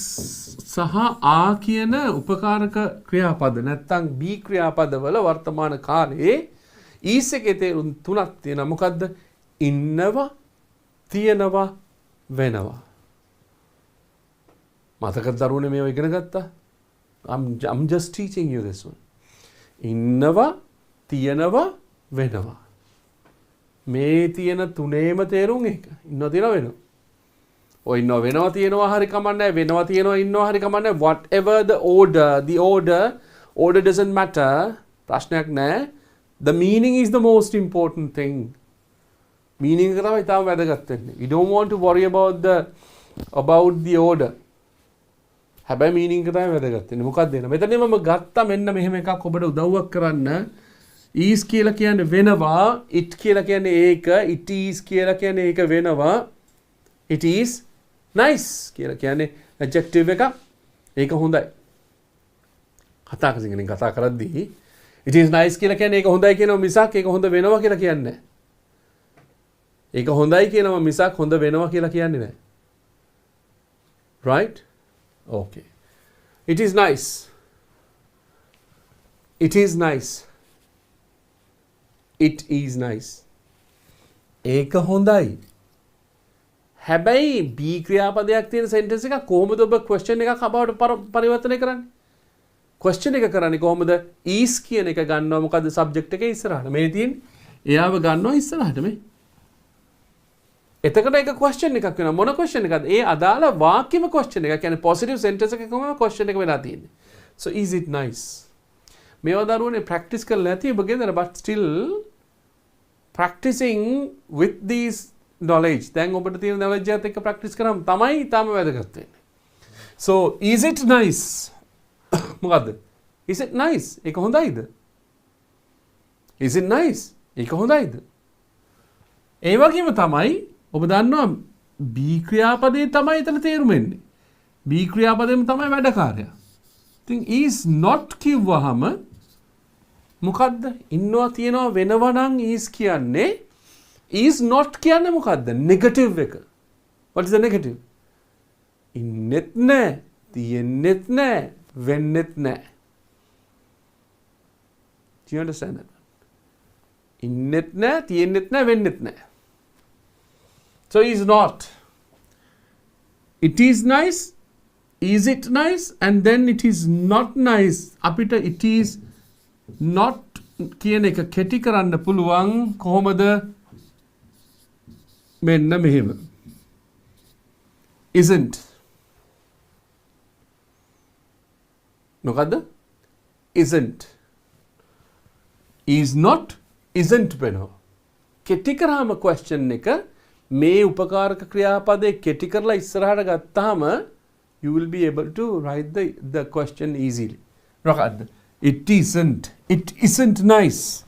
සහ are කියන උපකාරක ක්‍රියාපද නැත්නම් be ක්‍රියාපදවල වර්තමාන කාලේ is එකේ තේරුම් තුනක් තියෙනවා. මොකද්ද? ඉන්නවා, තියෙනවා, වෙනවා. මතකද දරුවනේ මේව ඉගෙන ගත්තා? I'm just teaching you this one. ඉන්නවා, තියෙනවා, වෙනවා. මේ තියෙන තුනේම තේරුම් එක. ඉන්නවා, තියෙනවා, වෙනවා. ඔය ඉන්නවා, වෙනවා, තියෙනවා හරි කමන්නේ. වෙනවා, තියෙනවා, ඉන්නවා හරි කමන්නේ. Whatever the order doesn't matter. ප්‍රශ්නයක් නැහැ. The meaning is the most important thing. Meaning එක තමයි තාම වැදගත් වෙන්නේ. You don't want to worry about the order. හැබැයි meaning එක තමයි වැදගත් වෙන්නේ. මොකක්ද එන? මෙතන මම ගත්තා මෙන්න මෙහෙම එකක් ඔබට උදව්වක් කරන්න. is කියලා කියන්නේ වෙනවා, it කියලා කියන්නේ ඒක, it is කියලා කියන්නේ ඒක වෙනවා. It is nice කියලා කියන්නේ adjective එකක්. ඒක හොඳයි. කතා කරද්දී it is nice කියලා කියන්නේ ඒක හොඳයි කියනවා මිසක් ඒක හොඳ වෙනවා කියලා කියන්නේ නැහැ. ඒක හොඳයි කියනවා මිසක් හොඳ වෙනවා කියලා කියන්නේ නැහැ. Right? Okay. It is nice. It is nice. It is nice. ඒක හොඳයි. හැබැයි be ක්‍රියාපදයක් තියෙන sentence එක කොහොමද ඔබ question එකක් බවට පරිවර්තනය කරන්නේ? question එක කරන්නේ කොහොමද? is කියන එක ගන්නවා මොකද්ද subject එකේ ඉස්සරහට. මේ තියෙන්නේ එයාව ගන්නවා ඉස්සරහට මේ. එතකොට ඒක question එකක් වෙනවා. මොන question එකක්ද? ඒ අදාළ වාක්‍යෙම question එකක්. කියන්නේ positive sentence එකකම question එක වෙලා තියෙන්නේ. So is it nice? මේවා දරුවනේ practice කරලා නැති ඔබ ගෙදර but still practicing with these knowledge. දැන් ඔබට තියෙන knowledge එකත් එක්ක practice කරාම තමයි ඊටම වැදගත් වෙන්නේ. So is it nice? මොකද්ද? Is it nice? ඒක හොඳයිද? Is it nice? ඒක හොඳයිද? ඒ වගේම තමයි ඔබ දන්නවා be ක්‍රියාපදේ තමයි එතන තේරුම් වෙන්නේ. be ක්‍රියාපදෙම තමයි වැඩකාරයා. ඉතින් is not කිව්වහම මොකද්ද? ඉන්නවා තියනවා වෙනවා නම් is කියන්නේ is not කියන්නේ මොකද්ද? negative එක. What is the negative? ඉන්නෙත් නැහැ, තියෙන්නෙත් නැහැ, වෙන්නෙත් නැහැ. Do you understand that? ඉන්නෙත් නැහැ, තියෙන්නෙත් නැහැ, වෙන්නෙත් නැහැ. So is not. It is nice. Is it nice? And then it is not nice. අපිට it is not කියන එක කෙටි කරන්න පුළුවන් කොහොමද? මෙන්න මෙහෙම. Isn't. මොකද්ද? Isn't. Is not. Isn't වෙනවා. කෙටි කරාම question එක මේ උපකාරක ක්‍රියාපදේ කෙටි කරලා ඉස්සරහට ගත්තාම you will be able to write the question easily. මොකද්ද? It isn't nice.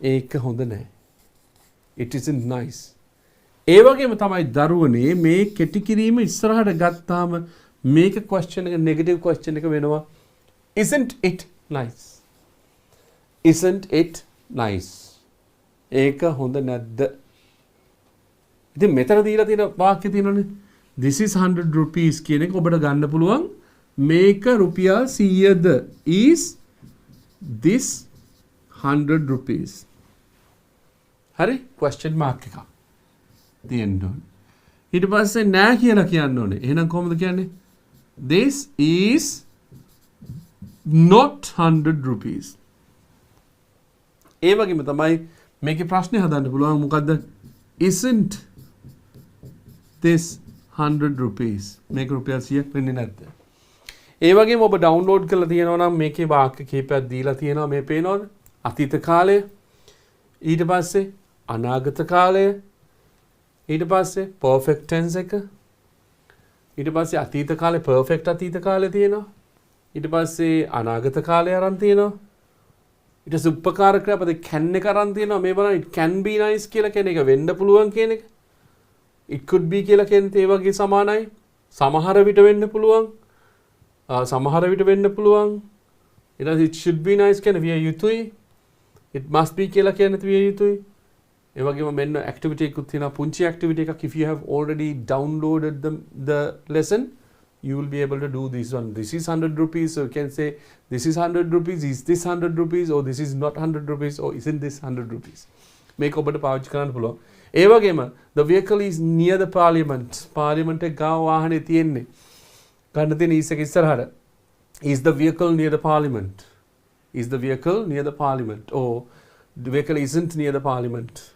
ඒක හොඳ නැහැ. It isn't nice. ඒ වගේම තමයි දරුවනේ මේ කෙටි කිරීම ඉස්සරහට ගත්තාම මේක question එක negative question එක වෙනවා. Isn't it nice? isn't it nice? ඒක හොඳ නැද්ද? ඉතින් මෙතන දීලා තියෙන වාක්‍ය තියෙනවනේ. This is 100 rupees කියන එක ඔබට ගන්න පුළුවන්. මේක රුපියල් 100ද? Is this 100 rupees? හරි? question mark එකක් තියෙන්න ඕනේ. ඊට පස්සේ නෑ කියලා කියන්න ඕනේ. එහෙනම් කොහොමද කියන්නේ? This is not 100 rupees. ඒ වගේම තමයි මේකේ ප්‍රශ්නේ හදන්න පුළුවන්. මොකද්ද? Isn't this 100 rupees? මේක රුපියල් 100ක් වෙන්නේ නැද්ද? ඒ වගේම ඔබ ඩවුන්ලෝඩ් කරලා තියෙනවා නම් මේකේ වාක්‍ය කීපයක් දීලා තියෙනවා. මේ පේනවද? අතීත කාලය, ඊට පස්සේ අනාගත කාලය, ඊට පස්සේ perfect tense එක, ඊට පස්සේ අතීත කාලේ perfect අතීත කාලය තියෙනවා, ඊට පස්සේ අනාගත කාලය අරන් තියෙනවා, ඊට පස්සේ උපකාර ක්‍රියාපද can එක අරන් තියෙනවා. මේ බලන්න it can be nice කියලා කියන එක වෙන්න පුළුවන් කියන එක. it could be කියලා කියන්නේ ඒ වගේ සමානයි. සමහර විට වෙන්න පුළුවන්. සමහර විට වෙන්න පුළුවන්. ඊට පස්සේ it should be nice කියන විය යුතුයි. it must be කියලා කියන්නේ විය යුතුයි. ඒ වගේම මෙන්න activity එකකුත් තියෙනවා. පුංචි activity එකක්. if you have already downloaded the lesson, you will be able to do this one. This is 100 rupees, so you can say this is 100 rupees, is this 100 rupees, or this is not 100 rupees, or isn't this 100 rupees. මේක ඔබට පාවිච්චි කරන්න පුළුවන්. ඒ වගේම the vehicle is near the parliament. parliament එක ගාව වාහනේ තියෙන්නේ. ගන්න තියෙන is එක ඉස්සරහට. is the vehicle near the parliament? is the vehicle near the parliament? or the vehicle isn't near the parliament.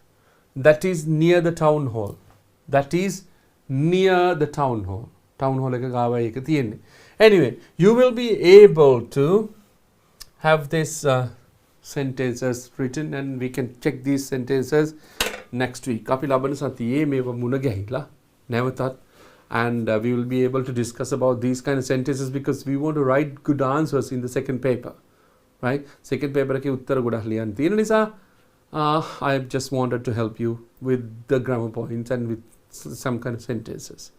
that is near the town hall. that is near the town hall. town hall එක ගාවයි ඒක තියෙන්නේ. anyway, you will be able to have this sentences written and we can check these sentences next week. අපි ලබන සතියේ මේව මුණ ගැහිලා නැවතත් and we will be able to discuss about these kind of sentences because we want to write good answers in the second paper. right? second paper එකේ උත්තර ගොඩක් ලියන්න තියෙන නිසා I just wanted to help you with the grammar points and with some kind of sentences.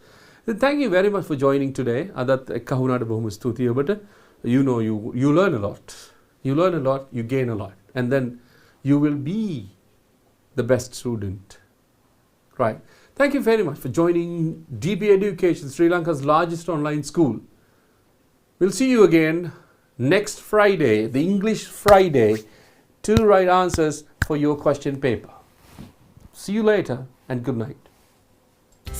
Thank you very much for joining today. අදත් එක්ක වුණාට බොහොම ස්තුතියි ඔබට. You know you learn a lot. You learn a lot, you gain a lot. And then you will be the best student. Right. Thank you very much for joining DP Education, Sri Lanka's largest online school. We'll see you again next Friday, the English Friday, to write answers for your question paper. See you later and good night.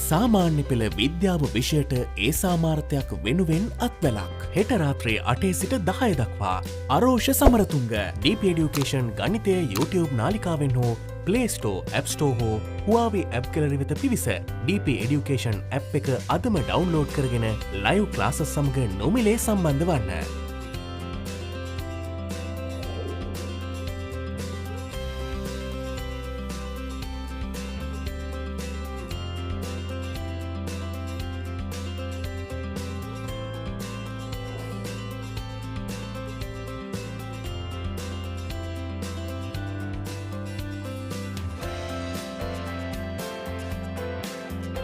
සාමාන්‍ය පෙළ විද්‍යාව විෂයට ඒ සාමාර්ථයක් වෙනුවෙන් අත්වැලක්. හෙට රාත්‍රයේ 8 සිට 10 දක්වා අරෝෂ Samaratunga DP Education ගණිතය YouTube නාලිකාවෙන් හෝ Play Store, App Store හෝ Huawei App gallery වෙත පිවිස DP Education app එක අදම ඩවුන්ලෝඩ් කරගෙන live classes සමග නොමිලේ සම්බන්ධ වන්න.